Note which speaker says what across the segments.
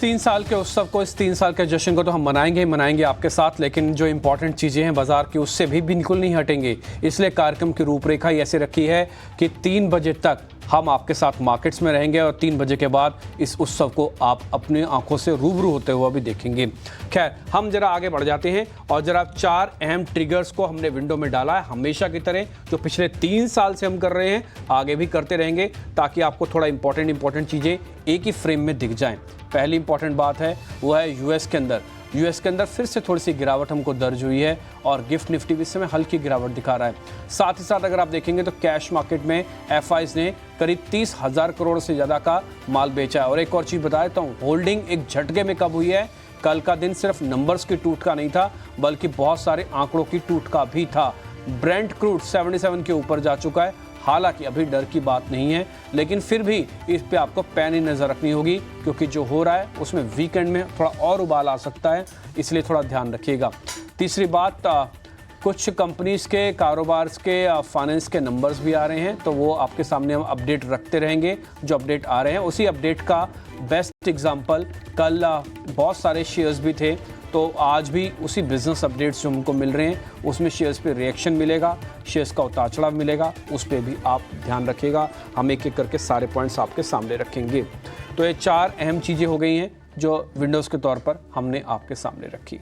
Speaker 1: 3 साल के उत्सव को, इस 3 साल के जश्न को तो हम मनाएंगे ही मनाएंगे आपके साथ, लेकिन जो इंपॉर्टेंट चीज़ें हैं बाज़ार की उससे भी बिल्कुल नहीं हटेंगे। इसलिए कार्यक्रम की रूपरेखा ही ऐसे रखी है कि 3 बजे तक हम आपके साथ मार्केट्स में रहेंगे और 3 बजे के बाद इस उत्सव को आप अपनी आंखों से रूबरू होते हुए भी देखेंगे। खैर, हम जरा आगे बढ़ जाते हैं और जरा 4 अहम ट्रिगर्स को हमने विंडो में डाला है, हमेशा की तरह जो पिछले 3 साल से हम कर रहे हैं, आगे भी करते रहेंगे, ताकि आपको थोड़ा इंपॉर्टेंट चीज़ें एक ही फ्रेम में दिख जाएं। पहली इंपॉर्टेंट बात है वो है यूएस के अंदर फिर से थोड़ी सी गिरावट हमको दर्ज हुई है और गिफ्ट निफ्टी भी इस समय हल्की गिरावट दिखा रहा है। साथ ही साथ अगर आप देखेंगे तो कैश मार्केट में एफआईज ने करीब 30,000 करोड़ से ज़्यादा का माल बेचा है। और एक और चीज़ बता देता हूँ, होल्डिंग एक झटके में कब हुई है? कल का दिन सिर्फ नंबर्स की टूट का नहीं था, बल्कि बहुत सारे आंकड़ों की टूट का भी था। ब्रेंट क्रूड 77 के ऊपर जा चुका है। हालांकि अभी डर की बात नहीं है, लेकिन फिर भी इस पे आपको पैनी नज़र रखनी होगी, क्योंकि जो हो रहा है उसमें वीकेंड में थोड़ा और उबाल आ सकता है, इसलिए थोड़ा ध्यान रखिएगा। तीसरी बात, कुछ कंपनीज के कारोबार के फाइनेंस के नंबर्स भी आ रहे हैं, तो वो आपके सामने हम अपडेट रखते रहेंगे। जो अपडेट आ रहे हैं उसी अपडेट का बेस्ट एग्जांपल कल बहुत सारे शेयर्स भी थे, तो आज भी उसी बिजनेस अपडेट्स जो हमको मिल रहे हैं उसमें शेयर्स पे रिएक्शन मिलेगा, शेयर्स का उतार चढ़ाव मिलेगा, उस पर भी आप ध्यान रखिएगा। हम एक एक करके सारे पॉइंट्स आपके सामने रखेंगे। तो ये 4 अहम चीज़ें हो गई हैं जो विंडोज़ के तौर पर हमने आपके सामने रखी।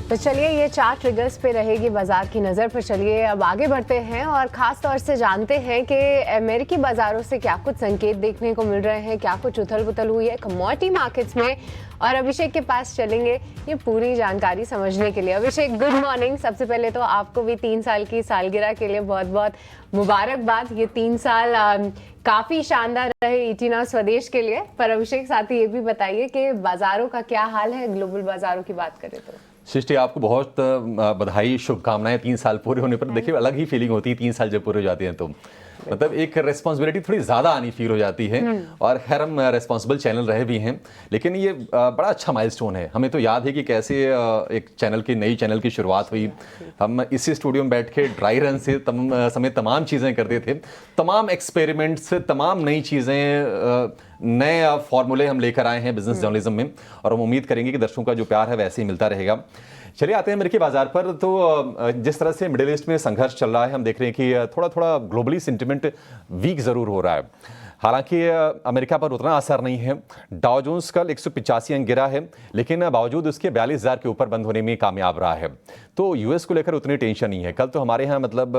Speaker 2: तो चलिए, ये 4 ट्रिगर्स पे रहेगी बाजार की नज़र। पर चलिए अब आगे बढ़ते हैं और ख़ास तौर से जानते हैं कि अमेरिकी बाज़ारों से क्या कुछ संकेत देखने को मिल रहे हैं, क्या कुछ उथल पुथल हुई है कमोडिटी मार्केट्स में। और अभिषेक के पास चलेंगे ये पूरी जानकारी समझने के लिए। अभिषेक, गुड मॉर्निंग। सबसे पहले तो आपको भी 3 साल की सालगिरह के लिए बहुत बहुत मुबारकबाद। ये 3 साल काफ़ी शानदार रहे ईटीना स्वदेश के लिए। पर अभिषेक, साथ ही ये भी बताइए कि बाज़ारों का क्या हाल है, ग्लोबल बाज़ारों की बात करें तो।
Speaker 3: सृष्टि, आपको बहुत बधाई, शुभकामनाएं 3 साल पूरे होने पर। देखिए, अलग ही फीलिंग होती है 3 साल जब पूरे हो जाते हैं तो, मतलब एक रिस्पॉन्सिबिलिटी थोड़ी ज़्यादा आनी फील हो जाती है। और खैर, हम रिस्पॉन्सिबल चैनल रहे भी हैं, लेकिन ये बड़ा अच्छा माइलस्टोन है। हमें तो याद है कि कैसे एक नई चैनल की शुरुआत हुई। हम इसी स्टूडियो में बैठ के ड्राई रन से समय तमाम चीज़ें करते थे, तमाम एक्सपेरिमेंट्स, तमाम नई चीज़ें, नए फॉर्मूले हम लेकर आए हैं बिजनेस जर्नलिज्म में, और हम उम्मीद करेंगे कि दर्शकों का जो प्यार है वैसे ही मिलता रहेगा। चलिए आते हैं अमेरिकी बाजार पर। तो जिस तरह से मिडिल ईस्ट में संघर्ष चल रहा है, हम देख रहे हैं कि थोड़ा थोड़ा ग्लोबली सेंटिमेंट वीक ज़रूर हो रहा है। हालांकि अमेरिका पर उतना असर नहीं है। डाउ जोन्स कल 185 अंक गिरा है, लेकिन बावजूद उसके 42,000 के ऊपर बंद होने में कामयाब रहा है। तो यूएस को लेकर उतनी टेंशन नहीं है। कल तो हमारे यहाँ मतलब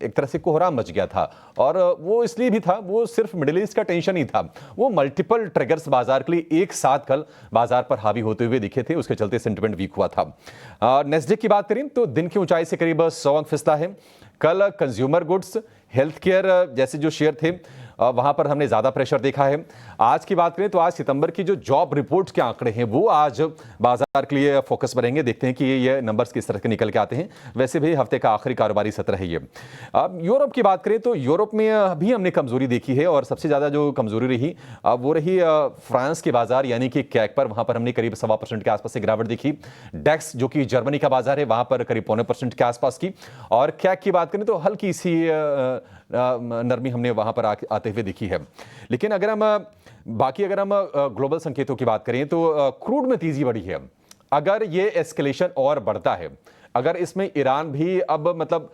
Speaker 3: एक तरह से कोहराम मच गया था, और वो इसलिए भी था, वो सिर्फ मिडिल ईस्ट का टेंशन ही था, वो मल्टीपल ट्रिगर्स बाजार के लिए एक साथ कल बाजार पर हावी होते हुए दिखे थे, उसके चलते सेंटिमेंट वीक हुआ था। नेस्डेक की बात करें तो दिन की ऊंचाई से करीब 100 अंक फिसला है। कल कंज्यूमर गुड्स, हेल्थ केयर जैसे जो शेयर थे वहां पर हमने ज्यादा प्रेशर देखा है। आज की बात करें तो आज सितंबर की जो जॉब रिपोर्ट के आंकड़े हैं वो आज बाजार के लिए फोकस बनेंगे। देखते हैं कि ये नंबर्स किस तरह के निकल के आते हैं। वैसे भी हफ्ते का आखिरी कारोबारी सत्र है ये। अब यूरोप की बात करें तो यूरोप में भी हमने कमजोरी देखी है, और सबसे ज्यादा जो कमजोरी रही वो रही फ्रांस के बाजार यानी कि कैक पर। वहां पर हमने करीब 1.25% के आसपास से गिरावट देखी। डेक्स जो कि जर्मनी का बाजार है वहां पर करीब 0.25% के आसपास की। और कैक की बात करें तो हल्की सी नरमी हमने वहां पर आते हुए देखी है। लेकिन अगर हम ग्लोबल संकेतों की बात करें तो क्रूड में तेजी बढ़ी है। अगर ये एस्केलेशन और बढ़ता है, अगर इसमें ईरान भी अब मतलब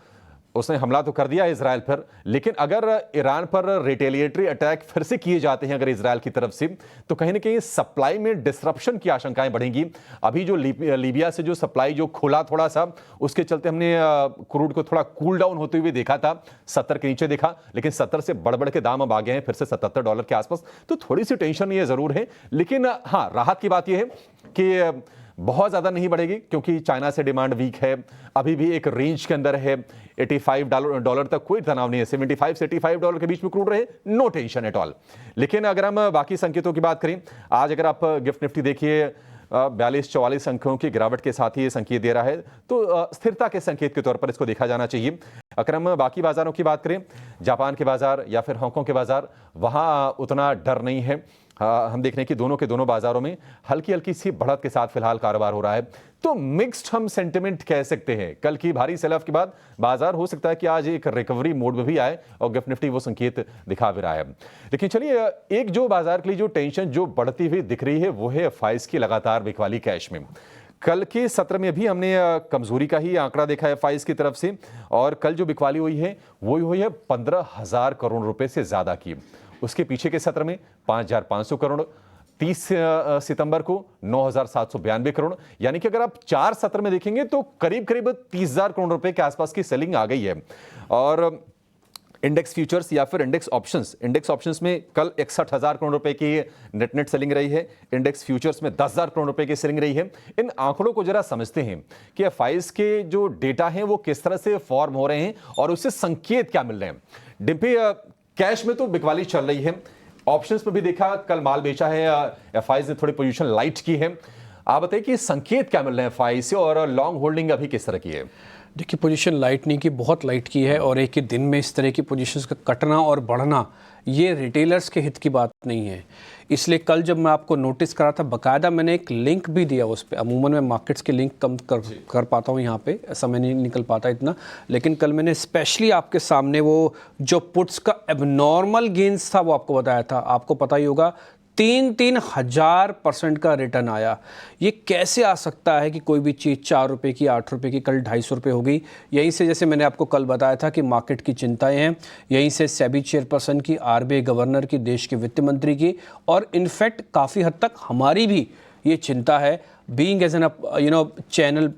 Speaker 3: उसने हमला तो कर दिया इजराइल पर, लेकिन अगर ईरान पर रिटेलिएटरी अटैक फिर से किए जाते हैं अगर इजराइल की तरफ से, तो कहीं ना कहीं सप्लाई में डिसरप्शन की आशंकाएं बढ़ेंगी। अभी जो लीबिया से जो सप्लाई जो खुला थोड़ा सा, उसके चलते हमने क्रूड को थोड़ा कूल डाउन होते हुए देखा था, 70 के नीचे देखा, लेकिन 70 से बढ़ के दाम अब आ गए हैं फिर से $77 के आसपास। तो थोड़ी सी टेंशन ये जरूर है, लेकिन हाँ, राहत की बात यह है कि बहुत ज़्यादा नहीं बढ़ेगी क्योंकि चाइना से डिमांड वीक है, अभी भी एक रेंज के अंदर है। $85 तक कोई तनाव नहीं है, 75 से $85 के बीच में क्रूड रहे, नो टेंशन एट ऑल। लेकिन अगर हम बाकी संकेतों की बात करें, आज अगर आप गिफ्ट निफ्टी देखिए 42-44 अंकों की गिरावट के साथ ही ये संकेत दे रहा है, तो स्थिरता के संकेत के तौर पर इसको देखा जाना चाहिए। अगर हम बाकी बाजारों की बात करें, जापान के बाजार या फिर हांगकांग के बाजार, वहां उतना डर नहीं है। हम देख रहे हैं कि दोनों के दोनों बाजारों में हल्की हल्की सी बढ़त के साथ फिलहाल कारोबार हो रहा है। तो मिक्स्ड हम सेंटिमेंट कह सकते हैं। कल की भारी सेल ऑफ के बाद बाजार हो सकता है कि आज एक रिकवरी मोड में भी आए और गिफ्ट निफ्टी वो संकेत दिखा भी रहा है। लेकिन चलिए, एक जो बाजार के लिए जो टेंशन जो बढ़ती हुई दिख रही है वो है FIs की लगातार बिकवाली कैश में। कल के सत्र में भी हमने कमजोरी का ही आंकड़ा देखा है FIs की तरफ से, और कल जो बिकवाली हुई है वो हुई है 15,000 करोड़ रुपए से ज्यादा की। उसके पीछे के सत्र में 5,500 करोड़, 30 सितंबर को 9,792 करोड़, यानी कि अगर आप 4 सत्र में देखेंगे तो करीब करीब 30,000 करोड़ रुपए के आसपास की सेलिंग आ गई है। और इंडेक्स फ्यूचर्स या फिर इंडेक्स ऑप्शंस में कल 61,000 करोड़ रुपए की नेट सेलिंग रही है। इंडेक्स फ्यूचर्स में 10,000 करोड़ रुपए की सेलिंग रही है। इन आंकड़ों को जरा समझते हैं कि FIs के जो डेटा हैं वो किस तरह से फॉर्म हो रहे हैं और उससे संकेत क्या मिल रहे हैं। डिम्पी, कैश में तो बिकवाली चल रही है, ऑप्शंस में भी देखा कल माल बेचा है, FIs ने थोड़ी पोजीशन लाइट की है। आप बताइए कि संकेत क्या मिल रहे हैं FIs से, और लॉन्ग होल्डिंग अभी किस तरह की है?
Speaker 1: देखिए, पोजीशन लाइट नहीं की, बहुत लाइट की है, और एक ही दिन में इस तरह की पोजीशंस का कटना और बढ़ना ये रिटेलर्स के हित की बात नहीं है। इसलिए कल जब मैं आपको नोटिस करा था, बाकायदा मैंने एक लिंक भी दिया उस पर। अमूमन मैं मार्केट्स के लिंक कम कर पाता हूँ यहाँ पे, समय नहीं निकल पाता इतना, लेकिन कल मैंने स्पेशली आपके सामने वो जो पुट्स का एबनॉर्मल गेंस था वो आपको बताया था। आपको पता ही होगा 3,000% का रिटर्न आया। ये कैसे आ सकता है कि कोई भी चीज़ 4 रुपये की, 8 रुपये की, कल 250 रुपये हो गई। यहीं से, जैसे मैंने आपको कल बताया था कि मार्केट की चिंताएं हैं, यहीं से सेबी चेयरपर्सन की, RBI गवर्नर की, देश के वित्त मंत्री की, और इनफैक्ट काफ़ी हद तक हमारी भी ये चिंता है। बीइंग एज एन चैनल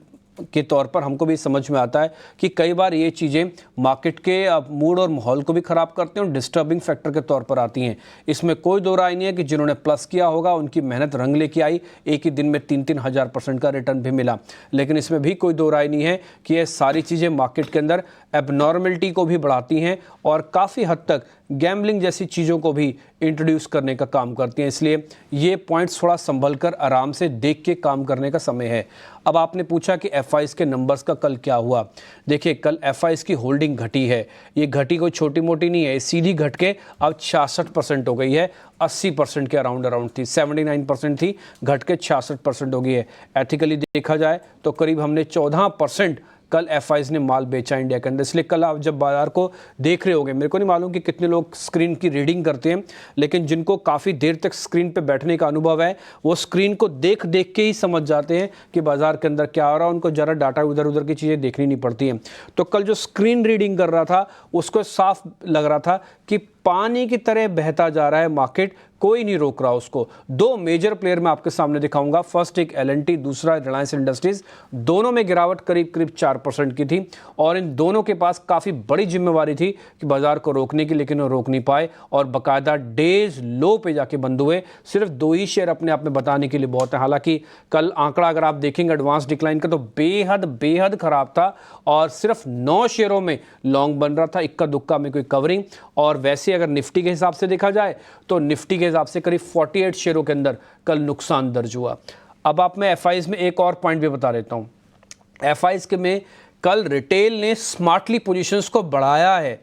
Speaker 1: के तौर पर हमको भी समझ में आता है कि कई बार ये चीज़ें मार्केट के मूड और माहौल को भी ख़राब करते हैं और डिस्टर्बिंग फैक्टर के तौर पर आती हैं। इसमें कोई दो राय नहीं है कि जिन्होंने प्लस किया होगा उनकी मेहनत रंग लेके आई, एक ही दिन में 3,000% का रिटर्न भी मिला। लेकिन इसमें भी कोई दो राय नहीं है कि ये सारी चीज़ें मार्केट के अंदर एबनॉर्मलिटी को भी बढ़ाती हैं और काफ़ी हद तक गैम्बलिंग जैसी चीज़ों को भी इंट्रोड्यूस करने का काम करती हैं। इसलिए ये पॉइंट्स थोड़ा संभल कर आराम से देख के काम करने का समय है। अब आपने पूछा कि FIs के नंबर्स का कल क्या हुआ। देखिए, कल FIs की होल्डिंग घटी है। ये घटी कोई छोटी मोटी नहीं है, सीधी घट के अब 66% हो गई है। 80% के अराउंड थी, 79% थी, घट के 66% हो गई है। एथिकली देखा जाए तो करीब हमने 14% कल FIs ने माल बेचा इंडिया के अंदर। इसलिए कल आप जब बाजार को देख रहे होंगे, मेरे को नहीं मालूम कि कितने लोग स्क्रीन की रीडिंग करते हैं, लेकिन जिनको काफ़ी देर तक स्क्रीन पे बैठने का अनुभव है वो स्क्रीन को देख देख के ही समझ जाते हैं कि बाजार के अंदर क्या हो रहा है। उनको ज़रा डाटा इधर उधर की चीज़ें देखनी नहीं पड़ती हैं। तो कल जो स्क्रीन रीडिंग कर रहा था उसको साफ लग रहा था कि पानी की तरह बहता जा रहा है मार्केट, कोई नहीं रोक रहा उसको। दो मेजर प्लेयर मैं आपके सामने दिखाऊंगा, फर्स्ट एक L&T, दूसरा रिलायंस इंडस्ट्रीज। दोनों में गिरावट करीब करीब 4% की थी और इन दोनों के पास काफ़ी बड़ी जिम्मेवारी थी कि बाजार को रोकने की, लेकिन वो रोक नहीं पाए और बाकायदा डेज लो पे जाके बंद हुए। सिर्फ 2 ही शेयर अपने आप में बताने के लिए बहुत है। हालांकि कल आंकड़ा अगर आप देखेंगे एडवांस डिक्लाइन का तो बेहद खराब था और सिर्फ 9 शेयरों में लॉन्ग बन रहा था, इक्का दुक्का में कोई कवरिंग। और वैसे अगर निफ्टी के हिसाब से देखा जाए तो निफ्टी के हिसाब से करीब 48 शेयरों के अंदर कल नुकसान दर्ज हुआ। अब आप मैं FIs में एक और पॉइंट भी बता देता हूं। FIs के में कल रिटेल ने स्मार्टली पोजीशंस को बढ़ाया है।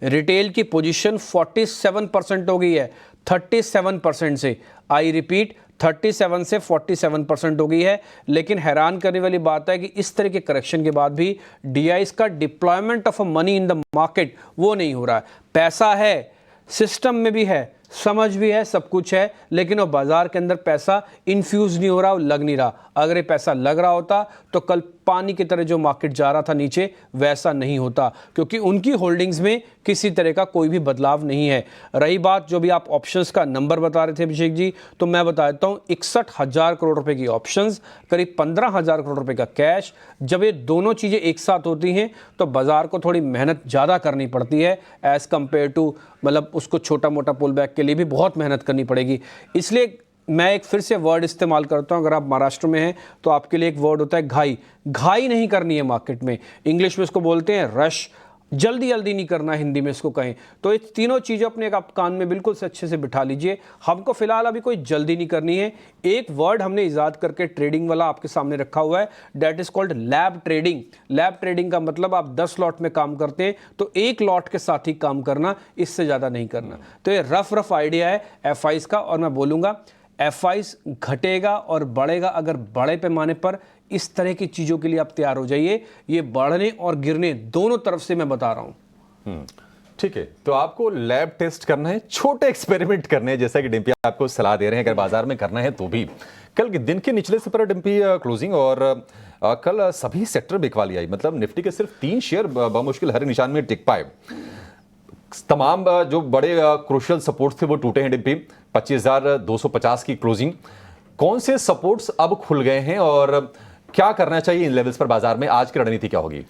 Speaker 1: रिटेल की पोजीशन 47% हो गई है, 37% से, आई रिपीट 37 से 47% हो गई है। लेकिन हैरान करने वाली बात है कि इस तरह के करेक्शन के बाद भी DIs का deployment of money in the market वो नहीं हो रहा है। पैसा है, सिस्टम में भी है, समझ भी है, सब कुछ है, लेकिन वो बाजार के अंदर पैसा इन्फ्यूज नहीं हो रहा, लग नहीं रहा। अगर ये पैसा लग रहा होता तो कल पानी की तरह जो मार्केट जा रहा था नीचे वैसा नहीं होता, क्योंकि उनकी होल्डिंग्स में किसी तरह का कोई भी बदलाव नहीं है। रही बात जो भी आप ऑप्शंस का नंबर बता रहे थे अभिषेक जी, तो मैं बता देता हूँ 61,000 करोड़ रुपए की ऑप्शंस, करीब 15,000 करोड़ रुपए का कैश। जब ये दोनों चीज़ें एक साथ होती हैं तो बाजार को थोड़ी मेहनत ज़्यादा करनी पड़ती है एज़ कम्पेयर टू, मतलब उसको छोटा मोटा पुल बैक के लिए भी बहुत मेहनत करनी पड़ेगी। इसलिए मैं एक फिर से वर्ड इस्तेमाल करता हूं, अगर आप महाराष्ट्र में हैं तो आपके लिए एक वर्ड होता है घाई। घाई नहीं करनी है मार्केट में, इंग्लिश में इसको बोलते हैं रश। जल्दी जल्दी नहीं करना, हिंदी में इसको कहें। तो ये तीनों चीज़ें अपने आप कान में बिल्कुल से अच्छे से बिठा लीजिए। हमको फिलहाल अभी कोई जल्दी नहीं करनी है। एक वर्ड हमने ईजाद करके ट्रेडिंग वाला आपके सामने रखा हुआ है, that is called lab trading. Lab trading का मतलब आप 10 लॉट में काम करते हैं तो एक लॉट के साथ ही काम करना, इससे ज़्यादा नहीं करना। तो ये रफ आइडिया है एफआईज का, और मैं बोलूँगा एफआईज घटेगा और बढ़ेगा अगर बड़े पैमाने पर। इस तरह की चीज़ों के लिए आप तैयार हो जाइए, ये बढ़ने और गिरने दोनों तरफ से मैं बता रहा हूं।
Speaker 3: ठीक है, तो आपको लैब टेस्ट करना है, छोटे एक्सपेरिमेंट करने हैं, जैसा कि डिम्पी आपको सलाह दे रहे हैं, अगर बाजार में करना है तो भी। कल के दिन के निचले से पर डिम्पी क्लोजिंग, और कल सभी सेक्टर बिकवाली आई, मतलब निफ्टी के सिर्फ 3 शेयर बमुश्किल हरे निशान में टिक पाए। तमाम जो बड़े क्रूशियल सपोर्ट्स थे वो टूटे हैं डिम्पी। 25,250 की क्लोजिंग। कौन से सपोर्ट्स अब खुल गए हैं और क्या करना चाहिए इन लेवल्स पर बाजार में? आज की रणनीति क्या होगी?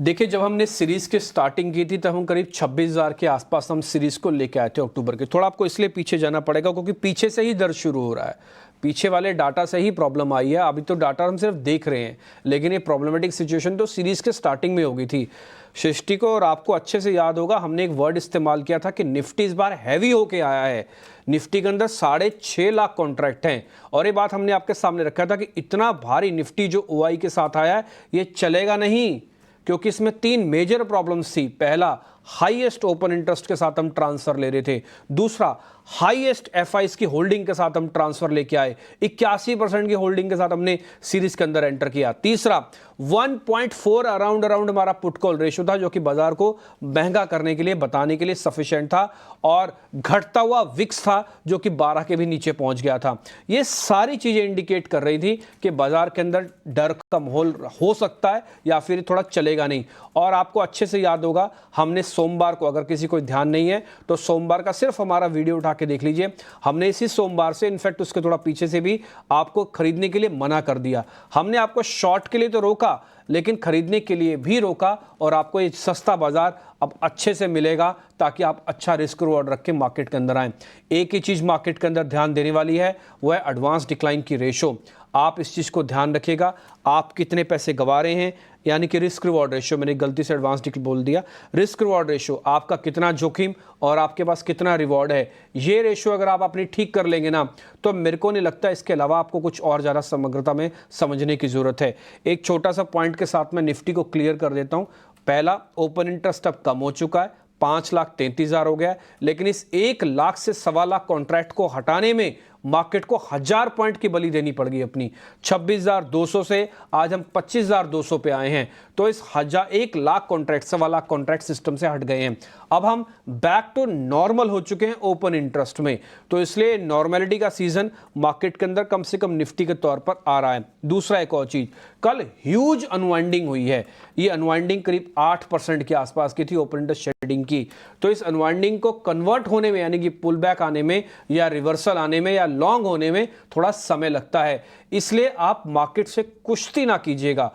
Speaker 1: देखिए, जब हमने सीरीज की स्टार्टिंग की थी तब हम करीब 26,000 के आसपास हम सीरीज को लेके आए थे अक्टूबर के। थोड़ा आपको इसलिए पीछे जाना पड़ेगा क्योंकि पीछे से ही दर्द शुरू हो रहा है, पीछे वाले डाटा से ही प्रॉब्लम आई है। अभी तो डाटा हम सिर्फ देख रहे हैं, लेकिन ये प्रॉब्लमेटिक सिचुएशन तो सीरीज के स्टार्टिंग में हो गई थी। सृष्टि को और आपको अच्छे से याद होगा, हमने एक वर्ड इस्तेमाल किया था कि निफ्टी इस बार हैवी होके आया है। निफ्टी के अंदर 6.5 लाख कॉन्ट्रैक्ट हैं, और ये बात हमने आपके सामने रखा था कि इतना भारी निफ्टी जो ओआई के साथ आया है ये चलेगा नहीं, क्योंकि इसमें 3 मेजर प्रॉब्लम्स थी। पहला, हाईएस्ट ओपन इंटरेस्ट के साथ हम ट्रांसफर ले रहे थे। दूसरा, हाईएस्ट एफआईज की होल्डिंग के साथ हम ट्रांसफर लेके आए, 81% की होल्डिंग के साथ हमने सीरीज के अंदर एंटर किया। तीसरा, 1.4 अराउंड हमारा पुट कॉल रेशियो था, जो कि बाजार को महंगा करने के लिए, बताने के लिए सफिशिएंट था, और घटता हुआ विक्स था जो कि 12 के भी नीचे पहुंच गया था। ये सारी चीजें इंडिकेट कर रही थी कि बाजार के अंदर डर का माहौल हो सकता है या फिर थोड़ा चलेगा नहीं। और आपको अच्छे से याद होगा, हमने सोमवार को, अगर किसी को ध्यान नहीं है तो सोमवार का सिर्फ हमारा वीडियो उठा के देख लीजिए, हमने इसी सोमवार से, इनफैक्ट उसके थोड़ा पीछे से भी, आपको खरीदने के लिए मना कर दिया। हमने आपको शॉर्ट के लिए तो रोका, लेकिन खरीदने के लिए भी रोका, और आपको ये सस्ता बाजार अब अच्छे से मिलेगा ताकि आप अच्छा रिस्क रिवॉर्ड रख के मार्केट के अंदर आएं। एक ही चीज मार्केट के अंदर ध्यान देने वाली है, वो है एडवांस डिक्लाइन की रेशो। आप इस चीज को ध्यान रखिएगा, आप कितने पैसे गंवा रहे हैं, यानी कि रिस्क रिवॉर्ड रेशियो, मैंने गलती से एडवांस बोल दिया, रिस्क रिवॉर्ड रेशियो, आपका कितना जोखिम और आपके पास कितना रिवॉर्ड है। ये रेशियो अगर आप अपनी ठीक कर लेंगे ना, तो मेरे को नहीं लगता इसके अलावा आपको कुछ और ज़्यादा समग्रता में समझने की ज़रूरत है। एक छोटा सा पॉइंट के साथ मैं निफ्टी को क्लियर कर देता हूँ। पहला, ओपन इंटरेस्ट अब कम हो चुका है, 5,33,000 हो गया है, लेकिन इस 1 लाख से 1.25 लाख कॉन्ट्रैक्ट को हटाने में मार्केट को 1000 पॉइंट की बलि देनी पड़ गई अपनी। 26,200 से आज हम 25,200 पे आए हैं, तो इस 1 lakh contract, 1.25 lakh contract system से हट गए हैं। अब हम बैक टू नॉर्मल हो चुके हैं ओपन इंटरेस्ट में, तो इसलिए नॉर्मलिटी का सीजन मार्केट के अंदर कम से कम निफ्टी के तौर पर आ रहा है। दूसरा, एक और चीज, कल ह्यूज अनवाइंडिंग हुई है। ये अनवाइंडिंग करीब 8% के आसपास की थी ओपन इंटरेस्ट शेडिंग की। तो इस अनवाइंडिंग को कन्वर्ट होने में, यानी कि पुल बैक आने में या रिवर्सल आने में या लॉन्ग होने में थोड़ा समय लगता है। इसलिए आप मार्केट से कुश्ती ना कीजिएगा,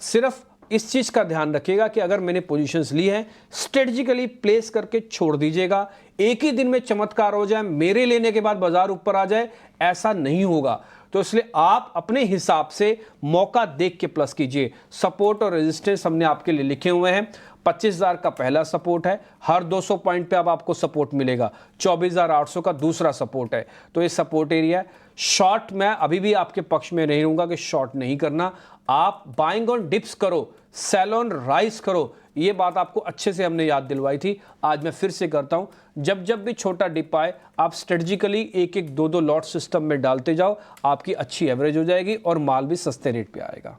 Speaker 1: सिर्फ इस चीज का ध्यान रखिएगा कि अगर मैंने पोजीशंस ली है, स्ट्रेटेजिकली प्लेस करके छोड़ दीजिएगा। एक ही दिन में चमत्कार हो जाए, मेरे लेने के बाद बाजार ऊपर आ जाए, ऐसा नहीं होगा। तो इसलिए आप अपने हिसाब से मौका देख के प्लस कीजिए। सपोर्ट और रेजिस्टेंस हमने आपके लिए लिखे हुए हैं। 25,000 का पहला सपोर्ट है, हर 200 पॉइंट पे अब आपको सपोर्ट मिलेगा। 24,800 का दूसरा सपोर्ट है, तो ये सपोर्ट एरिया है। शॉर्ट मैं अभी भी आपके पक्ष में नहीं रहूंगा कि शॉर्ट नहीं करना, आप बाइंग ऑन डिप्स करो, सेल ऑन राइज करो। ये बात आपको अच्छे से हमने याद दिलवाई थी, आज मैं फिर से करता हूं। जब जब भी छोटा डिप आए, आप स्ट्रेटजिकली 1-1, 2-2 लॉट सिस्टम में डालते जाओ, आपकी अच्छी एवरेज हो जाएगी और माल भी सस्ते रेट पे आएगा।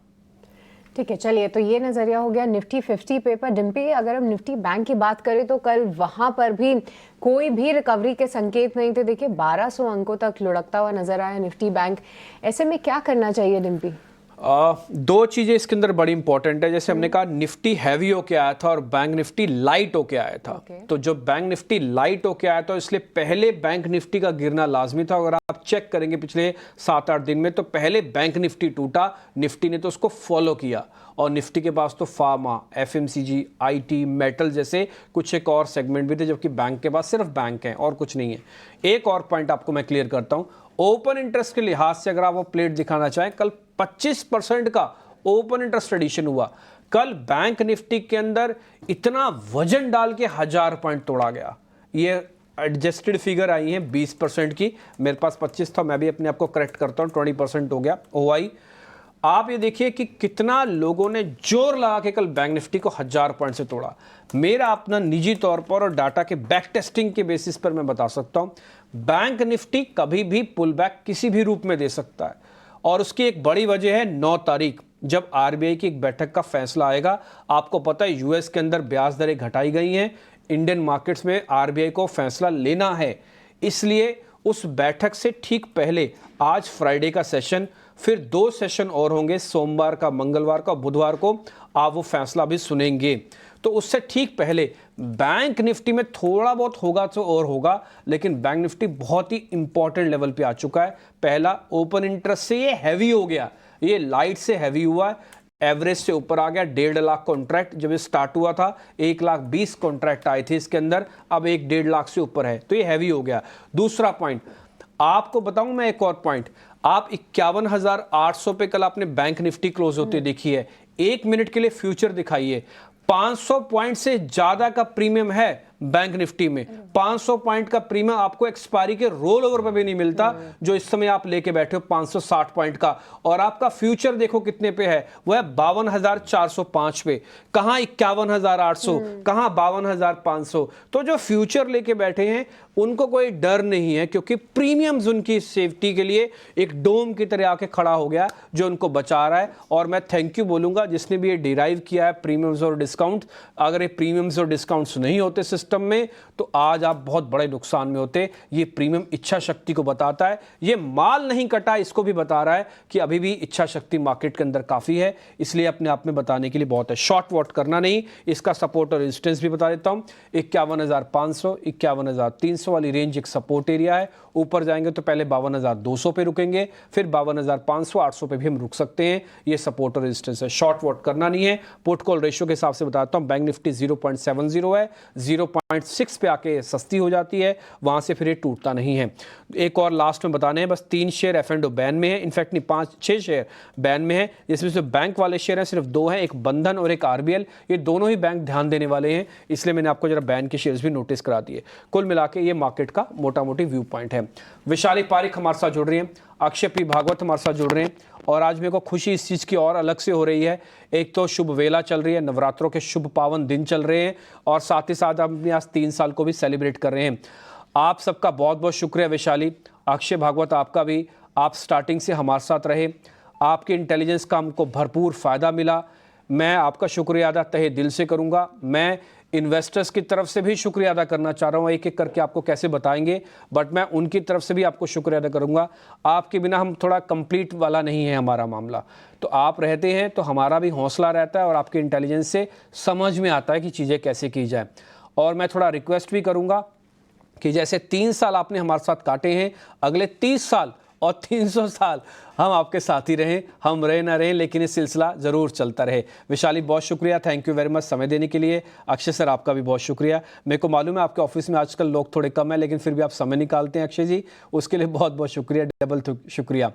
Speaker 2: ठीक है, चलिए, तो ये नजरिया हो गया निफ्टी 50 पे। पर डिम्पी, अगर हम निफ्टी बैंक की बात करें तो कल वहां पर भी कोई भी रिकवरी के संकेत नहीं थे। देखिए, 1200 अंकों तक लुढ़कता हुआ नजर आया निफ्टी बैंक। ऐसे में क्या करना चाहिए डिम्पी?
Speaker 1: 2 चीजें इसके अंदर बड़ी इंपॉर्टेंट है। जैसे हमने कहा, निफ्टी हैवी होके आया था और बैंक निफ्टी लाइट होके आया था। तो जो बैंक निफ्टी लाइट होके आया था, इसलिए पहले बैंक निफ्टी का गिरना लाजमी था। अगर आप चेक करेंगे पिछले 7-8 दिन में, तो पहले बैंक निफ्टी टूटा, निफ्टी ने तो उसको फॉलो किया, और निफ्टी के पास तो फार्मा, एफएमसीजी, आईटी, मेटल जैसे कुछ एक और सेगमेंट भी थे, जबकि बैंक के पास सिर्फ बैंक है और कुछ नहीं है। एक और पॉइंट आपको मैं क्लियर करता हूं, ओपन इंटरेस्ट के लिहाज से अगर आप वो प्लेट दिखाना चाहें, कल 25% का ओपन इंटरेस्ट एडिशन हुआ। कल बैंक निफ्टी के अंदर इतना वजन डाल के 1000 पॉइंट तोड़ा गया। ये एडजस्टेड फिगर आई है 20% की, मेरे पास 25 था, मैं भी अपने आप को करेक्ट करता हूँ, 20% हो गया ओआई। आप ये देखिए कि कितना लोगों ने जोर लगा के कल बैंक निफ्टी को 1000 पॉइंट से तोड़ा। मेरा अपना निजी तौर पर और डाटा के बैक टेस्टिंग के बेसिस पर मैं बता सकता हूँ, बैंक निफ्टी कभी भी पुल बैक किसी भी रूप में दे सकता है। और उसकी एक बड़ी वजह है 9 तारीख, जब आरबीआई की एक बैठक का फैसला आएगा। आपको पता है यूएस के अंदर ब्याज दरें घटाई गई हैं, इंडियन मार्केट्स में आरबीआई को फैसला लेना है, इसलिए उस बैठक से ठीक पहले आज फ्राइडे का सेशन, फिर 2 सेशन और होंगे, सोमवार का, मंगलवार का, बुधवार को आप वो फैसला भी सुनेंगे। तो उससे ठीक पहले बैंक निफ्टी में थोड़ा बहुत होगा तो और होगा, लेकिन बैंक निफ्टी बहुत ही इंपॉर्टेंट लेवल पे आ चुका है। पहला, ओपन इंटरेस्ट से ये हैवी हो गया, ये लाइट से हैवी हुआ है, एवरेज से ऊपर आ गया। 1.5 लाख कॉन्ट्रैक्ट जब ये स्टार्ट हुआ था 1,20,000 कॉन्ट्रैक्ट आए थे इसके अंदर, अब 1.5 लाख से ऊपर है, तो ये हैवी हो गया। दूसरा पॉइंट आपको बताऊं मैं, एक और पॉइंट, आप 51,800 पे कल आपने बैंक निफ्टी क्लोज होते देखी है। 1 मिनट के लिए फ्यूचर दिखाइए, 500 पॉइंट से ज्यादा का प्रीमियम है बैंक निफ्टी में। 500 पॉइंट का प्रीमियम आपको एक्सपायरी के रोल ओवर पर भी नहीं मिलता, जो इस समय आप लेके बैठे हो 560 पॉइंट का। और आपका फ्यूचर देखो कितने पे है, वो है 52,405 पे। कहां 51,800, कहां 52,500। तो जो फ्यूचर लेके बैठे हैं उनको कोई डर नहीं है, क्योंकि प्रीमियम्स उनकी सेफ्टी के लिए एक डोम की तरह आके खड़ा हो गया, जो उनको बचा रहा है। और मैं थैंक यू बोलूंगा जिसने भी ये डिराइव किया है प्रीमियम्स और डिस्काउंट। अगर ये प्रीमियम्स और डिस्काउंट्स नहीं होते सिस्टम में, तो आज आप बहुत बड़े नुकसान में होते। ये प्रीमियम इच्छा शक्ति को बताता है, ये माल नहीं कटा इसको भी बता रहा है कि अभी भी इच्छा शक्ति मार्केट के अंदर काफी है, इसलिए अपने आप में बताने के लिए बहुत है। शॉर्ट वॉट करना नहीं, इसका सपोर्ट और रेजिस्टेंस भी बता देता हूं। 51,500, 51,300 वाली रेंज एक सपोर्ट एरिया है। ऊपर जाएंगे तो पहले 52,200 पे रुकेंगे, फिर 52,500, 800 पे भी हम रुक सकते हैं। ये सपोर्ट और रेजिस्टेंस है, शॉर्ट वॉट करना नहीं है। पुट कॉल रेशियो के हिसाब से बताता हूं, बैंक निफ्टी 0.70 है, 0.6 पे आके सस्ती हो जाती है, वहां से फिर ये टूटता नहीं है। एक और लास्ट में बताने हैं, बस 3 शेयर F&O बैन में है, इनफैक्ट नहीं 5-6 शेयर बैन में है, जिसमें से बैंक वाले शेयर हैं सिर्फ 2 हैं, एक बंधन और एक आरबीएल। ये दोनों ही बैंक ध्यान देने वाले हैं, इसलिए मैंने आपको जरा बैन के शेयर्स भी नोटिस करा दिए। कुल मिला के ये मार्केट का मोटा मोटी व्यू पॉइंट है। विशाली पारिक हमारे साथ जुड़ रही हैं, अक्षय पी भागवत हमारे साथ जुड़ रहे हैं, और आज मेरे को खुशी इस चीज़ की और अलग से हो रही है। एक तो शुभ वेला चल रही है, नवरात्रों के शुभ पावन दिन चल रहे हैं, और साथ ही साथ हम आज 3 साल को भी सेलिब्रेट कर रहे हैं। आप सबका बहुत बहुत शुक्रिया विशाली। अक्षय भागवत आपका भी, आप स्टार्टिंग से हमारे साथ रहे, आपके इंटेलिजेंस का हमको भरपूर फ़ायदा मिला। मैं आपका शुक्रिया अदा तहे दिल से करूँगा। मैं इन्वेस्टर्स की तरफ से भी शुक्रिया अदा करना चाह रहा हूँ, एक एक करके आपको कैसे बताएंगे, बट मैं उनकी तरफ से भी आपको शुक्रिया अदा करूँगा। आपके बिना हम थोड़ा कंप्लीट वाला नहीं है हमारा मामला, तो आप रहते हैं तो हमारा भी हौसला रहता है, और आपके इंटेलिजेंस से समझ में आता है कि चीज़ें कैसे की जाए। और मैं थोड़ा रिक्वेस्ट भी करूँगा कि जैसे 3 साल आपने हमारे साथ काटे हैं, अगले 30 साल और 300 साल हम आपके साथ ही रहें, हम रहे ना रहें, लेकिन ये सिलसिला ज़रूर चलता रहे। विशाली बहुत शुक्रिया, थैंक यू वेरी मच समय देने के लिए। अक्षय सर आपका भी बहुत शुक्रिया। मेरे को मालूम है आपके ऑफिस में आजकल लोग थोड़े कम हैं, लेकिन फिर भी आप समय निकालते हैं अक्षय जी, उसके लिए बहुत बहुत शुक्रिया, डबल शुक्रिया।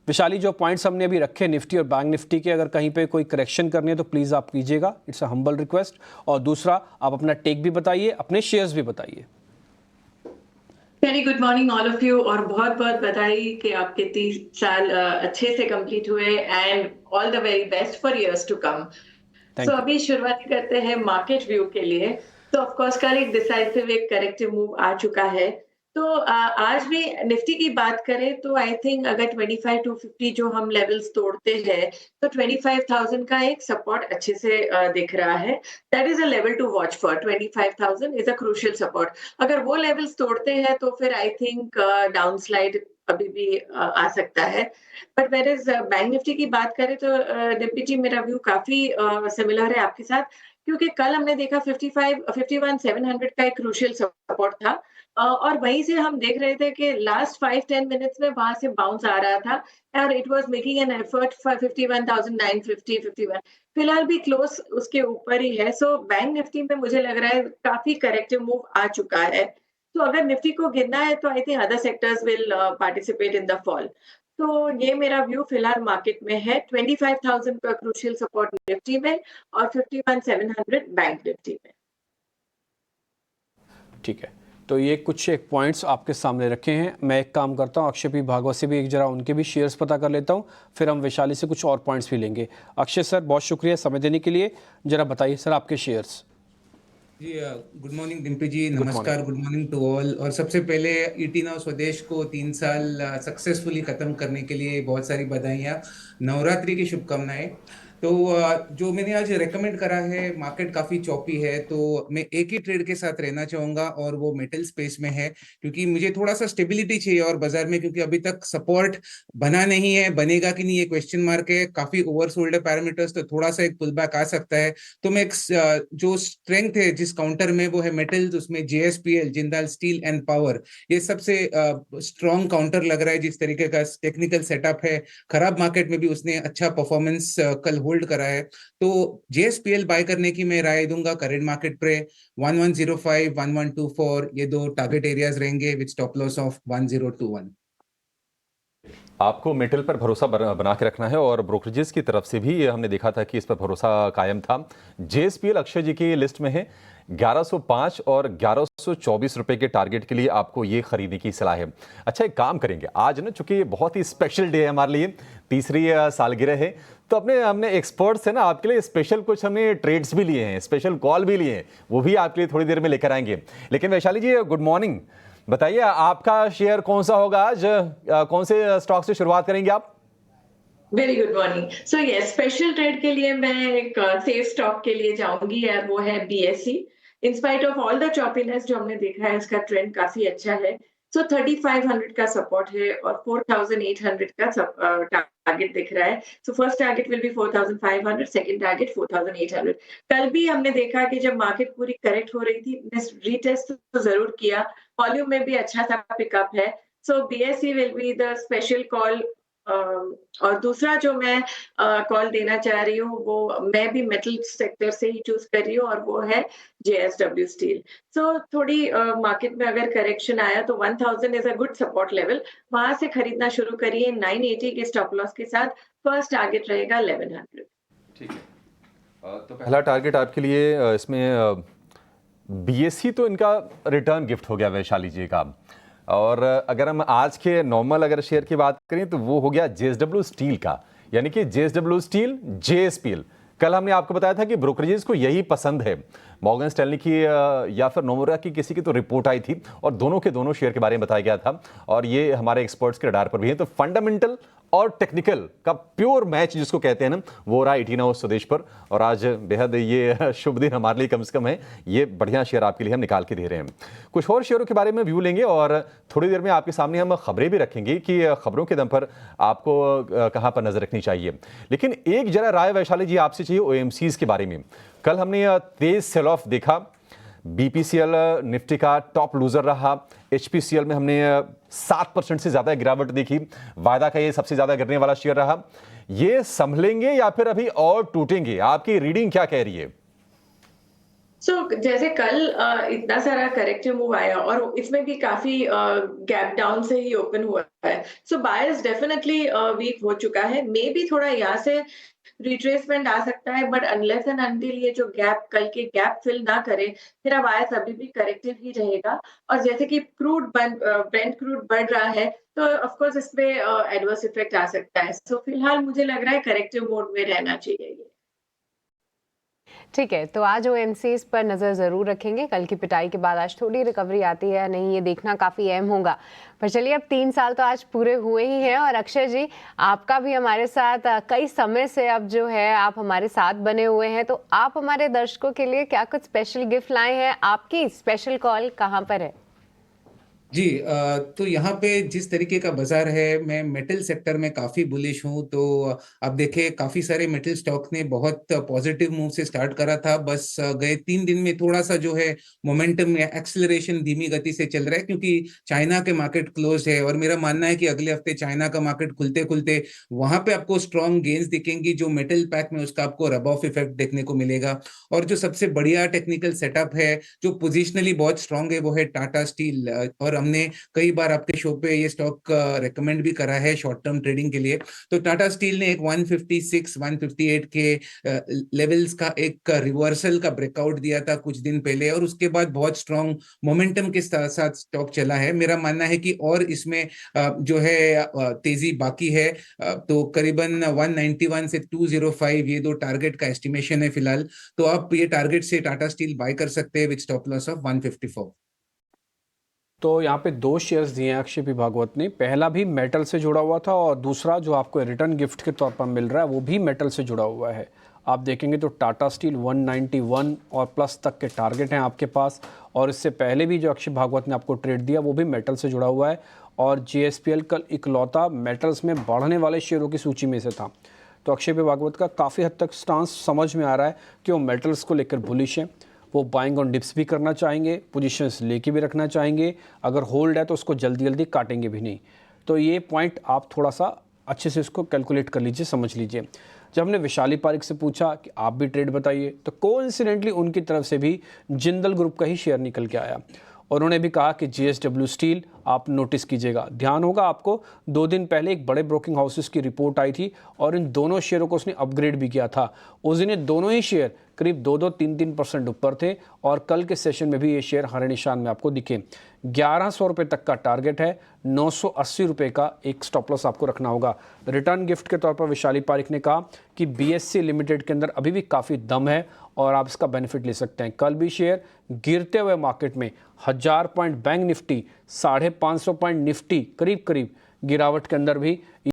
Speaker 1: विशाली, जो पॉइंट्स हमने अभी रखे निफ्टी और बैंक निफ्टी के, अगर कहीं पे कोई करेक्शन करनी है तो प्लीज़ आप कीजिएगा, इट्स अ हम्बल रिक्वेस्ट। और दूसरा, आप अपना टेक भी बताइए, अपने शेयर्स भी बताइए।
Speaker 4: Very good morning all of you, और बहुत बहुत बधाई कि आपके 30 साल अच्छे से कंप्लीट हुए, and all the very best for years to come. So अभी शुरुआत करते हैं मार्केट व्यू के लिए। तो ऑफ कोर्स कल एक डिसाइसिव, एक करेक्टिव मूव आ चुका है। तो आज भी निफ्टी की बात करें तो आई थिंक अगर 25,250 जो हम लेवल्स तोड़ते हैं, तो 25,000 का एक सपोर्ट अच्छे से दिख रहा है। That is a level to watch for. 25,000 is a crucial support. अगर वो लेवल्स तोड़ते हैं तो फिर आई थिंक डाउनस्लाइड अभी भी आ सकता है। But where is Bank Nifty की बात करें तो डिम्पी जी, मेरा व्यू काफी सिमिलर है आपके साथ, क्योंकि कल हमने देखा 51,700 का एक क्रूशियल सपोर्ट था, और वहीं से हम देख रहे थे कि लास्ट 5-10 मिनट्स में वहां से बाउंस आ रहा था, और it was making an effort for 51,950, 51। फिलहाल भी क्लोज उसके ऊपर ही है। सो बैंक निफ्टी में मुझे लग रहा है काफी करेक्टिव मूव आ चुका है। तो अगर निफ्टी को गिरना है तो I think other sectors will participate in the fall. तो ये मेरा व्यू फिलहाल मार्केट में है। 25,000 का क्रूशियल सपोर्ट निफ्टी में और 51,700 बैंक निफ्टी में।
Speaker 1: ठीक है, तो ये कुछ एक पॉइंट्स आपके सामने रखे हैं। मैं एक काम करता हूँ, अक्षय पी भागवत से भी एक जरा उनके भी शेयर्स पता कर लेता हूँ, फिर हम वैशाली से कुछ और पॉइंट्स भी लेंगे। अक्षय सर, बहुत शुक्रिया समय देने के लिए। जरा बताइए सर आपके शेयर्स।
Speaker 5: जी गुड मॉर्निंग डिम्पी जी, नमस्कार, गुड मॉर्निंग टू ऑल। और सबसे पहले ईटी नाउ स्वदेश को 3 साल सक्सेसफुली खत्म करने के लिए बहुत सारी बधाइयाँ, नवरात्रि की शुभकामनाएं। तो जो मैंने आज रेकमेंड करा है, मार्केट काफी चौपी है, तो मैं एक ही ट्रेड के साथ रहना चाहूंगा और वो मेटल स्पेस में है, क्योंकि मुझे थोड़ा सा स्टेबिलिटी चाहिए और बाजार में, क्योंकि अभी तक सपोर्ट बना नहीं है, बनेगा कि नहीं ये क्वेश्चन मार्क है, काफी ओवरसोल्ड है पैरामीटर्स, तो थोड़ा सा एक पुल बैक आ सकता है। तो मैं जो स्ट्रेंथ है जिस काउंटर में, वो है मेटल्स, उसमें JSPL, Jindal steel and power, ये सबसे स्ट्रॉन्ग काउंटर लग रहा है। जिस तरीके का टेक्निकल सेटअप है, खराब मार्केट में भी उसने अच्छा परफॉर्मेंस कल होल्ड करा है। तो जेएसपीएल बाय करने की मैं राय दूंगा करंट मार्केट पे 1105, 1124, ये दो टारगेट एरियाज रहेंगे विद स्टॉप लॉस ऑफ 1021।
Speaker 3: आपको मेटल पर भरोसा बना के रखना है और ब्रोकरेजेस की तरफ से भी हमने देखा था कि इस पर भरोसा कायम था। जेएसपीएल अक्षय जी की लिस्ट में है। 1105 और 1124 रुपए के टारगेट के लिए आपको ये खरीदने की सलाह है। अच्छा, एक काम करेंगे आज ना, चूंकि बहुत ही स्पेशल डे है हमारे लिए, तीसरी सालगिरह है, तो हमने एक्सपर्ट से ना आपके लिए स्पेशल कुछ हमने ट्रेड्स भी लिए हैं, स्पेशल कॉल भी लिए हैं, वो भी आपके लिए थोड़ी देर में लेकर आएंगे। लेकिन वैशाली जी, गुड मॉर्निंग। बताइए आपका शेयर कौन सा होगा आज, कौन से स्टॉक से शुरुआत करेंगे आप?
Speaker 4: Very good morning. सो ये स्पेशल ट्रेड के लिए मैं एक सेफ स्टॉक के लिए जाऊंगी यार, वो है BSE. In spite of all the choppiness जो हमने देखा है, इसका ट्रेंड काफी अच्छा है। सो 3500 का सपोर्ट है और 4800 का टारगेट दिख रहा है। So first target will be 4500, second target 4800। कल भी हमने देखा कि जब मार्केट पूरी करेक्ट हो रही थी, रीटेस्ट तो जरूर किया, वॉल्यूम में भी अच्छा सा पिकअप है। So BSE will be the special call. और दूसरा जो मैं कॉल देना चाह रही हूँ, वो मैं भी मेटल सेक्टर से ही चूज कर रही हूँ, और वो है जेएसडब्ल्यू स्टील। सो थोड़ी मार्केट में अगर करेक्शन आया तो 1000 is a good support level, वहां से खरीदना शुरू करिए 980 के स्टॉप लॉस के साथ। फर्स्ट टारगेट रहेगा 1100।
Speaker 3: ठीक है, तो पहला टारगेट आपके लिए इसमें बीएसई, तो इनका रिटर्न गिफ्ट हो गया वैशाली जी का। और अगर हम आज के नॉर्मल अगर शेयर की बात करें तो वो हो गया जेएसडब्ल्यू स्टील का, यानी कि जेएसडब्ल्यू स्टील, जेएसपीएल। कल हमने आपको बताया था कि ब्रोकरेजेस को यही पसंद है। मॉर्गन स्टैनली की या फिर नोमुरा की किसी की तो रिपोर्ट आई थी और दोनों के दोनों शेयर के बारे में बताया गया था, और ये हमारे एक्सपर्ट्स के रडार पर भी है। तो फंडामेंटल और टेक्निकल का प्योर मैच जिसको कहते हैं ना, वो रहा ईटी नाउ स्वदेश पर। और आज बेहद ये शुभ दिन हमारे लिए कम से कम है, ये बढ़िया शेयर आपके लिए हम निकाल के दे रहे हैं। कुछ और शेयरों के बारे में व्यू लेंगे और थोड़ी देर में आपके सामने हम खबरें भी रखेंगे कि खबरों के दम पर आपको कहां पर नजर रखनी चाहिए। लेकिन एक जरा राय वैशाली जी आपसे चाहिए ओएमसीज के बारे में। कल हमने तेज सेल ऑफ देखा, बीपीसीएल निफ्टी का टॉप लूजर रहा, एचपीसीएल में हमने 7% से ज्यादा गिरावट देखी, वायदा का ये सबसे ज्यादा गिरने वाला शेयर रहा। ये संभलेंगे या फिर अभी और टूटेंगे? आपकी रीडिंग क्या कह रही है?
Speaker 4: जैसे कल इतना सारा करेक्टिव मूव आया और इसमें भी काफी गैप डाउन से ही ओपन हुआ है, सो बायर्स डेफिनेटली वीक हो चुका है। मे बी थोड़ा यहाँ से रिट्रेसमेंट आ सकता है, बट अनलेस एंड अनटिल ये जो गैप, कल के गैप फिल ना करे, मेरा बायर्स अभी भी करेक्टिव ही रहेगा। और जैसे कि ब्रेंट क्रूड बढ़ रहा है, तो ऑफ कोर्स इसमें एडवर्स इफेक्ट आ सकता है। सो फिलहाल मुझे लग रहा है करेक्टिव मोड में रहना चाहिए।
Speaker 2: ठीक है, तो आज ओएमसीज पर नज़र ज़रूर रखेंगे। कल की पिटाई के बाद आज थोड़ी रिकवरी आती है या नहीं, ये देखना काफ़ी अहम होगा। पर चलिए, अब 3 साल तो आज पूरे हुए ही हैं, और अक्षय जी आपका भी हमारे साथ कई समय से अब जो है आप हमारे साथ बने हुए हैं, तो आप हमारे दर्शकों के लिए क्या कुछ स्पेशल गिफ्ट लाए हैं? आपकी स्पेशल कॉल कहाँ पर है?
Speaker 5: जी तो यहाँ पे जिस तरीके का बाजार है, मैं मेटल सेक्टर में काफी बुलिश हूँ। तो आप देखें, काफी सारे मेटल स्टॉक ने बहुत पॉजिटिव मूव से स्टार्ट करा था, बस गए 3 दिन में थोड़ा सा जो है मोमेंटम या एक्सेलरेशन धीमी गति से चल रहा है, क्योंकि चाइना के मार्केट क्लोज है। और मेरा मानना है कि अगले हफ्ते चाइना का मार्केट खुलते खुलते वहां पे आपको स्ट्रॉन्ग गेन्स दिखेंगी, जो मेटल पैक में उसका आपको रब ऑफ इफेक्ट देखने को मिलेगा। और जो सबसे बढ़िया टेक्निकल सेटअप है, जो पोजिशनली बहुत स्ट्रांग है, वो है टाटा स्टील। और हमने कई बार आपके शो पे ये स्टॉक रेकमेंड भी करा है शॉर्ट टर्म ट्रेडिंग के लिए। तो टाटा स्टील ने एक 156 158 के लेवल्स का एक रिवर्सल का ब्रेकआउट दिया था कुछ दिन पहले, और उसके बाद बहुत स्ट्रांग मोमेंटम के साथ स्टॉक चला है। मेरा मानना है कि और इसमें जो है तेजी बाकी है। तो करीबन 191 से 205 ये दो टारगेट का एस्टिमेशन है फिलहाल। तो आप ये टारगेट से टाटा स्टील बाय कर सकते हैं विद स्टॉप लॉस ऑफ 154।
Speaker 1: तो यहाँ पे दो शेयर्स दिए हैं अक्षय पी भागवत ने, पहला भी मेटल से जुड़ा हुआ था और दूसरा जो आपको रिटर्न गिफ्ट के तौर पर मिल रहा है वो भी मेटल से जुड़ा हुआ है। आप देखेंगे तो टाटा स्टील 191 और प्लस तक के टारगेट हैं आपके पास, और इससे पहले भी जो अक्षय भागवत ने आपको ट्रेड दिया वो भी मेटल से जुड़ा हुआ है। और JSPL कल इकलौता मेटल्स में बढ़ने वाले शेयरों की सूची में से था। तो अक्षय पी भागवत का काफ़ी हद तक स्टांस समझ में आ रहा है कि वो मेटल्स को लेकर बुलिश हैं। वो बाइंग ऑन डिप्स भी करना चाहेंगे, पोजीशंस लेके भी रखना चाहेंगे, अगर होल्ड है तो उसको जल्दी जल्दी काटेंगे भी नहीं। तो ये पॉइंट आप थोड़ा सा अच्छे से इसको कैलकुलेट कर लीजिए, समझ लीजिए। जब हमने विशाली पारिक से पूछा कि आप भी ट्रेड बताइए, तो कोइंसिडेंटली उनकी तरफ से भी जिंदल ग्रुप का ही शेयर निकल के आया। और उन्होंने भी कहा कि JSW स्टील आप नोटिस कीजिएगा। ध्यान होगा आपको, 2 दिन पहले एक बड़े ब्रोकिंग हाउसेस की रिपोर्ट आई थी और इन दोनों शेयरों को उसने अपग्रेड भी किया था। उस दिन ये दोनों ही शेयर करीब 2-3% ऊपर थे, और कल के सेशन में भी ये शेयर हरे निशान में आपको दिखे। 1100 रुपये तक का टारगेट है, 980 रुपये का एक स्टॉप लॉस आपको रखना होगा। रिटर्न गिफ्ट के तौर पर विशाली पारिक ने कहा कि BSE लिमिटेड के अंदर अभी भी काफ़ी दम है और आप इसका बेनिफिट ले सकते हैं। कल भी शेयर गिरते हुए मार्केट में 1000 point bank Nifty, 550 point Nifty करीब करीब गिरावट के अंदर भी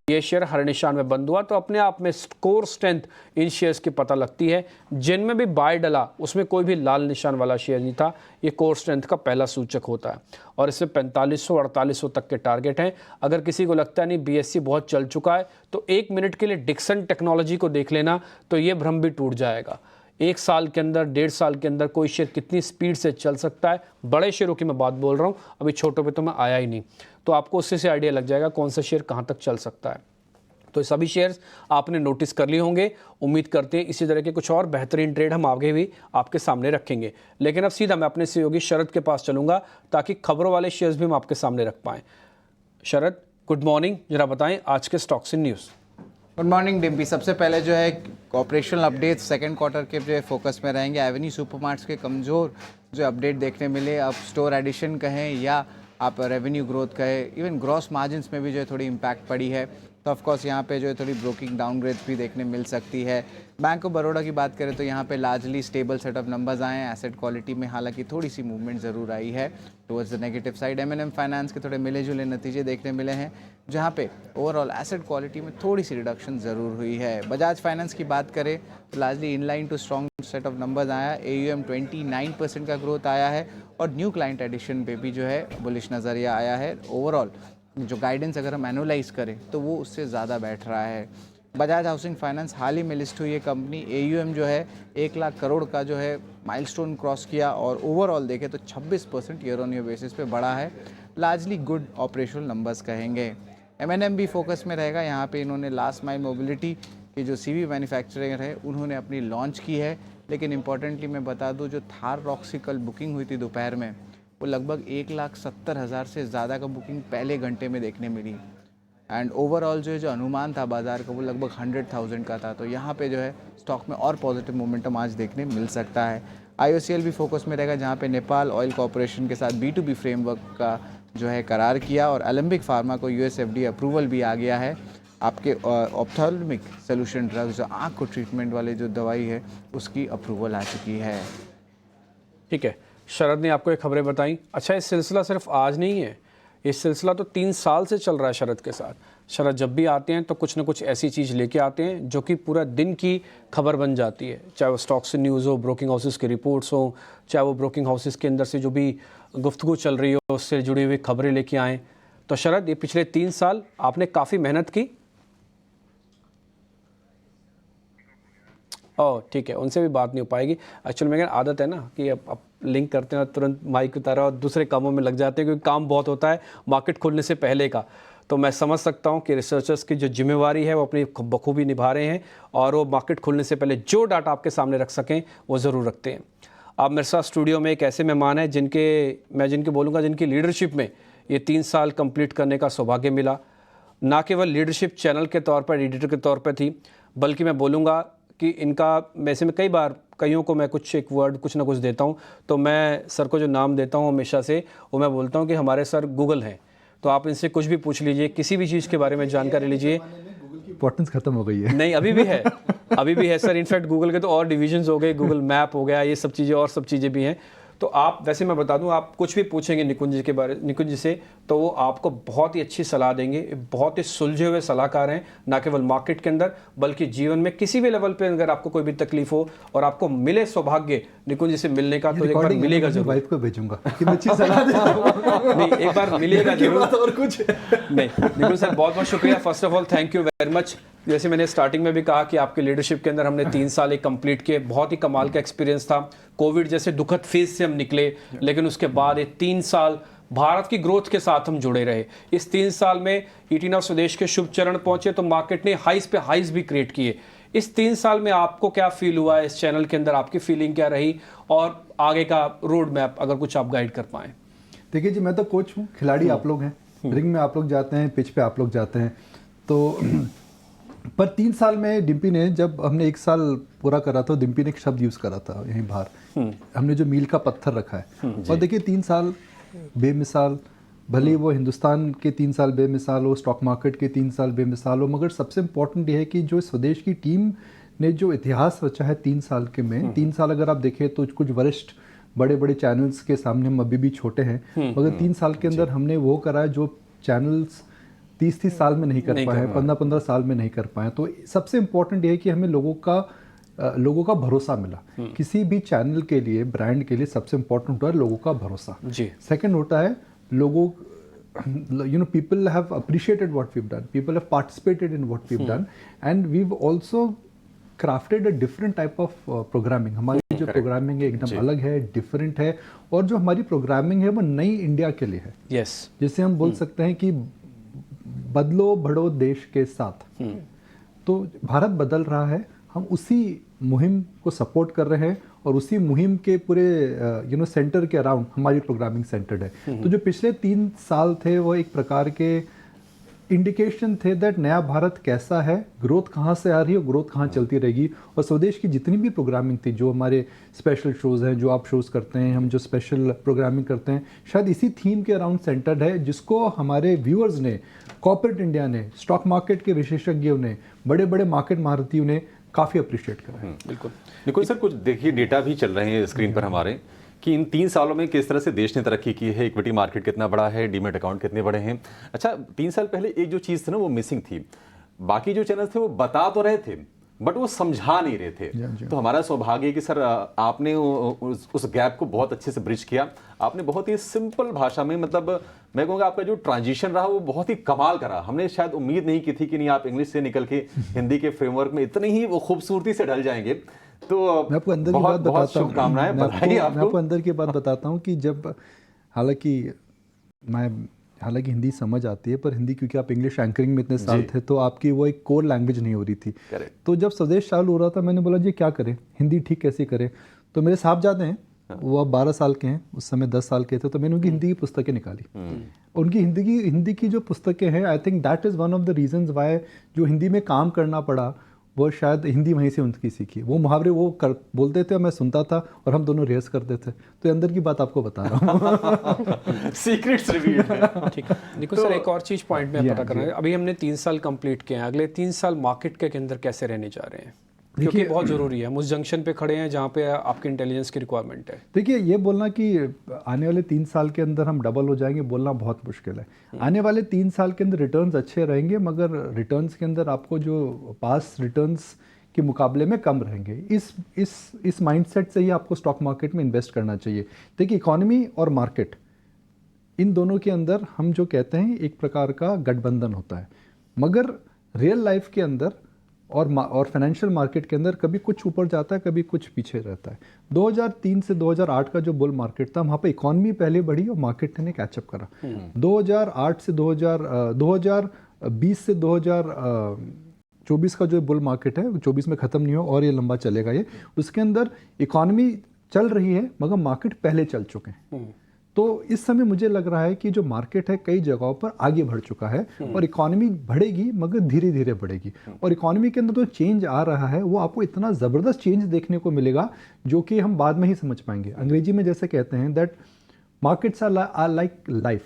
Speaker 1: ये शेयर हर निशान में बंद हुआ। तो अपने आप में कोर स्ट्रेंथ इन शेयर्स की पता लगती है। जिनमें भी बाय डला उसमें कोई भी लाल निशान वाला शेयर नहीं था। ये कोर स्ट्रेंथ का पहला सूचक होता है, और इसमें 4500-4800 तक के टारगेट हैं। अगर किसी को लगता है नहीं BSE बहुत चल चुका है, तो 1 मिनट के लिए डिक्सन टेक्नोलॉजी को देख लेना, तो ये भ्रम भी टूट जाएगा। 1 साल के अंदर, 1.5 साल के अंदर कोई शेयर कितनी स्पीड से चल सकता है। बड़े शेयरों की मैं बात बोल रहा हूँ, अभी छोटों पे तो मैं आया ही नहीं। तो आपको उससे से आइडिया लग जाएगा कौन सा शेयर कहाँ तक चल सकता है। तो सभी शेयर्स आपने नोटिस कर लिए होंगे। उम्मीद करते हैं इसी तरह के कुछ और बेहतरीन ट्रेड हम आगे भी आपके सामने रखेंगे। लेकिन अब सीधा मैं अपने सहयोगी शरद के पास चलूँगा, ताकि खबरों वाले शेयर्स भी हम आपके सामने रख पाएँ। शरद, गुड मॉर्निंग, जरा बताएं आज के stocks in news.
Speaker 6: Good morning Dimpy. सबसे पहले जो है ऑपरेशनल अपडेट सेकंड क्वार्टर के जो है फोकस में रहेंगे। एवेन्यू सुपरमार्ट्स के कमज़ोर जो अपडेट देखने मिले, आप स्टोर एडिशन कहें या आप रेवेन्यू ग्रोथ कहें, इवन ग्रॉस मार्जिन्स में भी जो है थोड़ी इम्पैक्ट पड़ी है। तो ऑफकोर्स यहाँ पे जो है थोड़ी ब्रोकिंग डाउनग्रेड भी देखने मिल सकती है। बैंक ऑफ बड़ौदा की बात करें तो यहाँ पे largely stable set of numbers आए हैं। एसेट क्वालिटी में हालांकि थोड़ी सी मूवमेंट ज़रूर आई है towards the negative side. M&M finance के थोड़े मिले जुले नतीजे देखने मिले हैं, जहाँ पे ओवरऑल एसेट क्वालिटी में थोड़ी सी रिडक्शन ज़रूर हुई है। बजाज फाइनेंस की बात करें तो largely in line to strong set of numbers आया। AUM 29% का ग्रोथ आया है, और न्यू क्लाइंट एडिशन पे भी जो है बुलिश नज़रिया आया है। ओवरऑल जो गाइडेंस अगर हम एनुलाइज करें तो वो उससे ज़्यादा बैठ रहा है। बजाज हाउसिंग फाइनेंस हाल ही में लिस्ट हुई है कंपनी। AUM जो है 1 लाख करोड़ का जो है माइलस्टोन क्रॉस किया, और ओवरऑल देखें तो 26% ईयर ऑन ईयर बेसिस पे बढ़ा है। लार्जली गुड ऑपरेशनल नंबर्स कहेंगे। M&M भी फोकस में रहेगा। यहाँ पे इन्होंने लास्ट माइल मोबिलिटी की जो CV मैन्युफैक्चरिंग है उन्होंने अपनी लॉन्च की है। लेकिन इंपॉर्टेंटली मैं बता दूँ, जो थार रॉक्सी कल बुकिंग हुई थी दोपहर में, वो लगभग 1,70,000 से ज़्यादा का बुकिंग पहले घंटे में देखने मिली। एंड ओवरऑल जो अनुमान था बाज़ार का वो लगभग 100,000 का था। तो यहाँ पे जो है स्टॉक में और पॉजिटिव मोमेंटम आज देखने मिल सकता है। IOCL भी फोकस में रहेगा, जहाँ पे नेपाल ऑयल कॉरपोरेशन के साथ B2B फ्रेमवर्क का जो है करार किया, और एलेम्बिक फार्मा को US FDA अप्रूवल भी आ गया है। आपके ऑप्थेल्मिक सोल्यूशन ड्रग्स, जो आँख को ट्रीटमेंट वाले जो दवाई है, उसकी अप्रूवल आ चुकी है।
Speaker 1: ठीक है, शरद ने आपको ये खबरें बताई। अच्छा, ये सिलसिला सिर्फ आज नहीं है, ये सिलसिला तो 3 साल से चल रहा है शरद के साथ। शरद जब भी आते हैं तो कुछ ना कुछ ऐसी चीज़ लेके आते हैं जो कि पूरा दिन की खबर बन जाती है, चाहे वो स्टॉक्स से न्यूज़ हो, ब्रोकिंग हाउसेस की रिपोर्ट्स हो, चाहे वो ब्रोकिंग हाउसेस के अंदर से जो भी गुफ्तगू चल रही हो उससे जुड़ी हुई खबरें लेके आएँ। तो शरद, ये पिछले 3 साल आपने काफ़ी मेहनत की। ओह ठीक है, उनसे भी बात नहीं हो पाएगी। एक्चुअली मेरी आदत है ना कि अब लिंक करते हैं तुरंत माइक उतारा और दूसरे कामों में लग जाते हैं, क्योंकि काम बहुत होता है मार्केट खुलने से पहले का। तो मैं समझ सकता हूँ कि रिसर्चर्स की जो जिम्मेवारी है वो अपनी बखूबी निभा रहे हैं और वो मार्केट खुलने से पहले जो डाटा आपके सामने रख सकें वो ज़रूर रखते हैं। अब मेरे साथ स्टूडियो में एक ऐसे मेहमान हैं जिनके बोलूँगा जिनकी लीडरशिप में ये 3 साल कंप्लीट करने का सौभाग्य मिला। ना केवल लीडरशिप चैनल के तौर पर, एडिटर के तौर पर थी, बल्कि मैं बोलूँगा कि इनका वैसे में कईयों को मैं एक वर्ड कुछ ना कुछ देता हूँ, तो मैं सर को जो नाम देता हूँ हमेशा से वो मैं बोलता हूँ कि हमारे सर गूगल हैं। तो आप इनसे कुछ भी पूछ लीजिए, किसी भी चीज़ के बारे में जानकारी लीजिए।
Speaker 7: इंपॉर्टेंस खत्म हो गई है।
Speaker 1: नहीं, अभी भी है, अभी भी है सर। इनफैक्ट गूगल के तो और डिविजन्स हो गए, गूगल मैप हो गया, ये सब चीज़ें और सब चीज़ें भी हैं। तो आप वैसे मैं बता दूं, आप कुछ भी पूछेंगे निकुंज जी से तो वो आपको बहुत ही अच्छी सलाह देंगे। बहुत ही सुलझे हुए सलाहकार हैं, ना केवल मार्केट के अंदर बल्कि जीवन में किसी भी लेवल पे अगर आपको कोई भी तकलीफ हो और आपको मिले सौभाग्य निकुंज जी से मिलने का, तो एक बार मिलेगा जरूर।
Speaker 7: वाइफ को भेजूंगा कि मैं अच्छी सलाह दे दूं।
Speaker 1: नहीं, एक बार मिलेगा जरूर।
Speaker 7: और कुछ
Speaker 1: नहीं निकुंज सर, बहुत बहुत शुक्रिया। First of all thank you very much. जैसे मैंने स्टार्टिंग में भी कहा कि आपके लीडरशिप के अंदर हमने 3 साल एक कंप्लीट किए, बहुत ही कमाल का एक्सपीरियंस था। कोविड जैसे दुखद फेज से हम निकले, लेकिन उसके बाद ये 3 साल भारत की ग्रोथ के साथ हम जुड़े रहे। इस 3 साल में ईटी नाउ स्वदेश के शुभ चरण पहुंचे तो मार्केट ने हाइस पे हाइस भी क्रिएट किए। इस 3 साल में आपको क्या फील हुआ है, इस चैनल के अंदर आपकी फीलिंग क्या रही और आगे का रोड मैप अगर कुछ आप गाइड कर पाएँ?
Speaker 7: देखिए जी, मैं तो कोच हूँ, खिलाड़ी आप लोग हैं, रिंग में आप लोग जाते हैं, पिच पे आप लोग जाते हैं। तो पर 3 साल में डिम्पी ने, जब हमने 1 साल पूरा करा था, डिम्पी ने एक शब्द यूज़ करा था यहीं बाहर, हमने जो मील का पत्थर रखा है। और देखिए 3 साल बेमिसाल, भले ही वो हिंदुस्तान के 3 साल बेमिसाल हो, स्टॉक मार्केट के 3 साल बेमिसाल हो, मगर सबसे इम्पोर्टेंट ये है कि जो स्वदेश की टीम ने जो इतिहास रचा है 3 साल के में, 3 साल अगर आप देखें तो कुछ वरिष्ठ बड़े बड़े चैनल्स के सामने हम अभी भी छोटे हैं, मगर 3 साल के अंदर हमने वो करा है जो चैनल्स 30 साल में नहीं कर पाए, 15 साल में नहीं कर पाए। तो सबसे इम्पोर्टेंट ये है कि हमें लोगों का भरोसा मिला। किसी भी चैनल के लिए, ब्रांड के लिए सबसे इम्पोर्टेंट होता है लोगों का भरोसा। सेकंड होता है लोगों, people have appreciated what we've done, people have participated in what we've done, and we've also crafted a different type of programming। हमारी जो प्रोग्रामिंग है एकदम अलग है, डिफरेंट है, और जो हमारी प्रोग्रामिंग है वो नई इंडिया के लिए है। जिससे हम बोल सकते हैं कि बदलो बढ़ो देश के साथ। तो भारत बदल रहा है, हम उसी मुहिम को सपोर्ट कर रहे हैं और उसी मुहिम के पूरे सेंटर के अराउंड हमारी प्रोग्रामिंग सेंटर्ड है। तो जो पिछले 3 साल थे वो एक प्रकार के इंडिकेशन थे दैट नया भारत कैसा है, ग्रोथ कहाँ से आ रही है और ग्रोथ कहाँ चलती रहेगी। और स्वदेश की जितनी भी प्रोग्रामिंग थी, जो हमारे स्पेशल शोज़ हैं, जो आप शोज़ करते हैं, हम जो स्पेशल प्रोग्रामिंग करते हैं, शायद इसी थीम के अराउंड सेंटर्ड है, जिसको हमारे व्यूअर्स ने, कॉर्पोरेट इंडिया ने, स्टॉक मार्केट के विशेषज्ञों ने, बड़े बड़े मार्केट महारथियों ने काफ़ी अप्रिशिएट करा है।
Speaker 3: बिल्कुल। निकुंज सर, कुछ देखिए डेटा भी चल रहे हैं स्क्रीन पर हमारे कि इन 3 सालों में किस तरह से देश ने तरक्की की है, इक्विटी मार्केट कितना बड़ा है, डीमेट अकाउंट कितने बड़े हैं। अच्छा, 3 साल पहले एक जो चीज़ थी ना वो मिसिंग थी, बाकी जो चैनल थे वो बता तो रहे थे बट वो समझा नहीं रहे थे। तो हमारा सौभाग्य है कि सर आपने उस गैप को बहुत अच्छे से ब्रिज किया। आपने बहुत ही सिंपल भाषा में, मतलब मैं कहूँगा आपका जो ट्रांजिशन रहा वो बहुत ही कमाल का रहा। हमने शायद उम्मीद नहीं की थी कि नहीं आप इंग्लिश से निकल के हिंदी के फ्रेमवर्क में इतनी ही वो खूबसूरती से ढल जाएंगे। तो
Speaker 7: मैं आपको अंदर की बात बताता हूँ,
Speaker 3: शुभकामनाएं, बधाई आपको।
Speaker 7: मैं आपको अंदर की बात बताता हूँ कि जब हालांकि हिंदी समझ आती है, पर हिंदी क्योंकि आप इंग्लिश एंकरिंग में इतने साल थे तो आपकी वो एक कोर लैंग्वेज नहीं हो रही थी। तो जब स्वदेश चालू हो रहा था, मैंने बोला जी क्या करें, हिंदी ठीक कैसे करें। तो मेरे साहबजादे हैं, वो अब 12 साल के हैं, उस समय 10 साल के थे, तो मैंने उनकी हिंदी की पुस्तकें निकाली। उनकी हिंदी की जो पुस्तकें हैं, I think that is one of the reasons Y जो हिंदी में काम करना पड़ा, वो शायद हिंदी वहीं से उनकी सीखी। वो मुहावरे बोलते थे और मैं सुनता था और हम दोनों रिहर्स करते थे। तो अंदर की बात आपको बता रहा हूँ।
Speaker 3: सीक्रेट्स रिवील है।
Speaker 1: ठीक है निकुंज सर, एक और चीज़ पॉइंट में पता करना है। अभी हमने 3 साल कंप्लीट किए हैं, अगले 3 साल मार्केट के अंदर कैसे रहने जा रहे हैं? क्योंकि बहुत ज़रूरी है, हम उस जंक्शन पे खड़े हैं जहाँ पे आपकी इंटेलिजेंस की रिक्वायरमेंट है।
Speaker 7: देखिए, ये बोलना कि आने वाले 3 साल के अंदर हम डबल हो जाएंगे, बोलना बहुत मुश्किल है। आने वाले 3 साल के अंदर रिटर्न्स अच्छे रहेंगे, मगर रिटर्न्स के अंदर आपको जो पास रिटर्न्स के मुकाबले में कम रहेंगे। इस माइंडसेट से ही आपको स्टॉक मार्केट में इन्वेस्ट करना चाहिए। देखिए, इकोनॉमी और मार्केट, इन दोनों के अंदर हम जो कहते हैं एक प्रकार का गठबंधन होता है, मगर रियल लाइफ के अंदर और फाइनेंशियल मार्केट के अंदर कभी कुछ ऊपर जाता है, कभी कुछ पीछे रहता है। 2003 से 2008 का जो बुल मार्केट था, वहाँ पे इकोनॉमी पहले बढ़ी और मार्केट ने कैचअप करा। 2008 से 2020 से 2024 का जो बुल मार्केट है, 24 में ख़त्म नहीं हो और ये लंबा चलेगा। ये उसके अंदर इकोनॉमी चल रही है, मगर मार्केट पहले चल चुके हैं। तो इस समय मुझे लग रहा है कि जो मार्केट है कई जगहों पर आगे बढ़ चुका है और इकोनॉमी बढ़ेगी, मगर धीरे धीरे बढ़ेगी। और इकोनॉमी के अंदर जो चेंज आ रहा है वो आपको इतना ज़बरदस्त चेंज देखने को मिलेगा जो कि हम बाद में ही समझ पाएंगे। अंग्रेजी में जैसे कहते हैं that markets are like life,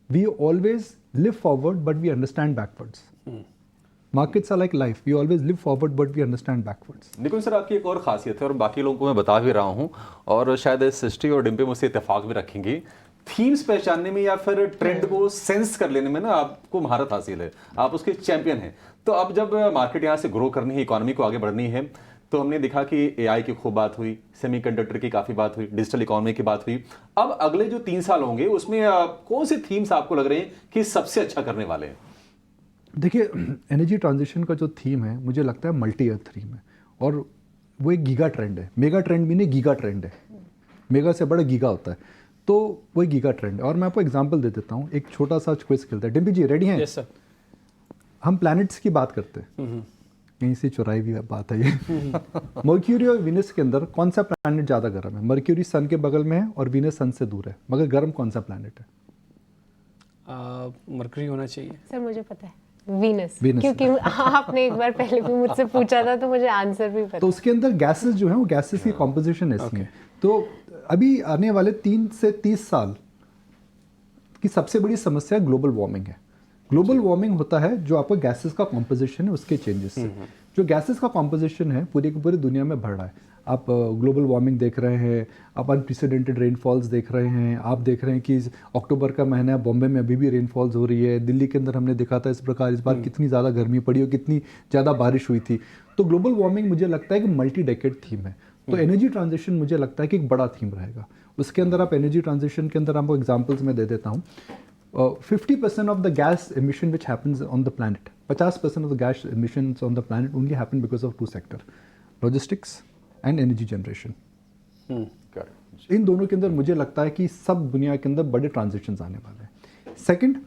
Speaker 7: we always live forward but we understand backwards. Markets are like life, we always live forward but we understand backwards.
Speaker 3: देखो सर, आपकी एक और खासियत है और बाकी लोगों को मैं बता भी रहा हूँ, और शायद सृष्टि और डिम्पी मुझसे इत्तेफाक भी रखेंगे, थीम्स पहचानने में या फिर ट्रेंड को सेंस कर लेने में ना आपको महारत हासिल है, आप उसके चैंपियन हैं। तो अब जब मार्केट यहाँ से ग्रो करनी है, इकोनॉमी को आगे बढ़नी है, तो हमने देखा कि एआई की खूब बात हुई, सेमीकंडक्टर की काफी बात हुई, डिजिटल इकोनॉमी की बात हुई। अब अगले जो 3 साल होंगे उसमें कौन से थीम्स आपको लग रहे हैं कि सबसे अच्छा करने वाले हैं?
Speaker 7: देखिए, एनर्जी ट्रांजिशन का जो थीम है मुझे लगता है मल्टी ईयर थीम है, और वो एक गीगा ट्रेंड है। मेगा ट्रेंड भी नहीं, गीगा ट्रेंड है। मेगा से बड़ा गीगा होता है, तो वो एक गीगा ट्रेंड है। और मैं आपको एग्जांपल दे देता हूँ, एक छोटा सा क्विज खेलते हैं। डिम्पी जी रेडी हैं?
Speaker 1: Yes sir.
Speaker 7: हम प्लैनेट्स की बात करते हैं, कहीं से चुराई हुई बात है ये। मर्क्यूरी और वीनस के अंदर कौन सा प्लैनेट ज़्यादा गर्म है? मर्क्यूरी सन के बगल में है और वीनस सन से दूर है, मगर गर्म कौन सा प्लैनेट है?
Speaker 1: मरकरी होना चाहिए
Speaker 2: सर। मुझे पता है वीनस,
Speaker 7: वीनस।
Speaker 2: क्योंकि आपने एक बार पहले भी मुझसे पूछा था, तो मुझे आंसर भी पता।
Speaker 7: तो उसके अंदर गैसेस जो है वो गैसेस की कॉम्पोजिशन ऐसी है। तो अभी आने वाले 3 से 30 साल की सबसे बड़ी समस्या ग्लोबल वार्मिंग है। ग्लोबल वार्मिंग होता है जो आपको गैसेस का कॉम्पोजिशन है उसके चेंजेस से। जो गैसेस का कॉम्पोजिशन है पूरी की पूरी दुनिया में बढ़ रहा है। आप ग्लोबल वार्मिंग देख रहे हैं, आप अनप्रेसिडेंटेड रेनफॉल्स देख रहे हैं, आप देख रहे हैं कि अक्टूबर का महीना है, बॉम्बे में अभी भी रेनफॉल्स हो रही है। दिल्ली के अंदर हमने देखा था इस प्रकार इस बार कितनी ज़्यादा गर्मी पड़ी और कितनी ज़्यादा बारिश हुई थी। तो ग्लोबल वार्मिंग मुझे लगता है कि मल्टी डेकेड थीम है। तो एनर्जी ट्रांजिशन मुझे लगता है कि एक बड़ा थीम रहेगा। उसके अंदर आप एनर्जी ट्रांजिशन के अंदर आपको एग्जाम्पल्स में दे देता हूँ। 50% of the gas emission which happens on the planet, 50% of the gas emissions on the planet only happen because of 2 sector, logistics and energy generation. इन दोनों के अंदर मुझे लगता है कि सब दुनिया के अंदर बड़े ट्रांजिशंस आने वाले हैं। Second,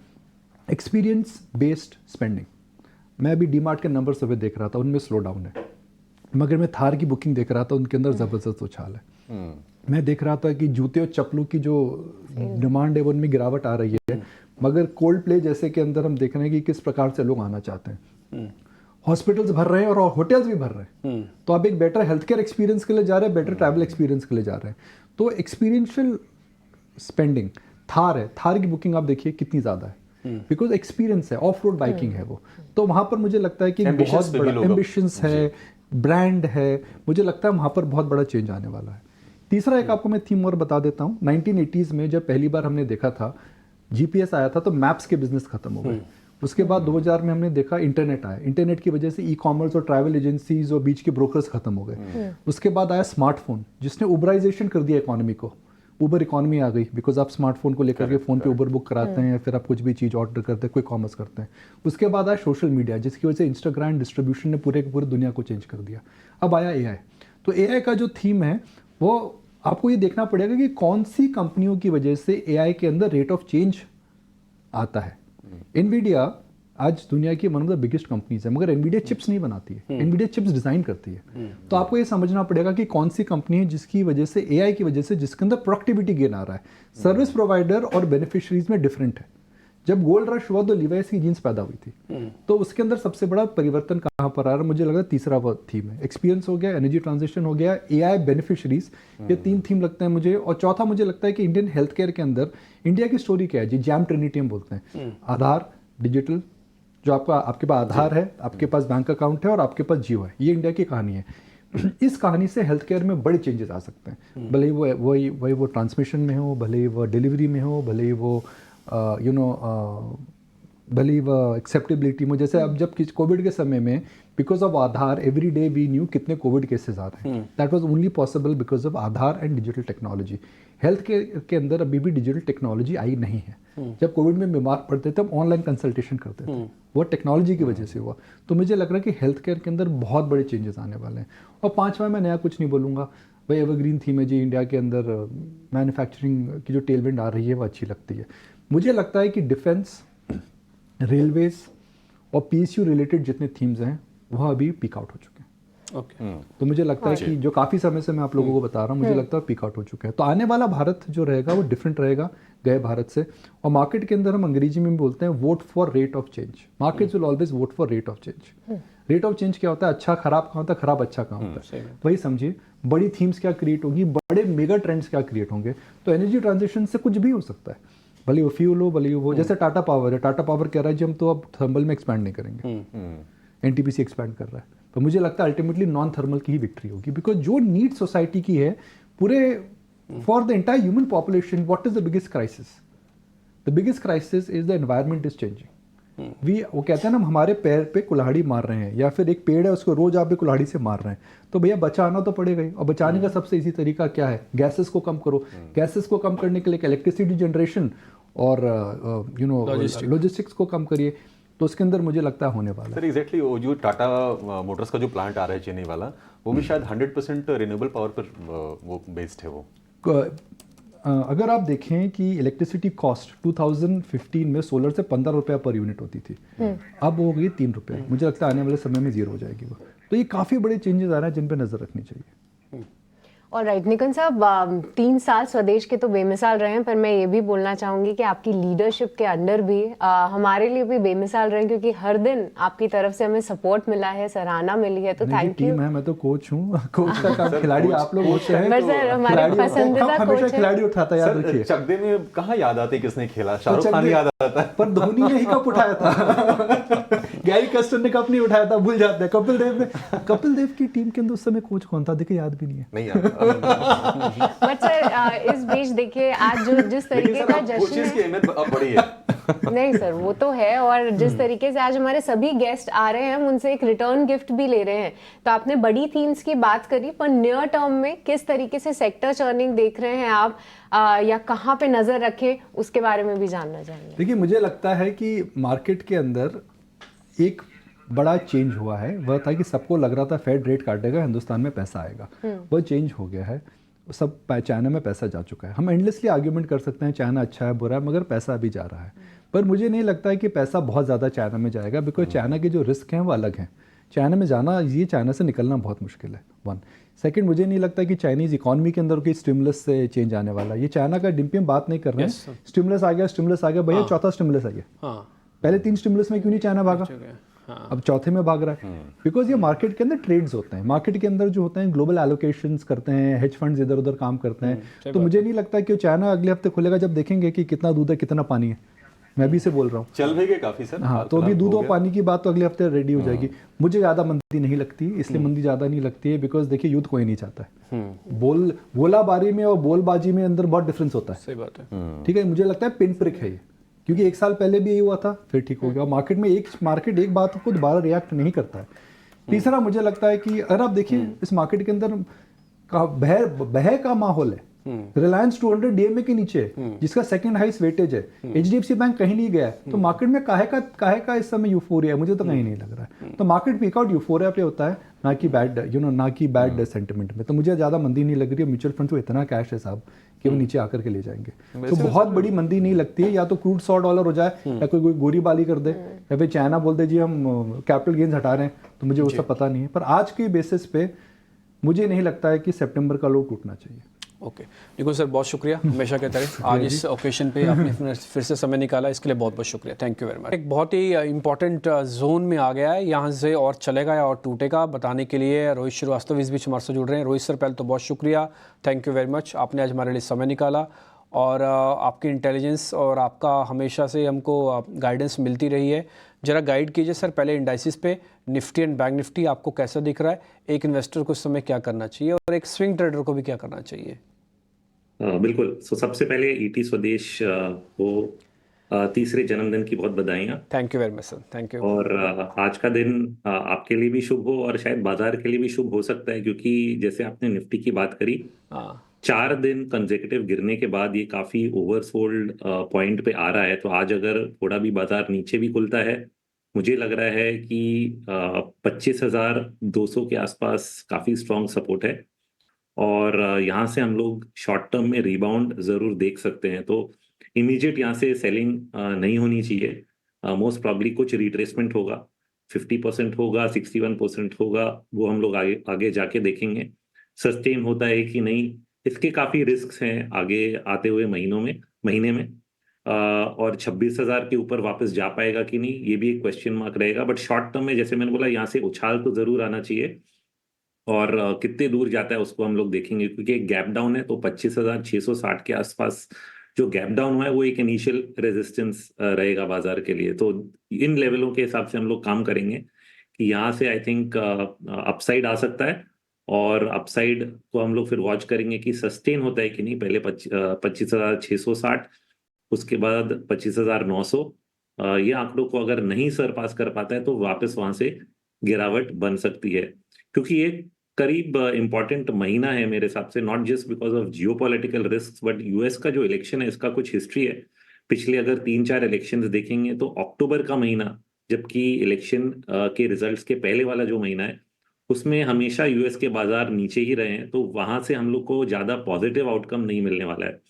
Speaker 7: experience based spending. मैं अभी डीमार्ट के नंबर सुबह देख रहा था, उनमें स्लो डाउन है, मगर मैं थार की बुकिंग देख रहा था, उनके अंदर ज़बरदस्त उछाल है। मैं देख रहा था कि जूते और चप्पलों की जो डिमांड है वो उनमें गिरावट आ रही है, मगर कोल्ड प्ले जैसे के अंदर हम देख रहे हैं कि किस प्रकार से लोग आना चाहते हैं। हॉस्पिटल्स भर रहे हैं और होटल्स भी भर रहे हैं। तो आप एक बेटर हेल्थ केयर एक्सपीरियंस के लिए जा रहे हैं, बेटर ट्रैवल एक्सपीरियंस के लिए जा रहे हैं। तो एक्सपीरियंशियल स्पेंडिंग, थार है, थार की बुकिंग आप देखिए कितनी ज़्यादा है, बिकॉज एक्सपीरियंस है, ऑफ रोड बाइकिंग है वो। तो वहाँ पर मुझे लगता है कि बहुत बड़ा एम्बिशंस है, ब्रांड है, मुझे लगता है वहाँ पर बहुत बड़ा चेंज आने वाला है। तीसरा एक आपको मैं थीम और बता देता हूँ। 1980s में जब पहली बार हमने देखा था जीपीएस आया था, तो मैप्स के बिजनेस खत्म हो गए। उसके बाद 2000 में हमने देखा इंटरनेट आया, इंटरनेट की वजह से ई कॉमर्स और ट्रैवल एजेंसीज और बीच के ब्रोकर्स खत्म हो गए। उसके बाद आया स्मार्टफोन, जिसने उबराइजेशन कर दिया इकोनॉमी को। उबर इकोनॉमी आ गई, बिकॉज आप स्मार्टफोन को लेकर के फ़ोन पे उबर बुक कराते हैं, फिर आप कुछ भी चीज़ ऑर्डर करते हैं, कोई कॉमर्स करते हैं। उसके बाद आया सोशल मीडिया, जिसकी वजह से इंस्टाग्राम डिस्ट्रीब्यूशन ने पूरे की पूरी दुनिया को चेंज कर दिया। अब आया एआई। तो एआई का जो थीम है वो आपको ये देखना पड़ेगा कि कौन सी कंपनियों की वजह से एआई के अंदर रेट ऑफ चेंज आता है। एनवीडिया आज दुनिया की one of the biggest companies है, मगर एनवीडिया चिप्स नहीं बनाती है, एनवीडिया चिप्स डिजाइन करती है। तो आपको ये समझना पड़ेगा कि कौन सी कंपनी है जिसकी वजह से एआई की वजह से जिसके अंदर प्रोडक्टिविटी गेन आ रहा है। सर्विस प्रोवाइडर और बेनिफिशियरीज में डिफरेंट है। जब गोल्ड रश हुआ तो लिवाइस की जीन्स पैदा हुई थी, तो उसके अंदर सबसे बड़ा परिवर्तन कहाँ पर आ रहा है? मुझे लगा तीसरा वो थीम है, एक्सपीरियंस हो गया, एनर्जी ट्रांजिशन हो गया, एआई, बेनिफिशियरीज, ये 3 थीम लगते हैं मुझे। और चौथा मुझे लगता है कि इंडियन हेल्थ केयर के अंदर इंडिया की स्टोरी क्या है जी, जैम ट्रिनिटी हम बोलते हैं। आधार, डिजिटल जो आपके पास आधार है, आपके पास बैंक अकाउंट है और आपके पास जियो है। ये इंडिया की कहानी है। इस कहानी से हेल्थ केयर में बड़े चेंजेस आ सकते हैं, भले ही वो ट्रांसमिशन में हो, भले ही वो डिलीवरी में हो, भले ही वो भले ही वो एक्सेप्टेबिलिटी में। जैसे अब जब कोविड के समय में because of Aadhaar every day we knew कितने कोविड केसेस आ रहे हैं। That was only possible because of Aadhaar and digital technology. Health care के अंदर अभी भी डिजिटल टेक्नोलॉजी आई नहीं है। जब कोविड में बीमार पड़ते थे हम ऑनलाइन कंसल्टेशन करते थे, वो टेक्नोलॉजी की वजह से हुआ। तो मुझे लग रहा है कि हेल्थ केयर के अंदर बहुत बड़े चेंजेस आने वाले हैं। और पांचवा, मैं नया कुछ नहीं बोलूँगा भाई, एवरग्रीन थीम है जी इंडिया के अंदर। मैन्युफैक्चरिंग की जो टेलविंड आ रही है वो अच्छी लगती है। मुझे लगता है कि डिफेंस, रेलवेज और पीएसयू रिलेटेड जितने थीम्स हैं वह अभी पीक आउट हो चुके हैं।
Speaker 1: ओके।
Speaker 7: तो मुझे लगता है कि जो काफ़ी समय से मैं आप लोगों को बता रहा हूँ, मुझे लगता है पीक आउट हो चुका है। तो आने वाला भारत जो रहेगा वो डिफरेंट रहेगा गए भारत से। और मार्केट के अंदर हम अंग्रेजी में बोलते हैं vote for rate of change. Markets will always vote for rate of change. Rate of change क्या होता है? अच्छा खराब कहाँ होता है, खराब अच्छा कहाँ होता है, वही समझिए। बड़ी थीम्स क्या क्रिएट होंगी, बड़े मेगा ट्रेंड्स क्या क्रिएट होंगे। तो एनर्जी ट्रांजिशन से कुछ भी हो सकता है, भले वो फ्यूल हो, भले वो जैसे टाटा पावर है। टाटा पावर कह रहा है जी हम तो अब थर्मल में एक्सपैंड नहीं करेंगे, एनटीपीसी एक्सपैंड कर रहा है। तो मुझे लगता है अल्टीमेटली नॉन थर्मल की ही विक्ट्री होगी, बिकॉज जो नीड सोसाइटी की है पूरे for the entire human population, what is the biggest crisis? The biggest crisis is the environment is changing. वो कहते हैं ना, हम हमारे पैर पे कुल्हाड़ी मार रहे हैं, या फिर एक पेड़ है उसको रोज आप भी कुल्हाड़ी से मार रहे हैं, तो भैया बचाना तो पड़ेगा ही। और बचाने का सबसे इजी तरीका क्या है? गैसेस को कम करो। गैसेस को कम करने के लिए इलेक्ट्रिसिटी जनरेशन और लॉजिस्टिक्स को कम करिए। तो उसके अंदर मुझे लगता है होने वाला है।
Speaker 3: सर एग्जैक्टली वो जो टाटा मोटर्स का जो प्लांट आ रहा है चेन्नई वाला, वो भी शायद 100% रिन्यूएबल पावर पर वो बेस्ड है। वो
Speaker 7: अगर आप देखें कि इलेक्ट्रिसिटी कॉस्ट 2015 में सोलर से 15 रुपया पर यूनिट होती थी, अब हो गई 3 रुपये। मुझे लगता है आने वाले समय में 0 हो जाएगी वो। तो ये काफ़ी बड़े चेंजेस आ रहे हैं जिन पे नज़र रखनी चाहिए।
Speaker 2: और राइट निकुंज साहब, 3 साल स्वदेश के तो बेमिसाल रहे हैं, पर मैं ये भी बोलना चाहूंगी कि आपकी लीडरशिप के अंडर भी हमारे लिए भी बेमिसाल रहे हैं, क्योंकि हर दिन आपकी तरफ से हमें सपोर्ट मिला है, सराहना मिली है। तो थैंक यू।
Speaker 7: टीम है, मैं तो कोच हूँ। कोच का काम खिलाड़ी आप लोग होते हैं।
Speaker 2: पर सर हमारे पसंदीदा कोच है।
Speaker 7: खिलाड़ी उठाता है, याद रखिए।
Speaker 3: चकदे में कहाँ याद आते किसने खेला? शाहरुख खान याद आता है,
Speaker 7: पर धोनी ने ही कप उठाया था। गैरी कस्टर ने कप नहीं उठाया था, भूल जाते हैं। कपिल देव की टीम के अंदर उस समय कोच कौन था? देखिए याद भी नहीं है।
Speaker 3: नहीं याद।
Speaker 2: बट सर इस बीच देखिए आज जो जिस तरीके का जश्न
Speaker 3: की अहमियत अब बड़ी है।
Speaker 2: नहीं सर, वो तो है। और जिस तरीके से आज हमारे सभी गेस्ट आ रहे हैं, हम उनसे एक रिटर्न गिफ्ट भी ले रहे हैं। तो आपने बड़ी थीम्स की बात करी, पर नियर टर्म में किस तरीके से सेक्टर चर्निंग देख रहे हैं आप, या कहाँ पे नजर रखें, उसके बारे में भी जानना चाहेंगे।
Speaker 7: देखिए, मुझे लगता है कि मार्केट के अंदर एक बड़ा चेंज हुआ है। वह था कि सबको लग रहा था फेड रेट काटेगा, हिंदुस्तान में पैसा आएगा। वह चेंज हो गया है। सब चाइना में पैसा जा चुका है। हम एंडलेसली आर्ग्यूमेंट कर सकते हैं चाइना अच्छा है बुरा है, मगर पैसा अभी जा रहा है। पर मुझे नहीं लगता है कि पैसा बहुत ज़्यादा चाइना में जाएगा, बिकॉज चाइना के जो रिस्क हैं वो अलग हैं। चाइना में जाना, ये चाइना से निकलना बहुत मुश्किल है। 1 सेकंड, मुझे नहीं लगता कि चाइनीज़ इकॉनमी के अंदर कोई स्टिमुलस से चेंज आने वाला है। ये चाइना का डिम्पी हम बात नहीं कर रहे हैं। स्टिमुलस आ गया भैया, चौथा स्टिमुलस आ गया। पहले 3 स्टिमुलस में क्यों नहीं चाइना भागा? अब चौथे में भाग रहा है, बिकॉज ये मार्केट के अंदर ट्रेड्स होते हैं। मार्केट के अंदर जो होते हैं ग्लोबल एलोकेशंस करते हैं, हेज फंड्स इधर उधर काम करते हैं। तो मुझे नहीं लगता कि चाइना अगले हफ्ते खुलेगा जब देखेंगे कि कितना दूध है कितना पानी है। मैं भी इसे बोल रहा हूँ,
Speaker 3: चल भी गए काफी सर।
Speaker 7: हाँ, तो अभी दूध और पानी की बात तो अगले हफ्ते रेडी हो जाएगी। मुझे ज़्यादा मंदी नहीं लगती, इसलिए मंदी ज़्यादा नहीं लगती है बिकॉज देखिए युद्ध कोई नहीं चाहता है। बोलाबारी में और बोलबाजी में अंदर बहुत डिफरेंस होता है।
Speaker 1: सही बात है।
Speaker 7: ठीक है, मुझे लगता है पिन प्रिक है ये, क्योंकि 1 साल पहले भी यही हुआ था, फिर ठीक हो गया। मार्केट में एक बात को दोबारा रिएक्ट नहीं करता है। तीसरा, मुझे लगता है कि अगर आप देखिए इस मार्केट के अंदर भय का माहौल है। रिलायंस 200 डीएमए के नीचे जिसका सेकंड हाईएस्ट वेटेज है। एचडीएफसी बैंक कहीं नहीं गया है। तो मार्केट में काहे का इस समय यूफोरिया है? मुझे तो कहीं नहीं लग रहा है। तो मार्केट पीकआउट यूफोरिया पे होता है, ना कि बैड सेंटिमेंट में। तो मुझे ज्यादा मंदी नहीं लग रही है। म्यूचुअल फंड को इतना कैश है साहब कि वो नीचे आकर के ले जाएंगे। तो बहुत बड़ी मंदी नहीं लगती है। या तो क्रूड $100 हो जाए, या कोई गोलीबारी कर दे, या फिर चाइना बोल दे जी हम कैपिटल गेन्स हटा रहे हैं। तो मुझे वो सब पता नहीं है। पर आज के बेसिस पे मुझे नहीं लगता है कि सितंबर का लो टूटना चाहिए।
Speaker 1: ओके निकुंज सर, बहुत शुक्रिया हमेशा की तरह। आज इस ओकेशन पे आपने फिर से समय निकाला, इसके लिए बहुत बहुत शुक्रिया। Thank you very much. एक बहुत ही इंपॉर्टेंट जोन में आ गया है, यहाँ से और चलेगा या और टूटेगा बताने के लिए रोहित श्रीवास्तव इस बीच हमारे से जुड़ रहे हैं। रोहित सर, पहले तो बहुत शुक्रिया, थैंक यू वेरी मच, आपने आज हमारे लिए समय निकाला। और आपकी इंटेलिजेंस और आपका हमेशा से हमको गाइडेंस मिलती रही है। ज़रा गाइड कीजिए सर, पहले इंडाइसिस पे निफ्टी एंड बैंक निफ्टी आपको कैसा दिख रहा है, एक इन्वेस्टर को इस समय क्या करना चाहिए और एक स्विंग ट्रेडर को भी क्या करना चाहिए?
Speaker 8: बिल्कुल। सबसे पहले ईटी स्वदेश को तीसरे जन्मदिन की बहुत बधाइयाँ।
Speaker 1: Thank you very much sir, thank you.
Speaker 8: और आज का दिन आपके लिए भी शुभ हो और शायद बाजार के लिए भी शुभ हो सकता है, क्योंकि जैसे आपने निफ्टी की बात करी,
Speaker 1: हाँ
Speaker 8: 4 दिन कंसेक्यूटिव गिरने के बाद ये काफी ओवरसोल्ड पॉइंट पे आ रहा है। तो आज अगर थोड़ा भी बाजार नीचे भी खुलता है, मुझे लग रहा है कि 25,200 के आसपास काफी स्ट्रॉन्ग सपोर्ट है और यहाँ से हम लोग शॉर्ट टर्म में रिबाउंड जरूर देख सकते हैं। तो इमीडिएट यहाँ से सेलिंग नहीं होनी चाहिए। मोस्ट प्रॉब्ली कुछ रिट्रेसमेंट होगा, 50% होगा, 61% होगा, वो हम लोग आगे आगे जाके देखेंगे सस्टेन होता है कि नहीं। इसके काफी रिस्क हैं आगे आते हुए महीने में और 26,000 के ऊपर वापस जा पाएगा कि नहीं, ये भी एक क्वेश्चन मार्क रहेगा। बट शॉर्ट टर्म में जैसे मैंने बोला, यहाँ से उछाल तो जरूर आना चाहिए और कितने दूर जाता है उसको हम लोग देखेंगे, क्योंकि एक गैप डाउन है। तो 25,660 के आसपास जो गैप डाउन हुआ है वो एक इनिशियल रेजिस्टेंस रहेगा बाजार के लिए। तो इन लेवलों के हिसाब से हम लोग काम करेंगे कि यहाँ से आई थिंक अपसाइड आ सकता है और अपसाइड को हम लोग फिर वॉच करेंगे कि सस्टेन होता है कि नहीं। पहले 25,660, उसके बाद 25,900, ये आंकड़ों को अगर नहीं सरपास कर पाता है तो वापस वहां से गिरावट बन सकती है, क्योंकि ये करीब इम्पॉर्टेंट महीना है मेरे हिसाब से, not just because of geopolitical risk, but US का जो इलेक्शन है इसका कुछ हिस्ट्री है। पिछले अगर 3-4 इलेक्शंस देखेंगे तो अक्टूबर का महीना, जबकि इलेक्शन के रिजल्ट्स के पहले वाला जो महीना है उसमें हमेशा यूएस के बाजार नीचे ही रहे हैं। तो वहां से हम लोग को ज्यादा पॉजिटिव आउटकम नहीं मिलने वाला है।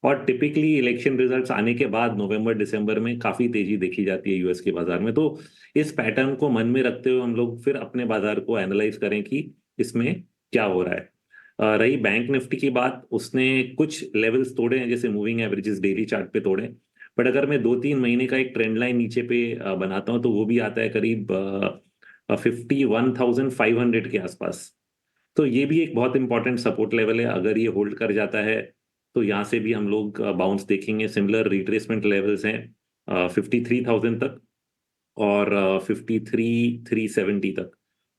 Speaker 8: और टिपिकली इलेक्शन रिजल्ट्स आने के बाद नवंबर दिसंबर में काफी तेजी देखी जाती है यूएस के बाजार में। तो इस पैटर्न को मन में रखते हुए हम लोग फिर अपने बाजार को एनालाइज करें कि इसमें क्या हो रहा है। रही बैंक निफ्टी की बात, उसने कुछ लेवल्स तोड़े हैं, जैसे मूविंग एवरेजेस डेली चार्ट पे तोड़े। बट अगर मैं 2-3 महीने का एक ट्रेंड लाइन नीचे पे बनाता हूँ तो वो भी आता है करीब 51,500 के आसपास। तो ये भी एक बहुत इंपॉर्टेंट सपोर्ट लेवल है। अगर ये होल्ड कर जाता है तो यहाँ से भी हम लोग बाउंस देखेंगे। सिमिलर रिट्रेसमेंट लेवल्स हैं 53,000 तक और 53,370 तक।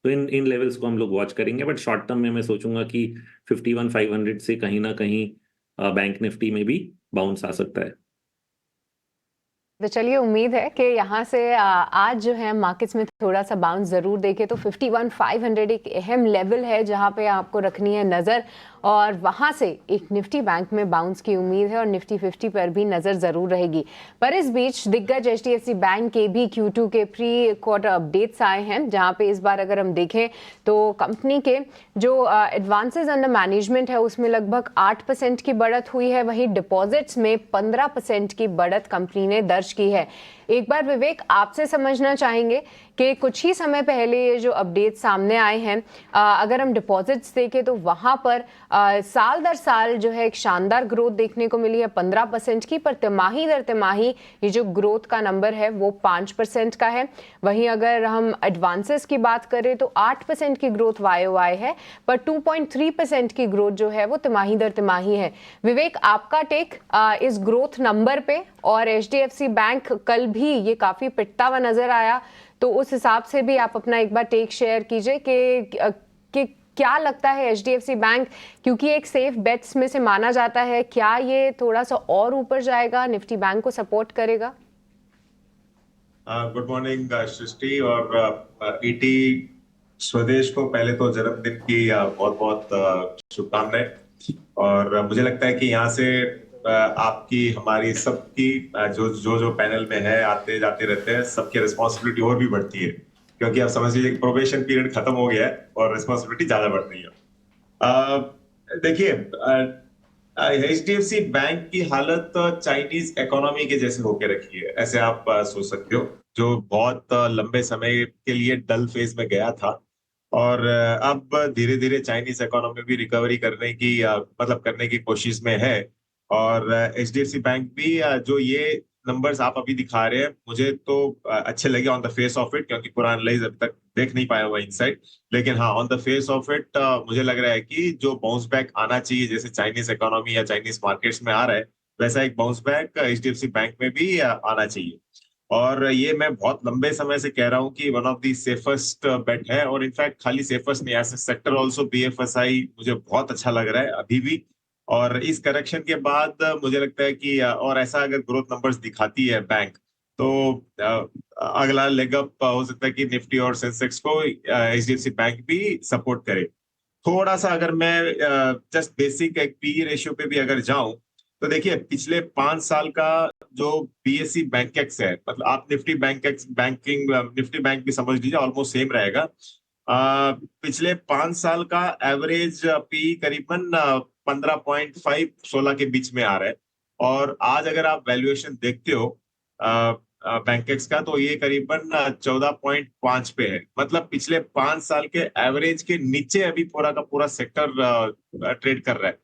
Speaker 8: तो इन लेवल्स को हम लोग वॉच करेंगे। बट शॉर्ट टर्म में मैं सोचूंगा कि 51,500 से कहीं ना कहीं बैंक निफ्टी में भी बाउंस आ सकता है।
Speaker 2: तो चलिए, उम्मीद है कि यहाँ से आज जो है मार्केट्स में थोड़ा सा बाउंस ज़रूर देखे। तो 51,500 एक अहम लेवल है जहाँ पे आपको रखनी है नज़र, और वहाँ से एक निफ्टी बैंक में बाउंस की उम्मीद है और निफ्टी 50 पर भी नज़र ज़रूर रहेगी। पर इस बीच दिग्गज HDFC बैंक के भी Q2 के प्री क्वार्टर अपडेट्स आए हैं, जहाँ पे इस बार अगर हम देखें तो कंपनी के जो एडवांसेस अंडर मैनेजमेंट है उसमें लगभग 8% की बढ़त हुई है। वहीं डिपॉजिट्स में 15% की बढ़त कंपनी ने दर्ज की है। एक बार विवेक, आपसे समझना चाहेंगे कि कुछ ही समय पहले ये जो अपडेट सामने आए हैं, अगर हम डिपॉजिट्स देखें तो वहां पर साल दर साल जो है एक शानदार ग्रोथ देखने को मिली है 15% की, पर तिमाही दर तिमाही ये जो ग्रोथ का नंबर है वो 5% का है। वहीं अगर हम एडवांसेस की बात करें तो 8% की ग्रोथ YOY है, पर 2.3% की ग्रोथ जो है वो तिमाही दर तिमाही है। विवेक, आपका टेक इस ग्रोथ नंबर पे, और HDFC बैंक कल भी ये काफी पिटता हुआ नजर आया, तो उस हिसाब से भी आप अपना एक बार टेक शेयर कीजिए कि क्या लगता है HDFC बैंक, क्योंकि एक सेफ बेट्स में से माना जाता है, क्या ये थोड़ा सा और ऊपर जाएगा, निफ्टी बैंक को सपोर्ट करेगा?
Speaker 9: गुड मॉर्निंग सृष्टि और ईटी स्वदेश को पहले तो जन्मदिन की बहुत बहुत शुभकामनाएं। और मुझे लगता है कि यहाँ से आपकी हमारी सबकी जो पैनल में है आते जाते रहते हैं, सबकी रिस्पॉन्सिबिलिटी और भी बढ़ती है, क्योंकि आप समझ लीजिए प्रोबेशन पीरियड खत्म हो गया है और रिस्पॉन्सिबिलिटी ज्यादा बढ़ रही है। देखिए, HDFC बैंक की हालत चाइनीज इकोनॉमी के जैसे होके रखी है, ऐसे आप सोच सकते हो, जो बहुत लंबे समय के लिए डल फेज में गया था और अब धीरे धीरे चाइनीज इकोनॉमी भी रिकवरी करने की कोशिश में है। और HDFC बैंक भी जो ये नंबर्स आप अभी दिखा रहे हैं मुझे तो अच्छे लगे on the face of it, क्योंकि पूरा एनालाइज अभी तक देख नहीं पाया हुआ इनसाइड। लेकिन हाँ, on the face of it मुझे लग रहा है कि जो बाउंस बैक आना चाहिए, जैसे चाइनीज इकोनॉमी या चाइनीज मार्केट्स में आ रहा है, वैसा एक बाउंस बैक एचडीएफसी बैंक में भी आना चाहिए। और ये मैं बहुत लंबे समय से कह रहा हूँ कि वन ऑफ द सेफेस्ट बेट है। और इनफैक्ट खाली सेफेस्ट नहीं, एज सेक्टर ऑल्सो बीएफएसआई मुझे बहुत अच्छा लग रहा है अभी भी। और इस करेक्शन के बाद मुझे लगता है कि और ऐसा अगर ग्रोथ नंबर्स दिखाती है बैंक, तो अगला लेग अप हो सकता है कि निफ्टी और सेंसेक्स को एचडीएफसी बैंक भी सपोर्ट करे। थोड़ा सा अगर मैं जस्ट बेसिक एक पीई रेशियो पे भी अगर जाऊं, तो देखिए पिछले 5 साल का जो बीएसई बैंकेक्स है, मतलब आप निफ्टी निफ्टी बैंक भी समझ लीजिए, ऑलमोस्ट सेम रहेगा। पिछले 5 साल का एवरेज पी करीबन 15.5 16 के बीच में आ रहा है। और आज अगर आप वैल्यूएशन देखते हो बैंकेक्स का, तो ये करीबन 14.5 पे है। मतलब पिछले 5 साल के एवरेज के नीचे अभी पूरा का पूरा सेक्टर ट्रेड कर रहा है।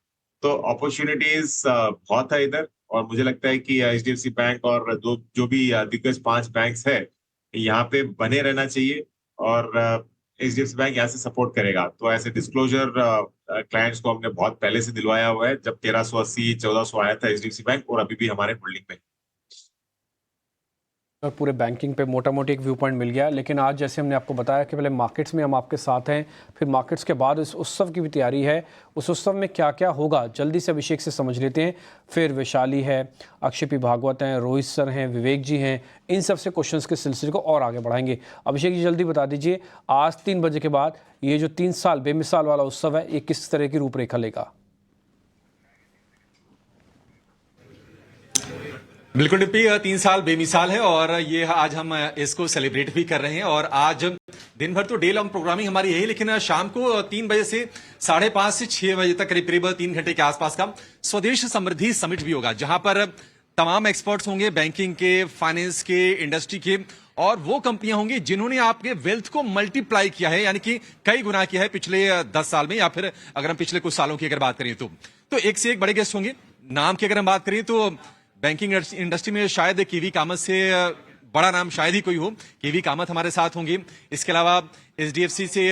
Speaker 9: तो अपॉर्चुनिटीज बहुत है इधर। और मुझे लगता है कि एचडीएफसी बैंक और जो भी दिग्गज 5 बैंक्स है, यहाँ पे बने रहना चाहिए। और एचडीएफसी बैंक यहाँ से सपोर्ट करेगा। तो ऐसे डिस्क्लोजर क्लाइंट्स को हमने बहुत पहले से दिलवाया हुआ है, जब 1380 1400 आया था एचडीएफसी बैंक, और अभी भी हमारे होल्डिंग में।
Speaker 1: और पूरे बैंकिंग पे मोटा मोटी एक व्यू पॉइंट मिल गया। लेकिन आज जैसे हमने आपको बताया कि पहले मार्केट्स में हम आपके साथ हैं, फिर मार्केट्स के बाद इस उत्सव की भी तैयारी है। उस उत्सव में क्या क्या होगा जल्दी से अभिषेक से समझ लेते हैं। फिर वैशाली है, अक्षय पी भागवत हैं, रोहित सर हैं, विवेक जी हैं, इन सब से क्वेश्चंस के सिलसिले को और आगे बढ़ाएंगे। अभिषेक जी जल्दी बता दीजिए, आज 3 बजे के बाद ये जो 3 साल बेमिसाल वाला उत्सव है, ये किस तरह की रूपरेखा लेगा?
Speaker 10: बिल्कुल डिम्पी, 3 साल बेमिसाल है और ये आज हम इसको सेलिब्रेट भी कर रहे हैं। और आज दिन भर तो डे लॉन्ग प्रोग्रामिंग हमारी यही, लेकिन शाम को 3 बजे से 5:30 से 6 बजे तक करीब करीब 3 घंटे के आसपास का स्वदेश समृद्धि समिट भी होगा, जहां पर तमाम एक्सपर्ट्स होंगे बैंकिंग के, फाइनेंस के, इंडस्ट्री के, और वो कंपनियां होंगी जिन्होंने आपके वेल्थ को मल्टीप्लाई किया है, यानी कि कई गुना किया है पिछले 10 साल में, या फिर अगर हम पिछले कुछ सालों की अगर बात करें तो एक से एक बड़े गेस्ट होंगे। नाम की अगर हम बात करें तो बैंकिंग इंडस्ट्री में शायद केवी कामत से बड़ा नाम शायद ही कोई हो। केवी कामत हमारे साथ होंगे। इसके अलावा एचडीएफसी से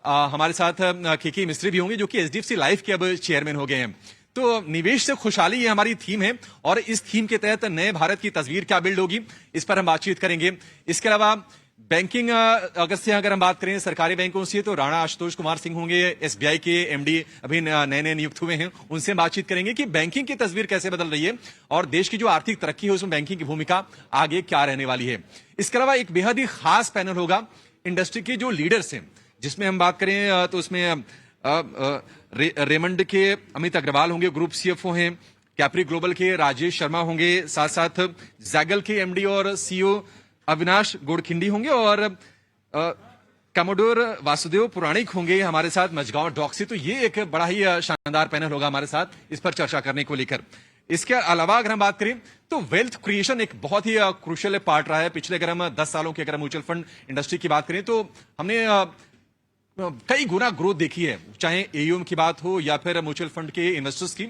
Speaker 10: हमारे साथ केके मिस्त्री भी होंगे, जो कि एचडीएफसी लाइफ के अब चेयरमैन हो गए हैं। तो निवेश से खुशहाली ये हमारी थीम है, और इस थीम के तहत नए भारत की तस्वीर क्या बिल्ड होगी, इस पर हम बातचीत करेंगे। इसके अलावा बैंकिंग अगर हम बात करें सरकारी बैंकों से, तो राणा आशुतोष कुमार सिंह होंगे, एसबीआई के एमडी अभी नए नियुक्त हुए हैं, उनसे बातचीत करेंगे कि बैंकिंग की तस्वीर कैसे बदल रही है और देश की जो आर्थिक तरक्की है उसमें बैंकिंग की भूमिका आगे क्या रहने वाली है। इसके अलावा एक बेहद ही खास पैनल होगा इंडस्ट्री के जो लीडर्स हैं, जिसमें हम बात करें तो उसमें रेमंड के अमित अग्रवाल होंगे, ग्रुप सीएफओ हैं। कैप्री ग्लोबल के राजेश शर्मा होंगे, साथ साथ जैगल के एमडी और सीईओ अविनाश गोड़खिंडी होंगे, और कमोडोर वासुदेव पुराणिक होंगे हमारे साथ मजगांव डॉक से। तो ये एक बड़ा ही शानदार पैनल होगा हमारे साथ इस पर चर्चा करने को लेकर। इसके अलावा अगर हम बात करें तो वेल्थ क्रिएशन एक बहुत ही क्रूशियल पार्ट रहा है पिछले, अगर हम 10 सालों की अगर म्यूचुअल फंड इंडस्ट्री की बात करें, तो हमने कई गुना ग्रोथ देखी है, चाहे एयूएम की बात हो या फिर म्यूचुअल फंड के इन्वेस्टर्स की।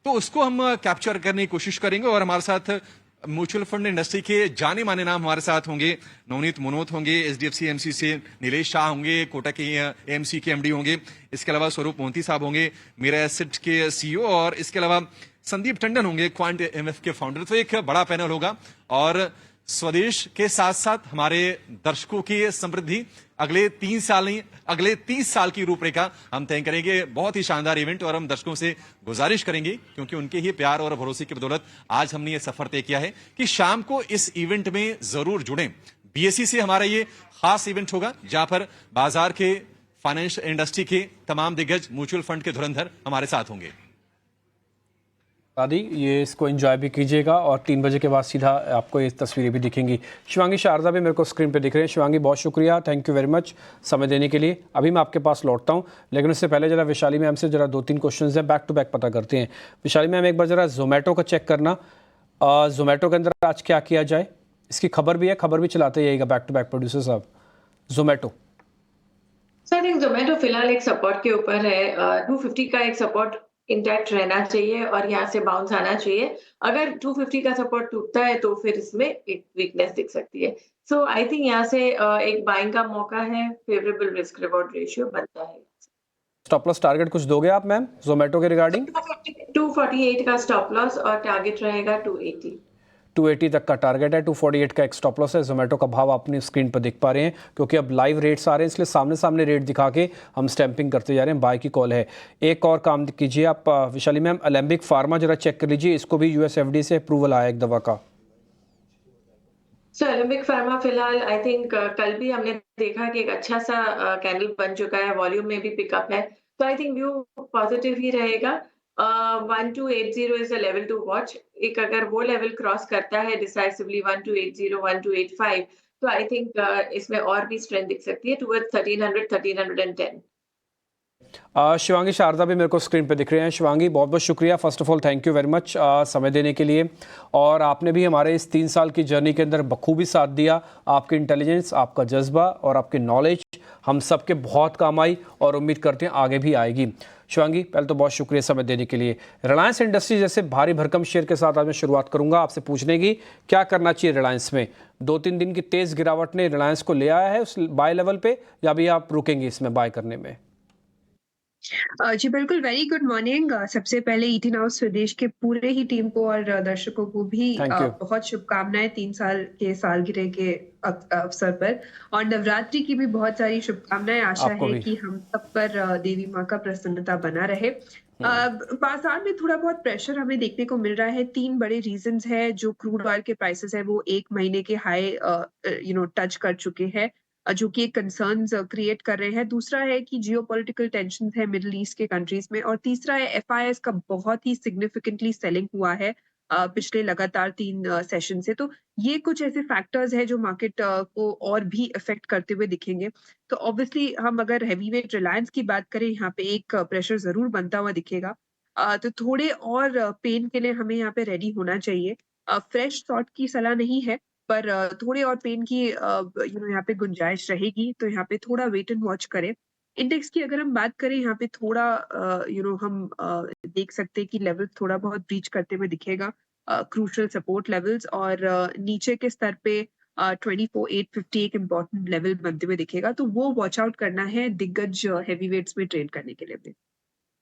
Speaker 10: तो उसको हम कैप्चर करने की कोशिश करेंगे, और हमारे साथ म्यूचुअल फंड इंडस्ट्री के जाने माने नाम हमारे साथ होंगे। नवनीत मनोत होंगे एचडीएफसी एमसी से, नीलेश शाह होंगे कोटक के एएमसी के एमडी होंगे। इसके अलावा स्वरूप मोहंती साहब होंगे मेरा एसेट के सीईओ, और इसके अलावा संदीप टंडन होंगे क्वांट एमएफ के फाउंडर। तो एक बड़ा पैनल होगा, और स्वदेश के साथ साथ हमारे दर्शकों की समृद्धि अगले 30 साल की रूपरेखा हम तय करेंगे। बहुत ही शानदार इवेंट, और हम दर्शकों से गुजारिश करेंगे, क्योंकि उनके ही प्यार और भरोसे की बदौलत आज हमने ये सफर तय किया है कि शाम को इस इवेंट में जरूर जुड़ें। बीएसई से हमारा ये खास इवेंट होगा, जहां पर बाजार के, फाइनेंस इंडस्ट्री के तमाम दिग्गज, म्यूचुअल फंड के धुरंधर हमारे साथ होंगे।
Speaker 1: दादी ये इसको एंजॉय भी कीजिएगा, और 3 बजे के बाद सीधा आपको ये तस्वीरें भी दिखेंगी। शिवांगी शारदा भी मेरे को स्क्रीन पे दिख रहे हैं। शिवांगी बहुत शुक्रिया, थैंक यू वेरी मच समय देने के लिए। अभी मैं आपके पास लौटता हूँ, लेकिन उससे पहले जरा वैशाली मैम से जरा 2-3 क्वेश्चंस हैं, बैक टू बैक पता करते हैं। वैशाली मैम एक बार जरा जोमेटो का चेक करना, जोमेटो के अंदर आज क्या किया जाए, इसकी खबर भी है, खबर भी चलाते जाइएगा बैक टू बैक प्रोड्यूसर साहब। जोमेटो
Speaker 4: सर, जोमेटो फिलहाल एक सपोर्ट के ऊपर है, 250 का एक सपोर्ट इंटैक्ट रहना चाहिए और यहाँ से बाउंस आना चाहिए। अगर 250 का सपोर्ट टूटता है तो फिर इसमें एक वीकनेस दिख सकती है। सो आई थिंक यहाँ से एक बाइंग का मौका है, फेवरेबल रिस्क रिवॉर्ड रेशियो बनता है।
Speaker 1: स्टॉप लॉस टारगेट कुछ दोगे आप मैम जोमेटो के रिगार्डिंग?
Speaker 4: 248 का स्टॉप लॉस और टारगेट रहेगा 280।
Speaker 1: 280 तक का टारगेट है, 248 का एक स्टॉप लॉस है। जोमेटो का भाव अपनी स्क्रीन पर दिख पा रहे हैं क्योंकि अब लाइव रेट्स आ रहे हैं, इसलिए सामने सामने रेट दिखा के हम स्टैंपिंग करते जा रहे हैं। बाय की कॉल है। एक और काम कीजिए आप विशाली मैम, अलेम्बिक फार्मा जरा चेक कर लीजिए, इसको भी यूएस एफडी से अप्रूवल आया एक दवा का।
Speaker 4: सो अलेम्बिक फार्मा फिलहाल आई थिंक कल भी हमने देखा कि एक अच्छा सा कैंडल बन चुका है, वॉल्यूम में भी पिकअप है, तो आई थिंक व्यू पॉजिटिव ही रहेगा। 1280 is the level to watch. एक अगर वो लेवल क्रॉस करता है डिसाइसिवली 1280 1285, तो आई थिंक इसमें और भी स्ट्रेंथ दिख सकती है टुवर्ड्स 1300 1310।
Speaker 1: शिवांगी शारदा भी मेरे को स्क्रीन पे दिख रहे हैं। शिवांगी, बहुत बहुत शुक्रिया, first of all thank you very much समय देने के लिए, और आपने भी हमारे इस 3 साल की जर्नी के अंदर बखूबी साथ दिया। आपकी इंटेलिजेंस, आपका जज्बा और आपकी नॉलेज हम सब के बहुत काम आई और उम्मीद करते हैं आगे भी आएगी। शिवांगी, पहले तो बहुत शुक्रिया समय देने के लिए। रिलायंस इंडस्ट्री जैसे भारी भरकम शेयर के साथ आज मैं शुरुआत करूंगा आपसे पूछने की, क्या करना चाहिए रिलायंस में? 2-3 दिन की तेज़ गिरावट ने रिलायंस को ले आया है उस बाय लेवल पे, या भी आप रुकेंगे इसमें बाय करने में?
Speaker 11: जी बिल्कुल, वेरी गुड मॉर्निंग। सबसे पहले ईटी नाउ स्वदेश के पूरे ही टीम को और दर्शकों को भी
Speaker 1: थैंक यू।
Speaker 11: बहुत शुभकामनाएं 3 साल के सालगिरह के अवसर पर, और नवरात्रि की भी बहुत सारी शुभकामनाएं। आशा
Speaker 1: आपको
Speaker 11: है
Speaker 1: भी।
Speaker 11: कि हम सब पर देवी माँ का प्रसन्नता बना रहे। बाजार में थोड़ा बहुत प्रेशर हमें देखने को मिल रहा है। 3 बड़े रीजंस है। जो क्रूड ऑयल के प्राइसेस है वो 1 महीने के हाई टच कर चुके हैं, जो कि एक कंसर्न्स क्रिएट कर रहे हैं। दूसरा है कि जियोपॉलिटिकल टेंशन्स है मिडल ईस्ट के कंट्रीज में, और तीसरा है एफआईआईएस का बहुत ही सिग्निफिकेंटली सेलिंग हुआ है पिछले लगातार 3 सेशन से। तो ये कुछ ऐसे फैक्टर्स हैं जो मार्केट को और भी इफेक्ट करते हुए दिखेंगे। तो ऑब्वियसली हम अगर हैवीवेट रिलायंस की बात करें, यहाँ पे एक प्रेशर जरूर बनता हुआ दिखेगा। तो थोड़े और पेन के लिए हमें यहाँ पे रेडी होना चाहिए। फ्रेश शॉर्ट की सलाह नहीं है, पर थोड़े और पेन की यहाँ पे गुंजाइश रहेगी, तो यहाँ पे थोड़ा वेट एंड वॉच करें। इंडेक्स की अगर हम बात करें, यहाँ पे थोड़ा हम देख सकते हैं कि लेवल थोड़ा बहुत ब्रीच करते हुए दिखेगा, क्रूशियल सपोर्ट लेवल्स, और नीचे के स्तर पे 24,850 एक इम्पोर्टेंट लेवल बनते हुए दिखेगा, तो वो वॉच आउट करना है दिग्गज हैवीवेट्स में ट्रेड करने के लिए भी।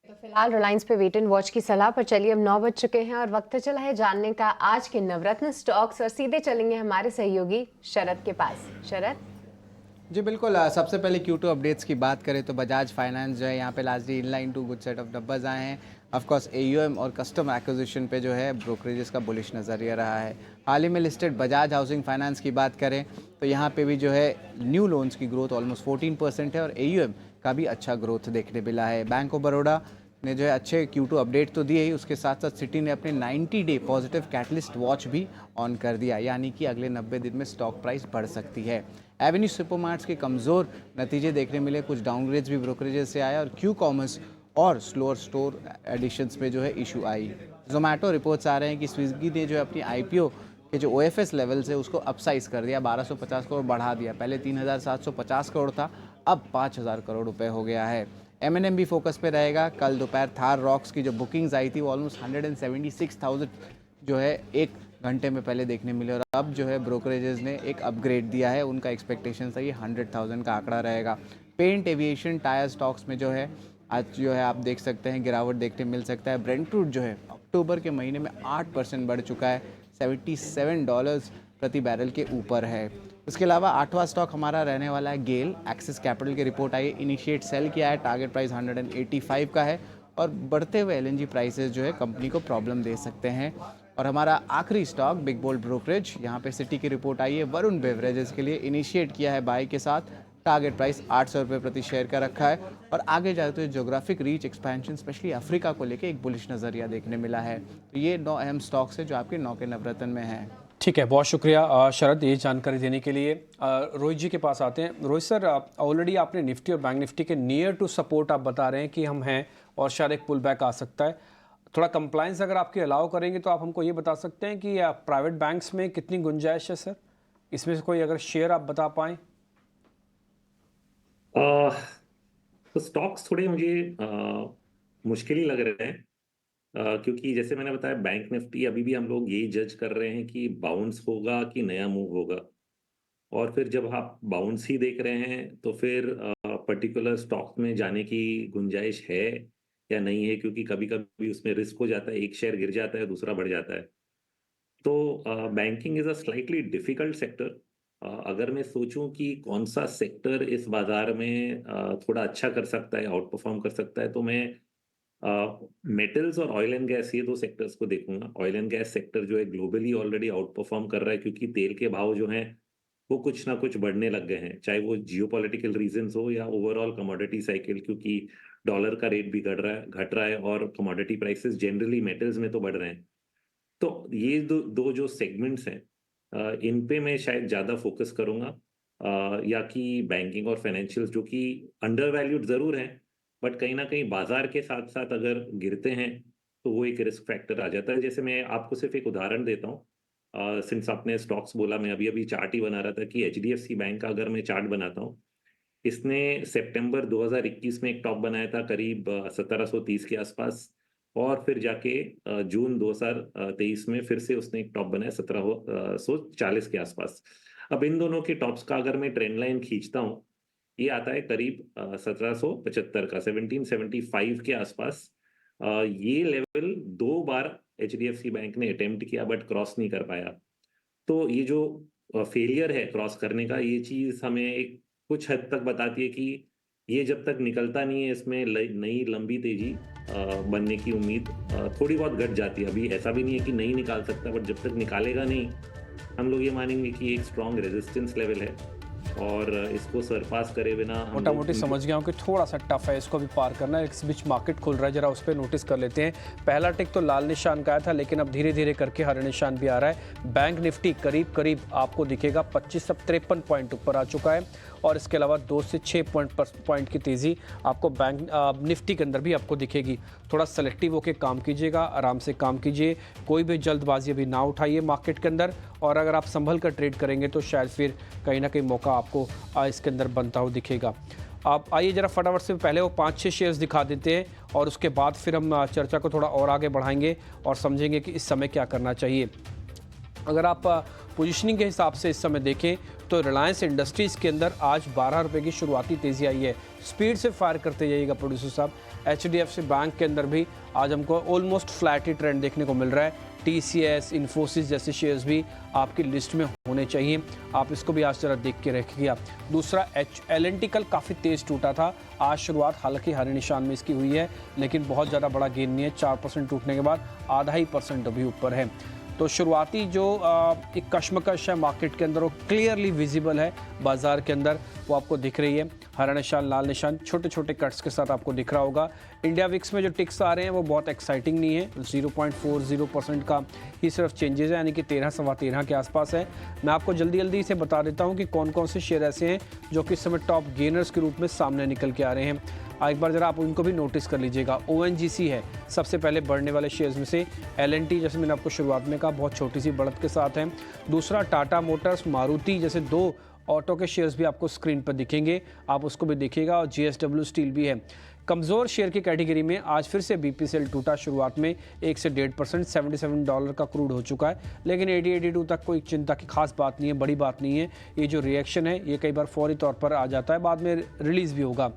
Speaker 2: तो फिलहाल रिलायंस पे वेट एंड वॉच की सलाह पर चलिए, अब 9 बज चुके हैं और वक्त चला है जानने का आज के नवरत्न स्टॉक्स, और सीधे चलेंगे हमारे सहयोगी शरद के पास। शरद
Speaker 6: जी बिल्कुल, सबसे पहले Q2 अपडेट्स की बात करें तो बजाज फाइनेंस जो है यहाँ पे largely in line to good set of numbers आए हैं। ऑफकोर्स AUM और कस्टमर एक्विजिशन पे जो है ब्रोकरेजेस का बुलिश नज़रिया रहा है। हाल ही में लिस्टेड बजाज हाउसिंग फाइनेंस की बात करें तो यहाँ पे भी जो है न्यू लोन्स की ग्रोथ ऑलमोस्ट 14% है और AUM का भी अच्छा ग्रोथ देखने मिला है। बैंक ऑफ बड़ौदा ने जो है अच्छे Q2 अपडेट तो दिए ही, उसके साथ साथ सिटी ने अपने 90 डे पॉजिटिव कैटलिस्ट वॉच भी ऑन कर दिया, यानी कि अगले 90 दिन में स्टॉक प्राइस बढ़ सकती है। एवेन्यू सुपरमार्ट्स के कमज़ोर नतीजे देखने मिले, कुछ डाउनग्रेड्स भी ब्रोकरेजेस से आया और क्यू कॉमर्स और स्लोअर स्टोर एडिशंस में जो है इशू आई। जोमेटो रिपोर्ट्स आ रहे हैं कि स्विगी ने जो है अपनी IPO के जो OFS लेवल से उसको अपसाइज कर दिया, 1250 करोड़ बढ़ा दिया। पहले 3,750 करोड़ था, अब 5,000 करोड़ रुपए हो गया है। M&M भी फोकस पे रहेगा। कल दोपहर थार रॉक्स की जो बुकिंग्स आई थी वो ऑलमोस्ट 176,000 जो है एक घंटे में पहले देखने मिले, और अब जो है ब्रोकरेजेस ने एक अपग्रेड दिया है, उनका एक्सपेक्टेशन था ये 100,000 का आंकड़ा रहेगा। पेंट, एविएशन, टायर स्टॉक्स में जो है आज जो है आप देख सकते हैं गिरावट देखने मिल सकता है। ब्रेंट क्रूड जो है अक्टूबर के महीने में 8% बढ़ चुका है, $77 प्रति बैरल के ऊपर है। उसके अलावा 8वां स्टॉक हमारा रहने वाला है गेल। एक्सिस कैपिटल की रिपोर्ट आई है, इनिशिएट सेल किया है, टारगेट प्राइस 185 का है, और बढ़ते हुए LNG प्राइसेस जो है कंपनी को प्रॉब्लम दे सकते हैं। और हमारा आखिरी स्टॉक बिग बोल्ड ब्रोकरेज, यहाँ पे सिटी की रिपोर्ट आई है, वरुण बेवरेजेस के लिए इनिशिएट किया है बाय के साथ, टारगेट प्राइस 800 रुपये प्रति शेयर का रखा है, और आगे जाते हुए geographic reach expansion specially Africa को लेकर एक बुलिश नज़रिया देखने मिला है। तो ये 9 अहम स्टॉक्स है जो आपके 9 के नवरत्न में हैं।
Speaker 1: ठीक है, बहुत शुक्रिया शरद ये जानकारी देने के लिए। रोहित जी के पास आते हैं। रोहित सर, ऑलरेडी आपने निफ्टी और बैंक निफ्टी के नियर टू सपोर्ट आप बता रहे हैं कि हम हैं और शायद एक पुल बैक आ सकता है। थोड़ा कंप्लाइंस अगर आपकी अलाउ करेंगे तो आप हमको ये बता सकते हैं कि प्राइवेट बैंक्स में कितनी गुंजाइश है सर, इसमें से कोई अगर शेयर आप बता पाएँ?
Speaker 8: तो स्टॉक्स थोड़े मुझे मुश्किल ही लग रहे हैं। क्योंकि जैसे मैंने बताया बैंक निफ्टी अभी भी हम लोग यही जज कर रहे हैं कि बाउंस होगा कि नया मूव होगा। और फिर जब आप बाउंस ही देख रहे हैं तो फिर पर्टिकुलर स्टॉक में जाने की गुंजाइश है या नहीं है, क्योंकि कभी कभी उसमें रिस्क हो जाता है, एक शेयर गिर जाता है दूसरा बढ़ जाता है। तो banking is a slightly difficult sector. अगर मैं सोचूं कि कौन सा सेक्टर इस बाजार में थोड़ा अच्छा कर सकता है, आउट परफॉर्म कर सकता है, तो मैं मेटल्स और ऑयल एंड गैस, ये दो सेक्टर्स को देखूंगा। ऑयल एंड गैस सेक्टर जो है ग्लोबली ऑलरेडी आउट परफॉर्म कर रहा है, क्योंकि तेल के भाव जो हैं वो कुछ ना कुछ बढ़ने लग गए हैं, चाहे वो जियोपॉलिटिकल रीजंस हो या ओवरऑल कमोडिटी साइकिल, क्योंकि डॉलर का रेट भी घट रहा है और कमोडिटी प्राइसेस जनरली मेटल्स में तो बढ़ रहे हैं। तो ये दो जो सेगमेंट्स हैं, इन पे मैं शायद ज़्यादा फोकस करूंगा, या कि बैंकिंग और फाइनेंशियल्स जो कि अंडर वैल्यूड ज़रूर हैं, बट कहीं ना कहीं बाजार के साथ साथ अगर गिरते हैं तो वो एक रिस्क फैक्टर आ जाता है। जैसे मैं आपको सिर्फ एक उदाहरण देता हूँ, सिंस आपने स्टॉक्स बोला, मैं अभी अभी चार्ट ही बना रहा था कि एचडीएफसी बैंक का अगर मैं चार्ट बनाता हूँ, इसने सितंबर 2021 में एक टॉप बनाया था करीब 1730 के आसपास, और फिर जाके जून 2023 में फिर से उसने एक टॉप बनाया 1740 के आसपास। अब इन दोनों के टॉप्स का अगर मैं ट्रेंड लाइन खींचता हूँ, ये आता है करीब 1775 का, 1775 के आसपास। ये लेवल 2 बार एचडीएफसी बैंक ने अटेम्प्ट किया बट क्रॉस नहीं कर पाया। तो ये जो फेलियर है क्रॉस करने का, ये चीज हमें एक कुछ हद तक बताती है कि ये जब तक निकलता नहीं है, इसमें नई लंबी तेजी बनने की उम्मीद थोड़ी बहुत घट जाती है। अभी ऐसा भी नहीं है कि नहीं निकाल सकता, बट जब तक निकालेगा नहीं, हम लोग ये मानेंगे कि एक स्ट्रॉन्ग रेजिस्टेंस लेवल है और इसको सरपास करे बिना
Speaker 1: मोटा मोटी समझ गया हूँ कि थोड़ा सा टफ है इसको भी पार करना। इस बीच मार्केट खुल रहा है, जरा उस पर नोटिस कर लेते हैं। पहला टिक तो लाल निशान का आया था, लेकिन अब धीरे धीरे करके हरा निशान भी आ रहा है। बैंक निफ्टी करीब करीब आपको दिखेगा 25 से 53 पॉइंट ऊपर आ चुका है, और इसके अलावा 2 से 6 पॉइंट की तेज़ी आपको बैंक निफ्टी के अंदर भी आपको दिखेगी। थोड़ा सेलेक्टिव होकर काम कीजिएगा, आराम से काम कीजिए, कोई भी जल्दबाजी अभी ना उठाइए मार्केट के अंदर, और अगर आप संभल कर ट्रेड करेंगे तो शायद फिर कहीं ना कहीं मौका आपको इसके अंदर बनता हुआ दिखेगा। आप आइए जरा फटाफट से पहले वो 5-6 शेयर्स दिखा देते हैं, और उसके बाद फिर हम चर्चा को थोड़ा और आगे बढ़ाएंगे और समझेंगे कि इस समय क्या करना चाहिए। अगर आप पोजीशनिंग के हिसाब से इस समय देखें तो रिलायंस इंडस्ट्रीज़ के अंदर आज 12 रुपये की शुरुआती तेज़ी आई है। स्पीड से फायर करते जाइएगा प्रोड्यूसर साहब। एचडीएफसी बैंक के अंदर भी आज हमको ऑलमोस्ट फ्लैट ही ट्रेंड देखने को मिल रहा है। टीसीएस, इन्फोसिस जैसे शेयर्स भी आपकी लिस्ट में होने चाहिए, आप इसको भी आज जरा देख के रखिएगा। दूसरा एल&टी कल काफ़ी तेज़ टूटा था, आज शुरुआत हालांकि हरे निशान में इसकी हुई है, लेकिन बहुत ज़्यादा बड़ा गेन नहीं है। 4% टूटने के बाद 0.5% अभी ऊपर है। तो शुरुआती जो एक कश्मकश है मार्केट के अंदर, वो क्लियरली विजिबल है बाजार के अंदर, वो आपको दिख रही है। हरा निशान, लाल निशान छोटे छोटे कट्स के साथ आपको दिख रहा होगा। इंडिया विक्स में जो टिक्स आ रहे हैं वो बहुत एक्साइटिंग नहीं है, 0.40% का ही सिर्फ चेंजेस है, यानी कि 13-13.25 के आसपास है। मैं आपको जल्दी जल्दी से बता देता हूँ कि कौन कौन से शेयर ऐसे हैं जो कि इस समय टॉप गेनर्स के रूप में सामने निकल के आ रहे हैं। एक बार जरा आप उनको भी नोटिस कर लीजिएगा। ONGC है सबसे पहले बढ़ने वाले शेयर्स में से। L&T जैसे मैंने आपको शुरुआत में कहा बहुत छोटी सी बढ़त के साथ है। दूसरा टाटा मोटर्स, मारुति जैसे 2 ऑटो के शेयर्स भी आपको स्क्रीन पर दिखेंगे, आप उसको भी देखिएगा। और JSW स्टील भी है। कमज़ोर शेयर की कैटेगरी में आज फिर से BPCL टूटा, शुरुआत में 1 से 1.5%, $77 का क्रूड हो चुका है, लेकिन 80-82 तक कोई चिंता की खास बात नहीं है, बड़ी बात नहीं है। ये जो रिएक्शन है ये कई बार फौरी तौर पर आ जाता है, बाद में रिलीज़ भी होगा।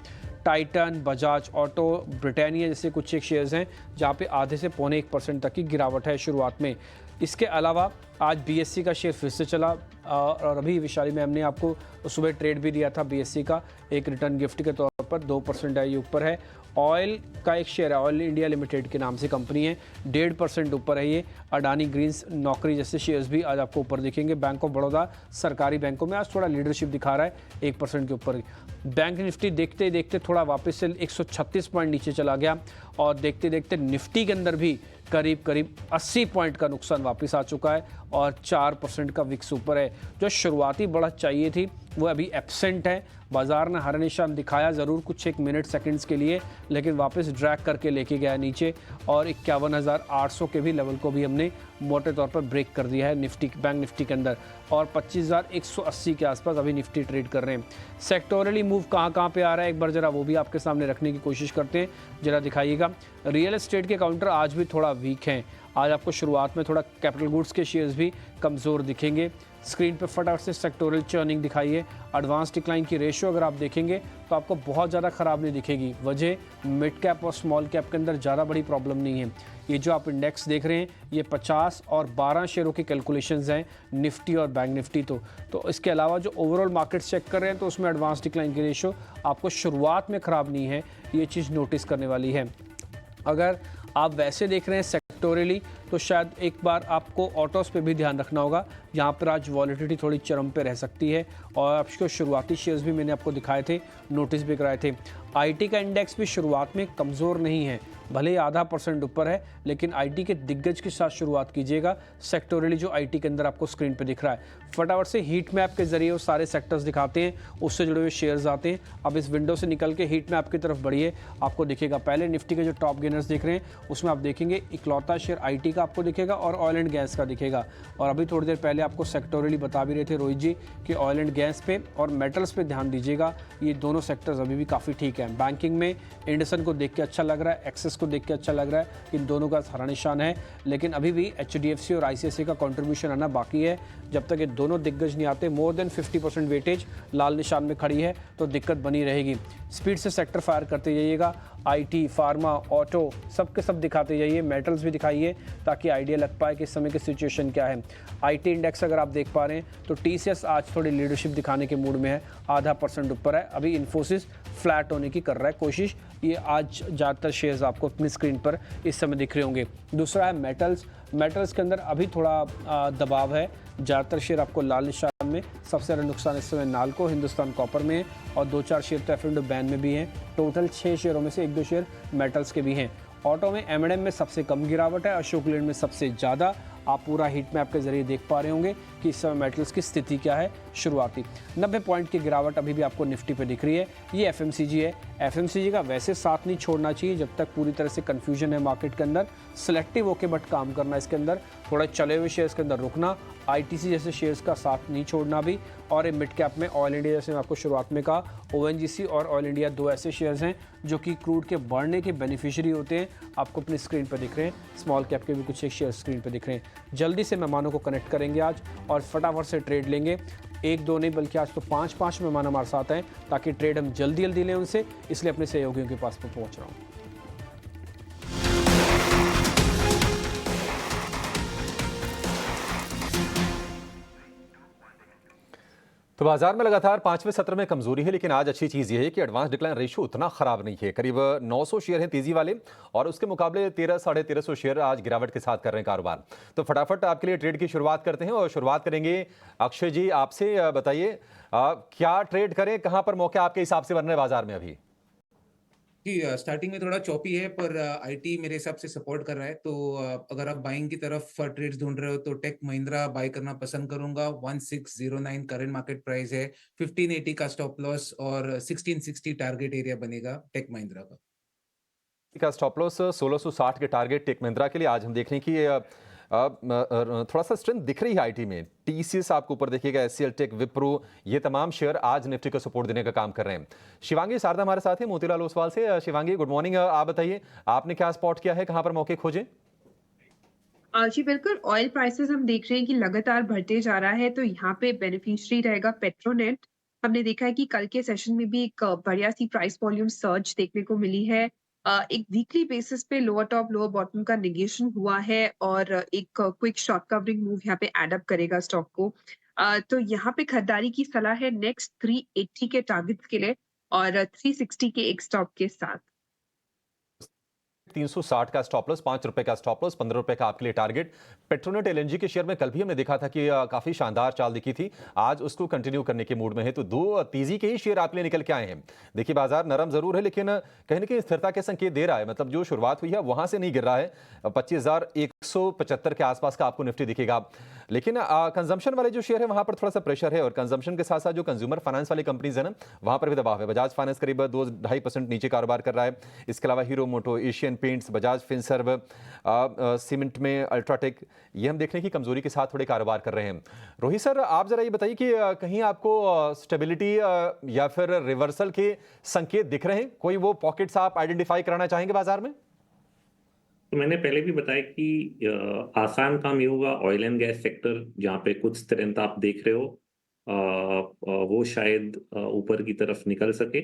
Speaker 1: टाइटन, बजाज ऑटो, ब्रिटानिया जैसे कुछ एक शेयर्स हैं जहाँ पे आधे से 0.25% तक की गिरावट है शुरुआत में। इसके अलावा आज BSE का शेयर फिर से चला, और अभी विशाली में हमने आपको सुबह ट्रेड भी दिया था BSE का, एक रिटर्न गिफ्ट के तौर पर 2% ये ऊपर है। ऑयल का एक शेयर है, ऑयल इंडिया लिमिटेड के नाम से कंपनी है, 1.5% ऊपर है ये। अडानी ग्रीन्स, नौकरी जैसे शेयर्स भी आज आपको ऊपर दिखेंगे। बैंक ऑफ बड़ौदा सरकारी बैंकों में आज थोड़ा लीडरशिप दिखा रहा है, 1% के ऊपर। बैंक निफ्टी देखते देखते थोड़ा वापस से 136 पॉइंट नीचे चला गया, और देखते देखते निफ्टी के अंदर भी करीब करीब 80 पॉइंट का नुकसान वापस आ चुका है, और 4% का विक्स ऊपर है। जो शुरुआती बढ़त चाहिए थी वो अभी एब्सेंट है। बाजार ने हरा निशान दिखाया ज़रूर कुछ एक मिनट सेकंड्स के लिए, लेकिन वापस ड्रैग करके लेके गया नीचे और 51,800 के भी लेवल को भी हमने मोटे तौर पर ब्रेक कर दिया है निफ्टी, बैंक निफ्टी के अंदर, और 25,180 के आसपास अभी निफ्टी ट्रेड कर रहे हैं। सेक्टोरली मूव कहाँ पे आ रहा है एक बार ज़रा वो भी आपके सामने रखने की कोशिश करते हैं, ज़रा दिखाइएगा। रियल एस्टेट के काउंटर आज भी थोड़ा वीक हैं। आज आपको शुरुआत में थोड़ा कैपिटल गुड्स के शेयर्स भी कमज़ोर दिखेंगे। स्क्रीन पे फटाफट से सेक्टोरल चर्निंग दिखाइए। एडवांस डिक्लाइन की रेशियो अगर आप देखेंगे तो आपको बहुत ज़्यादा ख़राब नहीं दिखेगी। वजह मिड कैप और स्मॉल कैप के अंदर ज़्यादा बड़ी प्रॉब्लम नहीं है। ये जो आप इंडेक्स देख रहे हैं ये 50 और 12 शेयरों की कैलकुलेशंस हैं, निफ्टी और बैंक निफ्टी। तो इसके अलावा जो ओवरऑल मार्केट चेक कर रहे हैं तो उसमें एडवांस डिक्लाइन की रेशियो आपको शुरुआत में ख़राब नहीं है, ये चीज़ नोटिस करने वाली है। अगर आप वैसे देख रहे हैं सेक्टोरली तो शायद एक बार आपको ऑटोस पे भी ध्यान रखना होगा, यहाँ पर आज वॉलिटिलिटी थोड़ी चरम पे रह सकती है। और आपको शुरुआती शेयर्स भी मैंने आपको दिखाए थे, नोटिस भी कराए थे। आईटी का इंडेक्स भी शुरुआत में कमज़ोर नहीं है, भले ही 0.5% ऊपर है, लेकिन आईटी के दिग्गज के साथ शुरुआत कीजिएगा। सेक्टोरली जो आईटी के अंदर आपको स्क्रीन पे दिख रहा है, फटाफट से हीट मैप के जरिए वो सारे सेक्टर्स दिखाते हैं, उससे जुड़े हुए शेयर्स आते हैं। अब इस विंडो से निकल के हीट मैप की तरफ बढ़िए, आपको दिखेगा पहले निफ्टी के जो टॉप गेनर्स दिख रहे हैं उसमें आप देखेंगे इकलौता शेयर आईटी का आपको दिखेगा और ऑयल एंड गैस का दिखेगा। और अभी थोड़ी देर पहले आपको सेक्टोरली बता भी रहे थे रोहित जी कि ऑयल एंड गैस पे और मेटल्स पे ध्यान दीजिएगा, ये दोनों सेक्टर्स अभी भी काफ़ी ठीक है। बैंकिंग में इंडसन को देख के अच्छा लग रहा है, एक्सिस को देख के अच्छा लग रहा है, इन दोनों का हरा निशान है, लेकिन अभी भी एचडीएफसी और आईसीआईसीआई का कंट्रीब्यूशन आना बाकी है। जब तक ये दोनों दिग्गज नहीं आते, मोर देन 50% वेटेज लाल निशान में खड़ी है तो दिक्कत बनी रहेगी। स्पीड से सेक्टर फायर करते जाइएगा, आईटी, फार्मा, ऑटो सब के सब दिखाते जाइए, मेटल्स भी दिखाइए ताकि आइडिया लग पाए कि इस समय की सिचुएशन क्या है। आईटी इंडेक्स अगर आप देख पा रहे हैं तो टीसीएस आज थोड़ी लीडरशिप दिखाने के मूड में है, 0.5% ऊपर है। अभी इन्फोसिस फ्लैट होने की कर रहा है कोशिश, ये आज ज़्यादातर शेयर्स आपको अपनी स्क्रीन पर इस समय दिख रहे होंगे। दूसरा है मेटल्स, मेटल्स के अंदर अभी थोड़ा दबाव है, ज़्यादातर शेयर आपको लाल निशान में। सबसे ज़्यादा नुकसान इस समय नाल्को, हिंदुस्तान कॉपर में है और 2-4 शेयर तो एफ&ओ बैन में भी हैं। टोटल 6 शेयरों में से 1-2 शेयर मेटल्स के भी हैं। ऑटो में एम&एम में सबसे कम गिरावट है, अशोक लेलैंड में सबसे ज़्यादा। आप पूरा हीट मैप के जरिए देख पा रहे होंगे कि इस समय मेटल्स की स्थिति क्या है। शुरुआती 90 पॉइंट की गिरावट अभी भी आपको निफ्टी पे दिख रही है। ये एफएमसीजी है, एफएमसीजी का वैसे साथ नहीं छोड़ना चाहिए जब तक पूरी तरह से कंफ्यूजन है मार्केट के अंदर। सिलेक्टिव होके बट काम करना, इसके अंदर थोड़ा चले हुए शेयर्स के अंदर रुकना, आईटीसी जैसे शेयर्स का साथ नहीं छोड़ना भी। और ये मिड कैप में ऑयल इंडिया, जैसे मैं आपको शुरुआत में कहा, ओएनजीसी और ऑयल इंडिया 2 ऐसे शेयर्स हैं जो कि क्रूड के बढ़ने के बेनिफिशियरी होते हैं, आपको अपनी स्क्रीन पर दिख रहे हैं। स्मॉल कैप के भी कुछ एक शेयर स्क्रीन पर दिख रहे हैं। जल्दी से मेहमानों को कनेक्ट करेंगे आज और फटाफट से ट्रेड लेंगे। 1-2 नहीं बल्कि आज तो 5-5 मेहमान हमारे साथ हैं ताकि ट्रेड हम जल्दी जल्दी लें उनसे, इसलिए अपने सहयोगियों के पास पर पहुंच रहा हूँ।
Speaker 3: तो बाजार में लगातार 5वें सत्र में कमजोरी है, लेकिन आज अच्छी चीज ये है कि एडवांस डिक्लाइन रेशियो उतना खराब नहीं है। करीब 900 शेयर हैं तेजी वाले और उसके मुकाबले 1300-1350 शेयर आज गिरावट के साथ कर रहे हैं कारोबार। तो फटाफट आपके लिए ट्रेड की शुरुआत करते हैं और शुरुआत करेंगे अक्षय जी आपसे। बताइए क्या ट्रेड करें, कहां पर मौके आपके हिसाब से बन रहे हैं बाजार में अभी?
Speaker 5: जी, स्टार्टिंग में थोड़ा चॉपी है पर आईटी मेरे हिसाब से सपोर्ट कर रहा है। तो अगर आप बाइंग की तरफ ट्रेड्स ढूंढ रहे हो तो टेक महिंद्रा बाय करना पसंद करूंगा। 1609 करंट मार्केट प्राइस है, 1580 का स्टॉप लॉस और 1660 टारगेट एरिया बनेगा टेक महिंद्रा
Speaker 3: का स्टॉप लॉस 1660 के टारगेट टेक महिंद्रा के लिए। आज हम देख रहे हैं कि थोड़ा सा स्ट्रेंथ दिख रही है आईटी में। टीसीएस आपको ऊपर देखिएगा, एचसीएल टेक, विप्रो, ये तमाम शेयर आज निफ्टी को सपोर्ट देने का काम कर रहे हैं। शिवांगी सारदा हमारे साथ है मोतीलाल ओसवाल से। शिवांगी गुड मॉर्निंग, आप बताइए आपने क्या स्पॉट किया है, कहां पर मौके खोजें?
Speaker 11: जी बिल्कुल, ऑयल प्राइसेस हम देख रहे हैं कि लगातार बढ़ते जा रहा है, तो यहाँ पे बेनिफिशियरी रहेगा पेट्रोनेट। हमने देखा है कि कल के सेशन में भी एक बढ़िया सी प्राइस वॉल्यूम सर्ज देखने को मिली है। एक वीकली बेसिस पे लोअर टॉप लोअर बॉटम का नेगेशन हुआ है और एक क्विक शॉर्ट कवरिंग मूव यहाँ पे एड अप करेगा स्टॉक को। तो यहाँ पे खरीदारी की सलाह है नेक्स्ट 380 के टारगेट्स के लिए और 360 के एक स्टॉप के साथ।
Speaker 3: 360 का स्टॉप लॉस, 5 रुपए का स्टॉप लॉस, 15 रुपए का आपके लिए टारगेट। पेट्रोनेट एलएनजी के शेयर में कल भी हमने देखा था कि काफी शानदार चाल दिखी थी, आज उसको कंटिन्यू करने के मूड में है। तो 2 तेजी के ही शेयर आपके लिए निकल के आए हैं। देखिए बाजार नरम जरूर है लेकिन कहीं ना कहीं स्थिरता के संकेत दे रहा है, मतलब जो शुरुआत हुई है वहां से नहीं गिर रहा है। 25,175 के आसपास का आपको निफ्टी दिखेगा। लेकिन कंजम्पशन वाले जो शेयर है वहां पर थोड़ा सा प्रेशर है, और कंजम्पशन के साथ साथ जो कंज्यूमर फाइनेंस वाली कंपनीज है ना, वहां पर भी दबाव है। बजाज फाइनेंस करीब 2-2.5% नीचे कारोबार कर रहा है। इसके अलावा Hero Moto, Asian Paints, Bajaj Finserv, cement में अल्ट्राटेक, ये हम देखने की कमजोरी के साथ थोड़े कारोबार कर रहे हैं। रोहित सर, आप जरा ये बताइए कि कहीं आपको स्टेबिलिटी या फिर रिवर्सल के संकेत दिख रहे हैं? कोई वो पॉकेट्स आप आइडेंटिफाई कराना चाहेंगे बाजार में?
Speaker 8: तो मैंने पहले भी बताया कि आसान काम ये होगा ऑयल एंड गैस सेक्टर, जहाँ पे कुछ स्ट्रेंथ आप देख रहे हो, वो शायद ऊपर की तरफ निकल सके।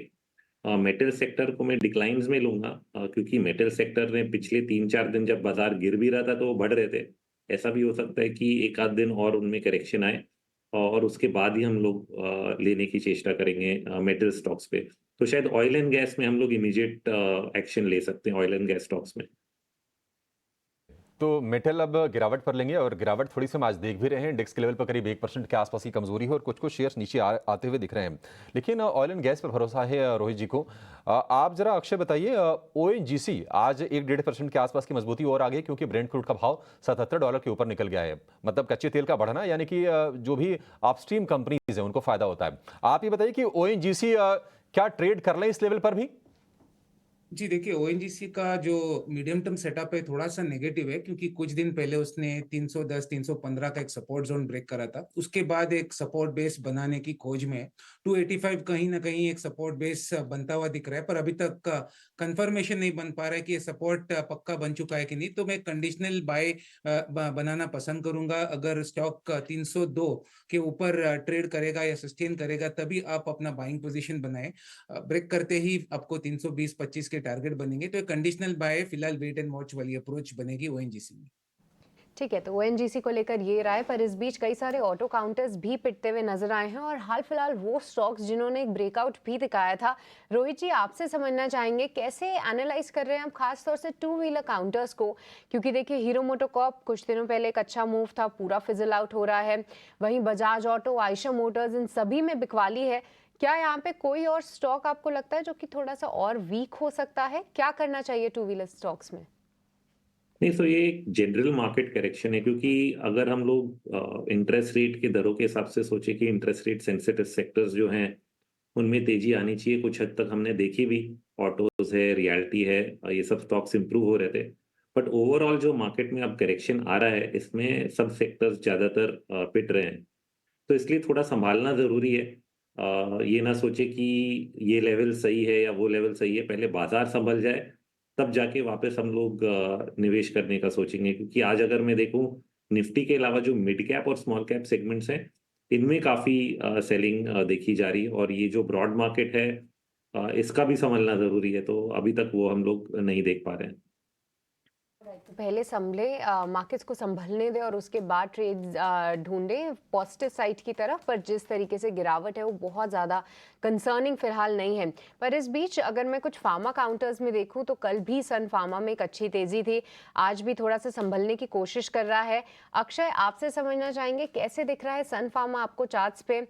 Speaker 8: मेटल सेक्टर को मैं डिक्लाइंस में लूंगा, क्योंकि मेटल सेक्टर ने पिछले 3-4 दिन जब बाजार गिर भी रहा था तो वो बढ़ रहे थे। ऐसा भी हो सकता है कि एक आध दिन और उनमें करेक्शन आए और उसके बाद ही हम लोग लेने की चेष्टा करेंगे मेटल स्टॉक्स पे। तो शायद ऑयल एंड गैस में हम लोग इमीडिएट एक्शन ले सकते हैं, ऑयल एंड गैस स्टॉक्स में।
Speaker 3: तो मेटल अब गिरावट पर लेंगे, और गिरावट थोड़ी सी हम आज देख भी रहे हैं। इंडेक्स के लेवल पर करीब 1% के आसपास की कमजोरी है और कुछ कुछ शेयर्स नीचे आते हुए दिख रहे हैं। लेकिन ऑयल एंड गैस पर भरोसा है रोहित जी को। आप जरा अक्षय बताइए, ONGC आज 1-1.5% के आसपास की मजबूती और आ गई, क्योंकि ब्रेंट क्रूड का भाव $77 के ऊपर निकल गया है। मतलब कच्चे तेल का बढ़ना, यानी कि जो भी अपस्ट्रीम कंपनीज है उनको फायदा होता है। आप ये बताइए कि ONGC क्या ट्रेड कर लें इस लेवल पर भी?
Speaker 5: जी देखिए, ओएनजीसी का जो मीडियम टर्म सेटअप है थोड़ा सा नेगेटिव है, क्योंकि कुछ दिन पहले उसने 310-315 का एक सपोर्ट जोन ब्रेक करा था। उसके बाद एक सपोर्ट बेस बनाने की खोज में 285 कहीं ना कहीं एक सपोर्ट बेस बनता हुआ दिख रहा है, पर अभी तक कंफर्मेशन नहीं बन पा रहा है कि ये सपोर्ट पक्का बन चुका है कि नहीं। तो मैं कंडीशनल बाय बनाना पसंद करूंगा। अगर स्टॉक 302 के ऊपर ट्रेड करेगा या सस्टेन करेगा तभी आप अपना बाइंग पोजीशन बनाएं। ब्रेक करते ही आपको 320-25 के टारगेट बनेंगे। तो एक कंडीशनल बाय, फिलहाल वेट एंड वॉच वाली अप्रोच बनेगी ओएनजीसी में।
Speaker 2: ठीक है, तो ओएनजीसी को लेकर ये राय, पर इस बीच कई सारे ऑटो काउंटर्स भी पिटते हुए नजर आए हैं, और हाल फिलहाल वो स्टॉक्स जिन्होंने एक ब्रेकआउट भी दिखाया था। रोहित जी, आपसे समझना चाहेंगे कैसे एनालाइज कर रहे हैं आप खासतौर से 2 व्हीलर काउंटर्स को, क्योंकि देखिए हीरो मोटोकॉर्प कुछ दिनों पहले एक अच्छा मूव था, पूरा फिजल आउट हो रहा है। वहीं बजाज ऑटो, आयशर मोटर्स, इन सभी में बिकवाली है। क्या यहाँ पे कोई और स्टॉक आपको लगता है जो कि थोड़ा सा और वीक हो सकता है? क्या करना चाहिए 2 व्हीलर स्टॉक्स में?
Speaker 8: नहीं, तो ये एक जनरल मार्केट करेक्शन है, क्योंकि अगर हम लोग इंटरेस्ट रेट के दरों के हिसाब से सोचे कि इंटरेस्ट रेट सेंसिटिव सेक्टर्स जो हैं उनमें तेजी आनी चाहिए, कुछ हद तक हमने देखी भी, ऑटोज है, रियल्टी है, ये सब स्टॉक्स इंप्रूव हो रहे थे। बट ओवरऑल जो मार्केट में अब करेक्शन आ रहा है, इसमें सब सेक्टर्स ज्यादातर पिट रहे हैं। तो इसलिए थोड़ा संभालना जरूरी है। ये ना सोचे कि ये लेवल सही है या वो लेवल सही है, पहले बाजार संभल जाए तब जाके वापस हम लोग निवेश करने का सोचेंगे। क्योंकि आज अगर मैं देखूं, निफ्टी के अलावा जो मिड कैप और स्मॉल कैप सेगमेंट्स हैं, इनमें काफी सेलिंग देखी जा रही है, और ये जो ब्रॉड मार्केट है इसका भी संभलना जरूरी है। तो अभी तक वो हम लोग नहीं देख पा रहे हैं।
Speaker 2: तो पहले संभले, मार्केट्स को संभलने दें और उसके बाद ट्रेड ढूंढे पॉजिटिव साइड की तरफ। पर जिस तरीके से गिरावट है वो बहुत ज़्यादा कंसर्निंग फिलहाल नहीं है। पर इस बीच अगर मैं कुछ फार्मा काउंटर्स में देखूं तो कल भी सन फार्मा में एक अच्छी तेजी थी, आज भी थोड़ा सा संभलने की कोशिश कर रहा है। अक्षय, आपसे समझना चाहेंगे कैसे दिख रहा है सन फार्मा आपको चार्ट्स पे?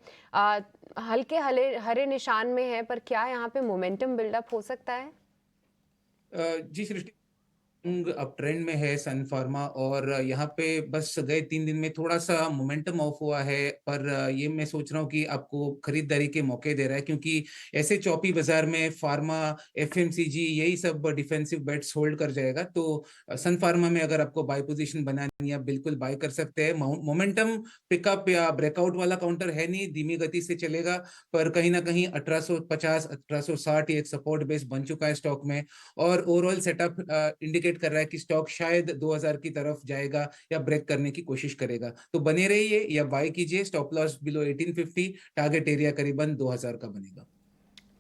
Speaker 2: हल्के हरे निशान में है, पर क्या यहाँ पे मोमेंटम बिल्डअप हो सकता है?
Speaker 5: जी सृष्टि, अप ट्रेंड में है सन फार्मा, और यहाँ पे बस गए 3 दिन में थोड़ा सा मोमेंटम ऑफ हुआ है। पर ये मैं सोच रहा हूँ कि आपको खरीदारी के मौके दे रहा है, क्योंकि ऐसे चौपी बाजार में फार्मा, एफएमसीजी, यही सब डिफेंसिव बेट्स होल्ड कर जाएगा। तो सन फार्मा में अगर आपको बाय पोजीशन बनानी है, आप बिल्कुल बाय कर सकते हैं। मोमेंटम पिकअप या ब्रेकआउट वाला काउंटर है नहीं, धीमी गति से चलेगा, पर कहीं ना कहीं 1850, 1860 एक सपोर्ट बेस बन चुका है स्टॉक में, और ओवरऑल सेटअप इंडिकेट कर रहा है कि स्टॉक शायद 2000 की तरफ जाएगा या ब्रेक करने की कोशिश करेगा। तो बने रहिए या बाय कीजिए। Stop loss below 1850, target area करीबन 2000 का बनेगा।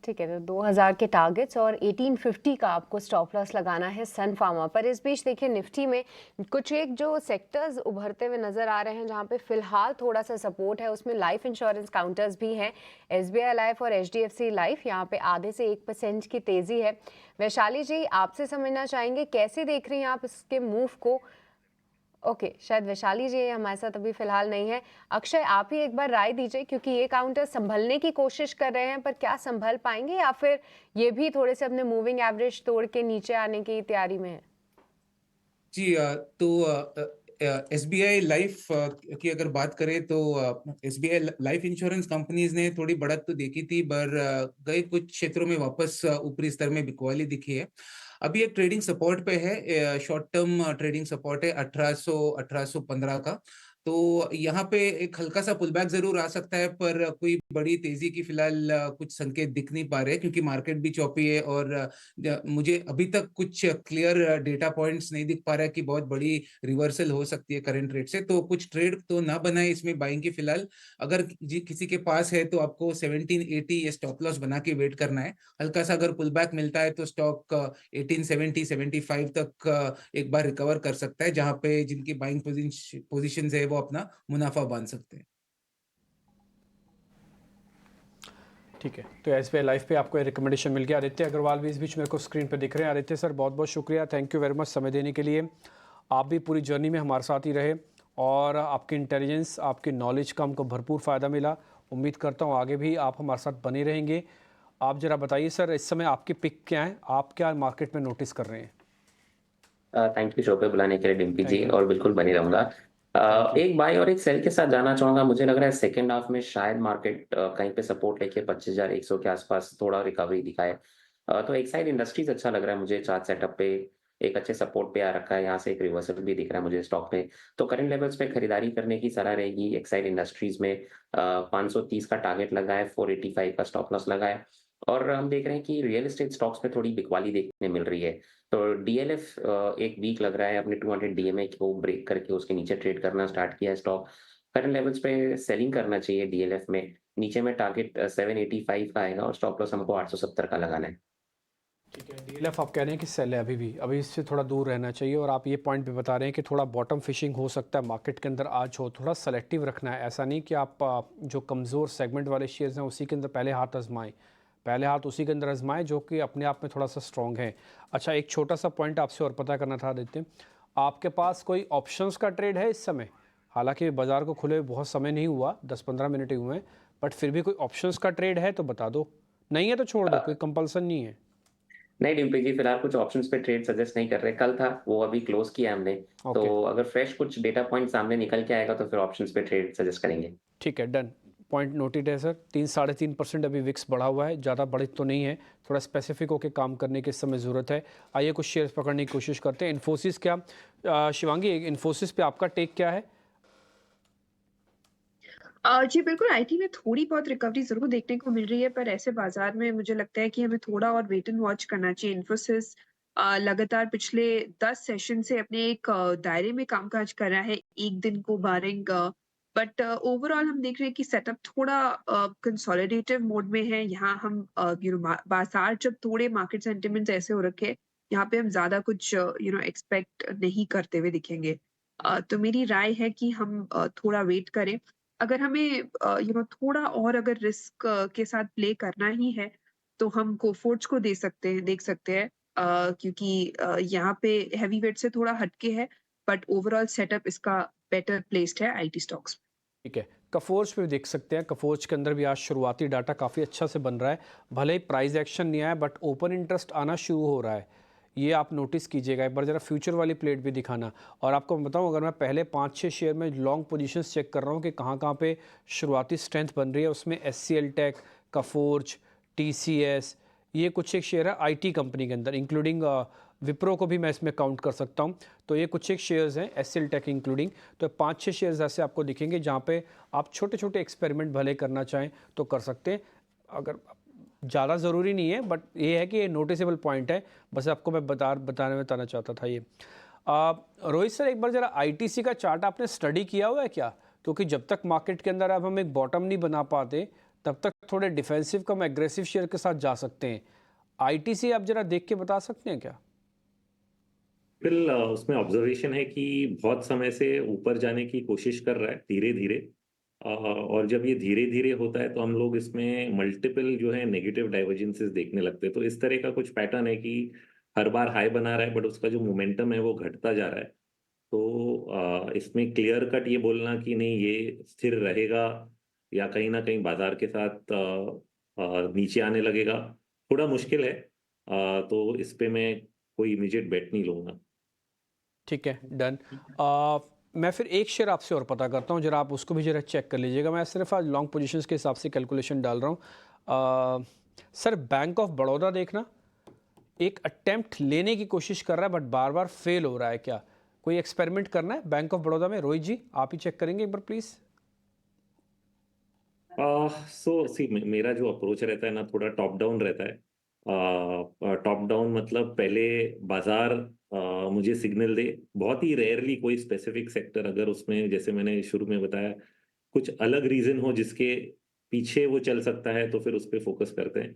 Speaker 2: ठीक है, तो 2000 के टारगेट्स और 1850 का आपको स्टॉप लॉस लगाना है सन फार्मा पर। इस बीच देखिए निफ्टी में कुछ एक जो सेक्टर्स उभरते हुए नजर आ रहे हैं जहां पे फिलहाल थोड़ा सा सपोर्ट है, उसमें लाइफ इंश्योरेंस काउंटर्स भी हैं। एसबीआई लाइफ और एचडीएफसी लाइफ, यहाँ पे आधे से 1% की तेजी है। वैशाली जी, आपसे समझना चाहेंगे कैसे देख रही हैं आप इसके मूव को? ओके, शायद वैशाली जी हमारे साथ अभी फिलहाल नहीं है। अक्षय, आप ही एक बार राय दीजिए, क्योंकि ये काउंटर संभलने की कोशिश कर रहे हैं, पर क्या संभल पाएंगे या फिर ये भी थोड़े से अपने मूविंग एवरेज तोड़ के नीचे आने की तैयारी में है?
Speaker 5: जी, तो SBI लाइफ की अगर बात करें तो SBI लाइफ इंश्योरेंस कंपनीज ने थोड़ी बढ़त तो देखी थी, पर गए कुछ क्षेत्रों में वापस ऊपरी स्तर में बिकवाली दिखी है। अभी एक ट्रेडिंग सपोर्ट पे है, शॉर्ट टर्म ट्रेडिंग सपोर्ट है 1815 का। तो यहाँ पे एक हल्का सा पुलबैक जरूर आ सकता है, पर कोई बड़ी तेजी की फिलहाल कुछ संकेत दिख नहीं पा रहे, क्योंकि मार्केट भी चौपी है और मुझे अभी तक कुछ क्लियर डेटा पॉइंट्स नहीं दिख पा रहा है कि बहुत बड़ी रिवर्सल हो सकती है करंट रेट से। तो कुछ ट्रेड तो ना बनाए इसमें बाइंग की फिलहाल। अगर किसी के पास है तो आपको 1780 ये स्टॉप लॉस बना के वेट करना है। हल्का सा अगर पुल बैक मिलता है तो स्टॉक 1870-75 तक एक बार रिकवर कर सकता है, जहां पे जिनकी बाइंग पोजीशंस है वो अपना मुनाफा बांध सकते हैं।
Speaker 1: ठीक है, तो SBI लाइफ पे आपको रिकमेंडेशन मिल गया। आदित्य अग्रवाल भी इस बीच मेरे को स्क्रीन पे दिख रहे हैं। आदित्य सर बहुत बहुत शुक्रिया, थैंक यू वेरी मच समय देने के लिए। आप भी पूरी जर्नी में हमारे साथ ही रहे और आपकी इंटेलिजेंस, आपकी नॉलेज का हमको भरपूर फ़ायदा मिला। उम्मीद करता हूँ आगे भी आप हमारे साथ बने रहेंगे। आप ज़रा बताइए सर, इस समय आपकी पिक क्या है, आप क्या मार्केट में नोटिस कर रहे हैं?
Speaker 12: थैंक यू शो पे बुलाने के लिए डिम्पी जी, और बिल्कुल बनी रहूंगा। एक बाय और एक सेल के साथ जाना चाहूंगा। मुझे लग रहा है सेकेंड हाफ में शायद मार्केट कहीं पे सपोर्ट लेके 25,100 के आसपास थोड़ा रिकवरी दिखाए। तो एक्साइड इंडस्ट्रीज अच्छा लग रहा है मुझे, चार्ट सेटअप पे एक अच्छे सपोर्ट पे आ रखा है, यहाँ से एक रिवर्सल भी दिख रहा है मुझे स्टॉक में। तो करंट लेवल्स पे खरीदारी करने की सलाह रहेगी। एक्साइड इंडस्ट्रीज में 530 का टारगेट लगा है, 485 का स्टॉप लॉस लगा है। और हम देख रहे हैं कि रियल एस्टेट स्टॉक्स में थोड़ी बिकवाली देखने मिल रही है। तो DLF एक वीक लग रहा है, अपने 200 DMA को ब्रेक करके उसके नीचे ट्रेड करना स्टार्ट किया है स्टॉक। करंट लेवल्स पे सेलिंग करना चाहिए DLF में। नीचे में टारगेट 785 का आएगा और स्टॉप लॉस हमको 870 का लगाना है।
Speaker 1: ठीक है, DLF आप कह रहे हैं कि सेल है अभी इससे थोड़ा दूर रहना चाहिए, और आप ये पॉइंट भी बता रहे हैं कि थोड़ा बॉटम फिशिंग हो सकता है मार्केट के अंदर आज हो, थोड़ा सेलेक्टिव रखना है। ऐसा नहीं कि आप जो कमज़ोर सेगमेंट वाले शेयर्स हैं उसी के अंदर पहले हाथ आजमाएं, पहले हाथ उसी के अंदर आजमाएं जो कि अपने आप में थोड़ा सा स्ट्रॉन्ग है। अच्छा, एक छोटा सा पॉइंट आपसे और पता करना था आदित्य, आपके पास कोई ऑप्शंस का ट्रेड है इस समय? हालांकि बाजार को खुले बहुत समय नहीं हुआ, 10-15 मिनट ही हुए हैं, बट फिर भी कोई ऑप्शंस का ट्रेड है तो बता दो, नहीं है तो छोड़ दो, कोई कंपल्सन नहीं है।
Speaker 12: नहीं डिम्पी जी, फिलहाल कुछ ऑप्शंस पे ट्रेड सजेस्ट नहीं कर रहे। कल था वो अभी क्लोज किया हमने। तो अगर फ्रेश कुछ डेटा पॉइंट सामने निकल के आएगा तो फिर ऑप्शंस पे ट्रेड सजेस्ट करेंगे।
Speaker 1: ठीक है, डन, पॉइंट नोटेड है सर। 3-3.5% अभी विक्स बढ़ा हुआ है, ज़्यादा बढ़ी तो नहीं है, थोड़ा स्पेसिफिक होकर काम करने की इस समय ज़रूरत है। आइए कुछ शेयर्स पकड़ने की कोशिश करते हैं। इन्फोसिस, क्या शिवांगी इन्फोसिस पे आपका टेक क्या है?
Speaker 11: जी बिल्कुल, आईटी में थोड़ी बहुत रिकवरी जरूर देखने को मिल रही है, पर ऐसे बाजार में मुझे लगता है कि हमें थोड़ा और वेट एंड वॉच करना चाहिए। इन्फोसिस लगातार पिछले 10 सेशन से अपने एक दायरे में कामकाज कर रहा है, एक दिन को बारिंग। बट ओवरऑल हम देख रहे हैं कि सेटअप थोड़ा कंसोलिडेटिव मोड में है। यहाँ हम बाजार जब थोड़े मार्केट सेंटिमेंट्स ऐसे हो रखे हैं, यहाँ पे हम ज्यादा कुछ एक्सपेक्ट नहीं करते हुए दिखेंगे। तो मेरी राय है कि हम थोड़ा वेट करें। अगर हमें थोड़ा और अगर रिस्क के साथ प्ले करना ही है, तो हम कोफोर्ज को देख सकते हैं, क्योंकि यहाँ पे हैवी वेट से थोड़ा हटके है, बट ओवरऑल सेटअप इसका बेटर प्लेस्ड है आईटी स्टॉक्स।
Speaker 1: ठीक है, कफोर्ज पे देख सकते हैं। कफोर्ज के अंदर भी आज शुरुआती डाटा काफ़ी अच्छा से बन रहा है, भले ही प्राइस एक्शन नहीं आया बट ओपन इंटरेस्ट आना शुरू हो रहा है, ये आप नोटिस कीजिएगा। एक बार ज़रा फ्यूचर वाली प्लेट भी दिखाना। और आपको बताऊं, अगर मैं पहले 5-6 शेयर में लॉन्ग पोजीशंस चेक कर रहा हूं कि कहां कहां पे शुरुआती स्ट्रेंथ बन रही है, उसमें SCL टेक, कफोर्ज, TCS, ये कुछ एक शेयर है IT कंपनी के अंदर, इंक्लूडिंग विप्रो को भी मैं इसमें काउंट कर सकता हूं। तो ये कुछ एक शेयर्स हैं SCL टेक इंक्लूडिंग। तो 5-6 शेयर्स ऐसे आपको दिखेंगे जहाँ पे आप छोटे छोटे एक्सपेरिमेंट भले करना चाहें तो कर सकते हैं, अगर ज़्यादा ज़रूरी नहीं है, बट ये है कि ये नोटिसेबल पॉइंट है, बस आपको मैं बताना चाहता था ये। रोहित सर, एक बार ज़रा ITC का चार्ट आपने स्टडी किया हुआ है क्या? क्योंकि जब तक मार्केट के अंदर अब हम एक बॉटम नहीं बना पाते तब तक थोड़े डिफेंसिव कम एग्रेसिव शेयर के साथ जा सकते हैं। ITC आप ज़रा देख के बता सकते हैं क्या?
Speaker 8: बिल उसमें ऑब्जर्वेशन है कि बहुत समय से ऊपर जाने की कोशिश कर रहा है धीरे धीरे, और जब ये धीरे धीरे होता है तो हम लोग इसमें मल्टीपल जो है नेगेटिव डाइवर्जेंसेस देखने लगते हैं। तो इस तरह का कुछ पैटर्न है कि हर बार हाई बना रहा है बट उसका जो मोमेंटम है वो घटता जा रहा है। तो इसमें क्लियर कट ये बोलना कि नहीं ये स्थिर रहेगा या कहीं ना कहीं बाजार के साथ नीचे आने लगेगा, थोड़ा मुश्किल है। तो इस पे मैं कोई इमीडिएट बेट नहीं लूंगा।
Speaker 1: ठीक है, डन। मैं फिर एक शेयर आपसे और पता करता हूँ, जरा आप उसको भी जरा चेक कर लीजिएगा। मैं सिर्फ आज लॉन्ग पोजीशंस के हिसाब से कैलकुलेशन डाल रहा हूँ। सर बैंक ऑफ बड़ौदा देखना, एक अटेम्प्ट लेने की कोशिश कर रहा है बट बार बार फेल हो रहा है। क्या कोई एक्सपेरिमेंट करना है बैंक ऑफ बड़ौदा में? रोहित जी आप ही चेक करेंगे एक बार प्लीज़।
Speaker 8: मेरा जो अप्रोच रहता है ना, थोड़ा टॉप डाउन रहता है। टॉप डाउन मतलब पहले बाजार मुझे सिग्नल दे, बहुत ही रेयरली कोई स्पेसिफिक सेक्टर, अगर उसमें जैसे मैंने शुरू में बताया कुछ अलग रीजन हो जिसके पीछे वो चल सकता है, तो फिर उस पर फोकस करते हैं।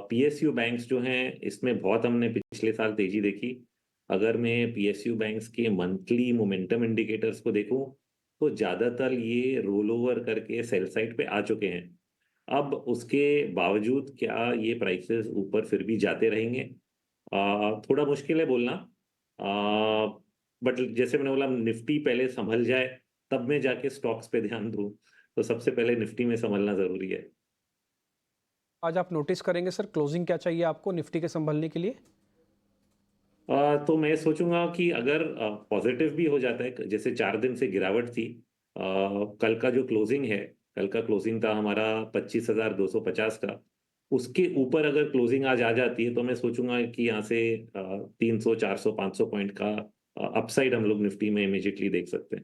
Speaker 8: पीएसयू बैंक्स जो हैं, इसमें बहुत हमने पिछले साल तेजी देखी। अगर मैं पीएसयू बैंक्स के मंथली मोमेंटम इंडिकेटर्स को देखूं तो ज्यादातर ये रोल ओवर करके सेल साइड पे आ चुके हैं। अब उसके बावजूद क्या ये प्राइसेस ऊपर फिर भी जाते रहेंगे? थोड़ा मुश्किल है बोलना, बट जैसे मैंने बोला निफ्टी पहले संभल जाए तब मैं जाके स्टॉक्स पे ध्यान दूं, तो सबसे पहले निफ्टी में संभलना जरूरी है।
Speaker 1: आज आप नोटिस करेंगे सर, क्लोजिंग क्या चाहिए आपको निफ्टी के संभलने के लिए?
Speaker 8: तो मैं सोचूंगा कि अगर पॉजिटिव भी हो जाता है, जैसे 4 दिन से गिरावट थी, कल का जो क्लोजिंग है, कल का क्लोजिंग था हमारा 25,250 का, उसके ऊपर अगर क्लोजिंग आज आ जाती है तो मैं सोचूंगा कि यहाँ से 300 400 500 पॉइंट का अपसाइड हम लोग निफ्टी में इमीडिएटली देख सकते हैं।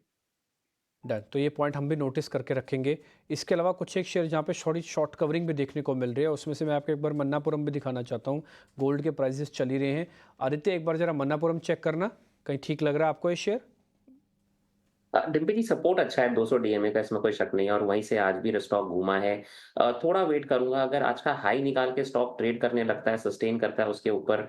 Speaker 1: डन, तो ये पॉइंट हम भी नोटिस करके रखेंगे। इसके अलावा कुछ एक शेयर जहाँ पे शॉर्ट कवरिंग भी देखने को मिल रही है, उसमें से मैं आपको एक बार मन्नापुरम भी दिखाना चाहता हूँ। गोल्ड के प्राइसेस चल ही रहे हैं। आदित्य एक बार जरा मन्नापुरम चेक करना, कहीं ठीक लग रहा है आपको ये शेयर?
Speaker 12: डिम्पी जी सपोर्ट अच्छा है 200 डीएमए का, इसमें कोई शक नहीं है, और वहीं से आज भी स्टॉक घूमा है। थोड़ा वेट करूंगा, अगर आज का हाई निकाल के स्टॉक ट्रेड करने लगता है, सस्टेन करता है उसके ऊपर,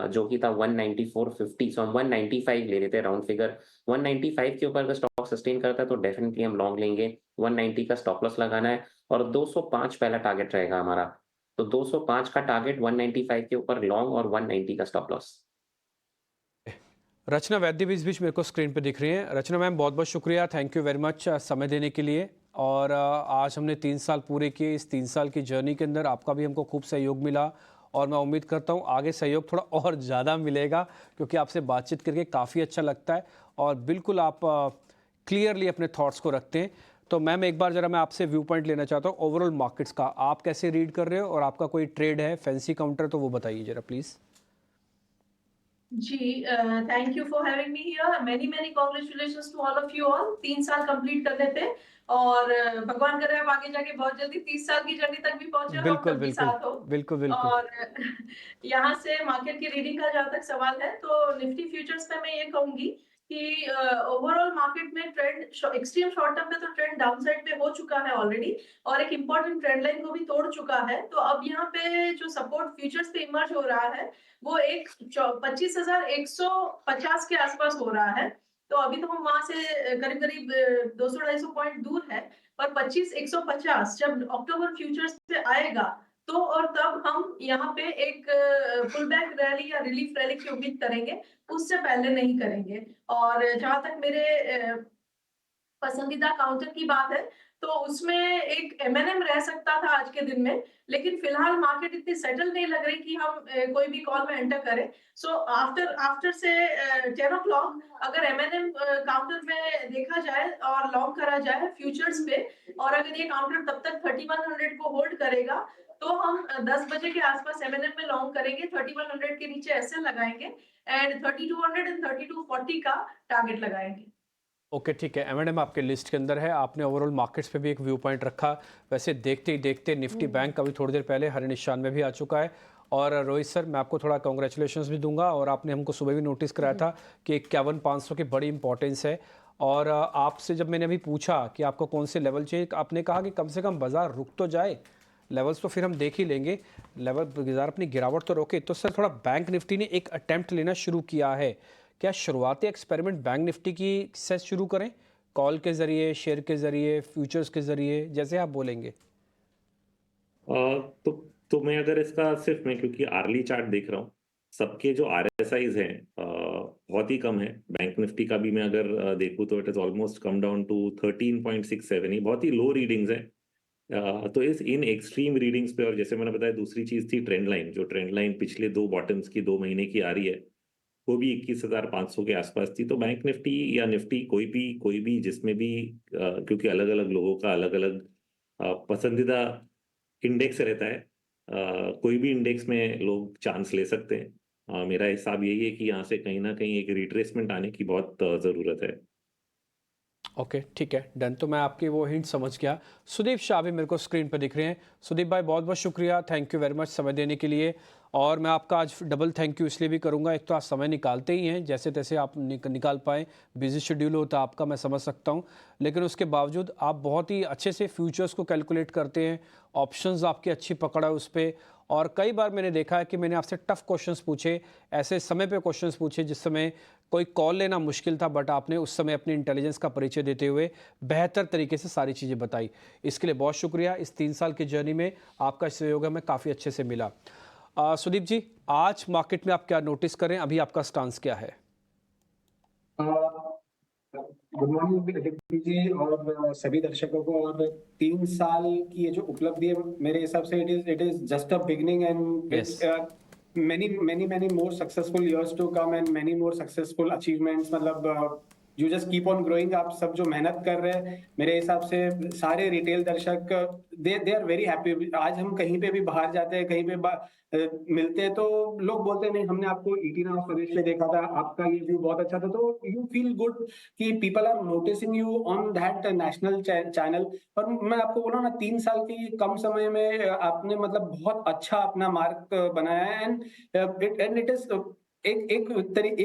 Speaker 12: जो कि था 194.50, सो हम 195 ले लेते हैं राउंड फिगर। 195 के ऊपर अगर स्टॉक सस्टेन करता है तो डेफिनेटली हम लॉन्ग लेंगे। 190 का स्टॉप लॉस लगाना है और 205 पहला टारगेट रहेगा हमारा। तो 205 का टारगेट, 195 के ऊपर लॉन्ग और 190 का स्टॉप लॉस।
Speaker 1: रचना वैद्य भी इस बीच मेरे को स्क्रीन पे दिख रही हैं। रचना मैम बहुत बहुत शुक्रिया, थैंक यू वेरी मच समय देने के लिए। और आज हमने 3 साल पूरे किए। इस 3 साल की जर्नी के अंदर आपका भी हमको खूब सहयोग मिला और मैं उम्मीद करता हूँ आगे सहयोग थोड़ा और ज़्यादा मिलेगा, क्योंकि आपसे बातचीत करके काफ़ी अच्छा लगता है और बिल्कुल आप क्लियरली अपने थॉट्स को रखते हैं। तो मैम एक बार ज़रा मैं आपसे व्यू पॉइंट लेना चाहता हूँ ओवरऑल मार्केट्स का, आप कैसे रीड कर रहे हो और आपका कोई ट्रेड है फैंसी काउंटर तो वो बताइए ज़रा प्लीज़।
Speaker 13: जी, thank you for having me here. Many many congratulations to all of you all. 3 साल कंप्लीट कर लेते और भगवान करे आप आगे जाके बहुत जल्दी 30 साल की जर्नी तक भी पहुंचे और
Speaker 1: बिल्कुल
Speaker 13: तब भी
Speaker 1: बिल्कुल
Speaker 13: साथ हो।
Speaker 1: बिल्कुल बिल्कुल।
Speaker 13: और यहाँ से मार्केट की रीडिंग का जहां तक सवाल है तो निफ्टी फ्यूचर्स पे मैं ये कहूंगी कि ओवरऑल मार्केट में ट्रेंड एक्सट्रीम शॉर्ट टर्म में तो ट्रेंड डाउनसाइड पे हो चुका है ऑलरेडी और एक इंपॉर्टेंट ट्रेंड लाइन को भी तोड़ चुका है। तो अब यहाँ पे जो सपोर्ट फ्यूचर्स पे इमर्ज हो रहा है वो 25,150 के आसपास हो रहा है। तो अभी तो हम वहां से करीब करीब 200-250 पॉइंट दूर है, पर 25,150 जब अक्टूबर फ्यूचर्स पे आएगा तो और तब हम यहाँ पे एक पुल बैक रैली या रिलीफ रैली की उम्मीद करेंगे, उससे पहले नहीं करेंगे। और जहां तक मेरे पसंदीदा काउंटर की बात है तो उसमें एक एमएनएम रह सकता था आज के दिन में, लेकिन फिलहाल मार्केट इतनी सेटल नहीं लग रही कि हम कोई भी कॉल में एंटर करें। सो आफ्टर से 10 o'clock अगर एमएनएम काउंटर में देखा जाए और लॉन्ग करा जाए फ्यूचर्स पे, और अगर ये काउंटर तब तक 3100 को होल्ड करेगा तो हम 10 बजे के आसपास एमएनएम में लॉन्ग करेंगे, 3100 के नीचे ऐसे लगाएंगे एंड 3200 एंड 3240 का टारगेट लगाएंगे।
Speaker 1: ओके ठीक है, एम आपके लिस्ट के अंदर है। आपने ओवरऑल मार्केट्स पे भी एक व्यू पॉइंट रखा। वैसे देखते ही देखते निफ्टी बैंक अभी थोड़ी देर पहले हरे निशान में भी आ चुका है। और रोहित सर मैं आपको थोड़ा कॉन्ग्रेचुलेशंस भी दूंगा, और आपने हमको सुबह भी नोटिस कराया था कि 51,500 की बड़ी इंपॉर्टेंस है। और आपसे जब मैंने अभी पूछा कि आपको कौन से लेवल चाहिए, आपने कहा कि कम से कम बाजार रुक तो जाए, लेवल्स तो फिर हम देख ही लेंगे, लेवल बाजार अपनी गिरावट तो रोके। तो सर थोड़ा बैंक निफ्टी ने एक अटैम्प्ट लेना शुरू किया है, क्या शुरुआती एक्सपेरिमेंट बैंक निफ्टी की से शुरू करें, कॉल के जरिए, शेयर के जरिए, फ्यूचर्स के जरिए, जैसे आप बोलेंगे?
Speaker 8: तो मैं अगर इसका सिर्फ मैं क्योंकि आर्ली चार्ट देख रहा हूँ, सबके जो RSIs हैं बहुत ही कम है। बैंक निफ्टी का भी मैं अगर देखूँ तो it is almost come down to 13.67, ही बहुत ही लो रीडिंग्स है। तो इस इन एक्सट्रीम रीडिंग्स पे, और जैसे मैंने बताया दूसरी चीज थी ट्रेंड लाइन, जो ट्रेंड लाइन पिछले 2 बॉटम्स की 2 महीने की आ रही है, वो भी 21,500 के आसपास थी। तो बैंक निफ्टी या निफ्टी कोई भी जिसमें भी क्योंकि अलग अलग लोगों का अलग अलग पसंदीदा इंडेक्स रहता है, कोई भी इंडेक्स में लोग चांस ले सकते हैं। मेरा हिसाब यही है कि यहाँ से कहीं ना कहीं एक रिट्रेसमेंट आने की बहुत ज़रूरत है।
Speaker 1: ओके, ठीक है, डन। तो मैं आपकी वो हिंट समझ गया। सुदीप शाह भी मेरे को स्क्रीन पर दिख रहे हैं। सुदीप भाई बहुत बहुत शुक्रिया, थैंक यू वेरी मच समय देने के लिए। और मैं आपका आज डबल थैंक यू इसलिए भी करूंगा, एक तो आप समय निकालते ही हैं, जैसे तैसे आप निकाल पाएँ, बिजी शेड्यूल होता है आपका, मैं समझ सकता हूं, लेकिन उसके बावजूद आप बहुत ही अच्छे से फ्यूचर्स को कैलकुलेट करते हैं, ऑप्शंस आपकी अच्छी पकड़ है उस पर। और कई बार मैंने देखा है कि मैंने आपसे टफ क्वेश्चंस पूछे, ऐसे समय पे क्वेश्चंस पूछे जिस समय कोई कॉल लेना मुश्किल था, बट आपने उस समय अपनी इंटेलिजेंस का परिचय देते हुए बेहतर तरीके से सारी चीज़ें बताई। इसके लिए बहुत शुक्रिया। इस 3 साल की जर्नी में आपका सहयोग हमें काफ़ी अच्छे से मिला। सुदीप जी, आज मार्केट में आप क्या नोटिस करें, अभी आपका स्टांस क्या है?
Speaker 14: गुड मॉर्निंग डिप्टी जी और सभी दर्शकों को। और 3 साल की ये जो उपलब्धि है, मेरे हिसाब से it is just a beginning and many more successful years to come and many more successful achievements। मतलब you just keep on growing. आप सब जो मेहनत कर रहे हैं, मेरे हिसाब से सारे रिटेल दर्शक दे आर वेरी हैप्पी। आज हम कहीं पे भी बाहर जाते हैं, कहीं पे मिलते हैं, तो लोग बोलते हैं नहीं हमने आपको ईटीना स्वदेश में देखा था, आपका ये व्यू बहुत अच्छा था। तो यू फील गुड कि people are noticing you on that national channel. और मैं आपको बोला ना, 3 साल की कम समय में आपने मतलब बहुत अच्छा अपना मार्क बनाया है। एंड इट इज एक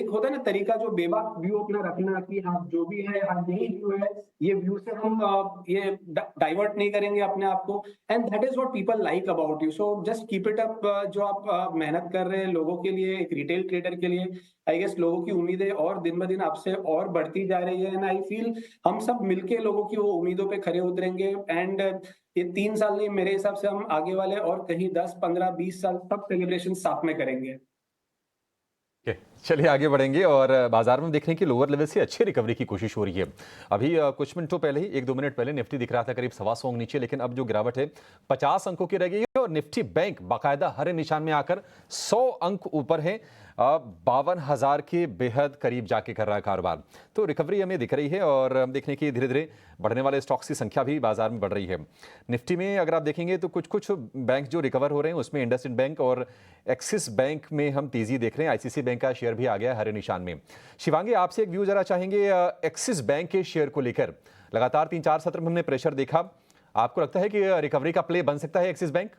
Speaker 14: होता है ना तरीका, जो बेबाक व्यू अपना रखना कि हाँ जो भी है, हाँ यही व्यू है, ये व्यू से हम ये डाइवर्ट नहीं करेंगे अपने आप को। And that is what people like about you. So just keep it up. जो आप मेहनत कर रहे हैं लोगों के लिए, एक रिटेल ट्रेडर के लिए, आई गेस लोगों की उम्मीदें और दिन ब दिन आपसे और बढ़ती जा रही है। एंड आई फील हम सब मिलके लोगों की वो उम्मीदों पे खरे उतरेंगे। एंड ये 3 साल नहीं, मेरे हिसाब से हम आगे वाले और कहीं 10, 15, 20 साल सब सेलिब्रेशन साथ में करेंगे।
Speaker 3: चलिए आगे बढ़ेंगे और बाजार में देख रहे हैं कि लोअर लेवल से अच्छी रिकवरी की कोशिश हो रही है। अभी कुछ मिनटों पहले ही 1-2 मिनट पहले निफ्टी दिख रहा था करीब 125 अंक नीचे, लेकिन अब जो गिरावट है 50 अंकों की रह गई है और निफ्टी बैंक बाकायदा हरे निशान में आकर 100 अंक ऊपर है। 52,000 के बेहद करीब जाके कर रहा है कारोबार। तो रिकवरी हमें दिख रही है और हम देखने की धीरे धीरे बढ़ने वाले स्टॉक्स की संख्या भी बाजार में बढ़ रही है। निफ्टी में अगर आप देखेंगे तो कुछ बैंक जो रिकवर हो रहे हैं उसमें इंडसइंड बैंक और एक्सिस बैंक में हम तेजी देख रहे हैं। आईसीसी बैंक का शेयर भी आ गया हरे निशान में। शिवांगी, आपसे एक व्यू जरा चाहेंगे एक्सिस बैंक के शेयर को लेकर। लगातार 3-4 सत्र में हमने प्रेशर देखा, आपको लगता है कि रिकवरी का प्ले बन सकता है एक्सिस बैंक?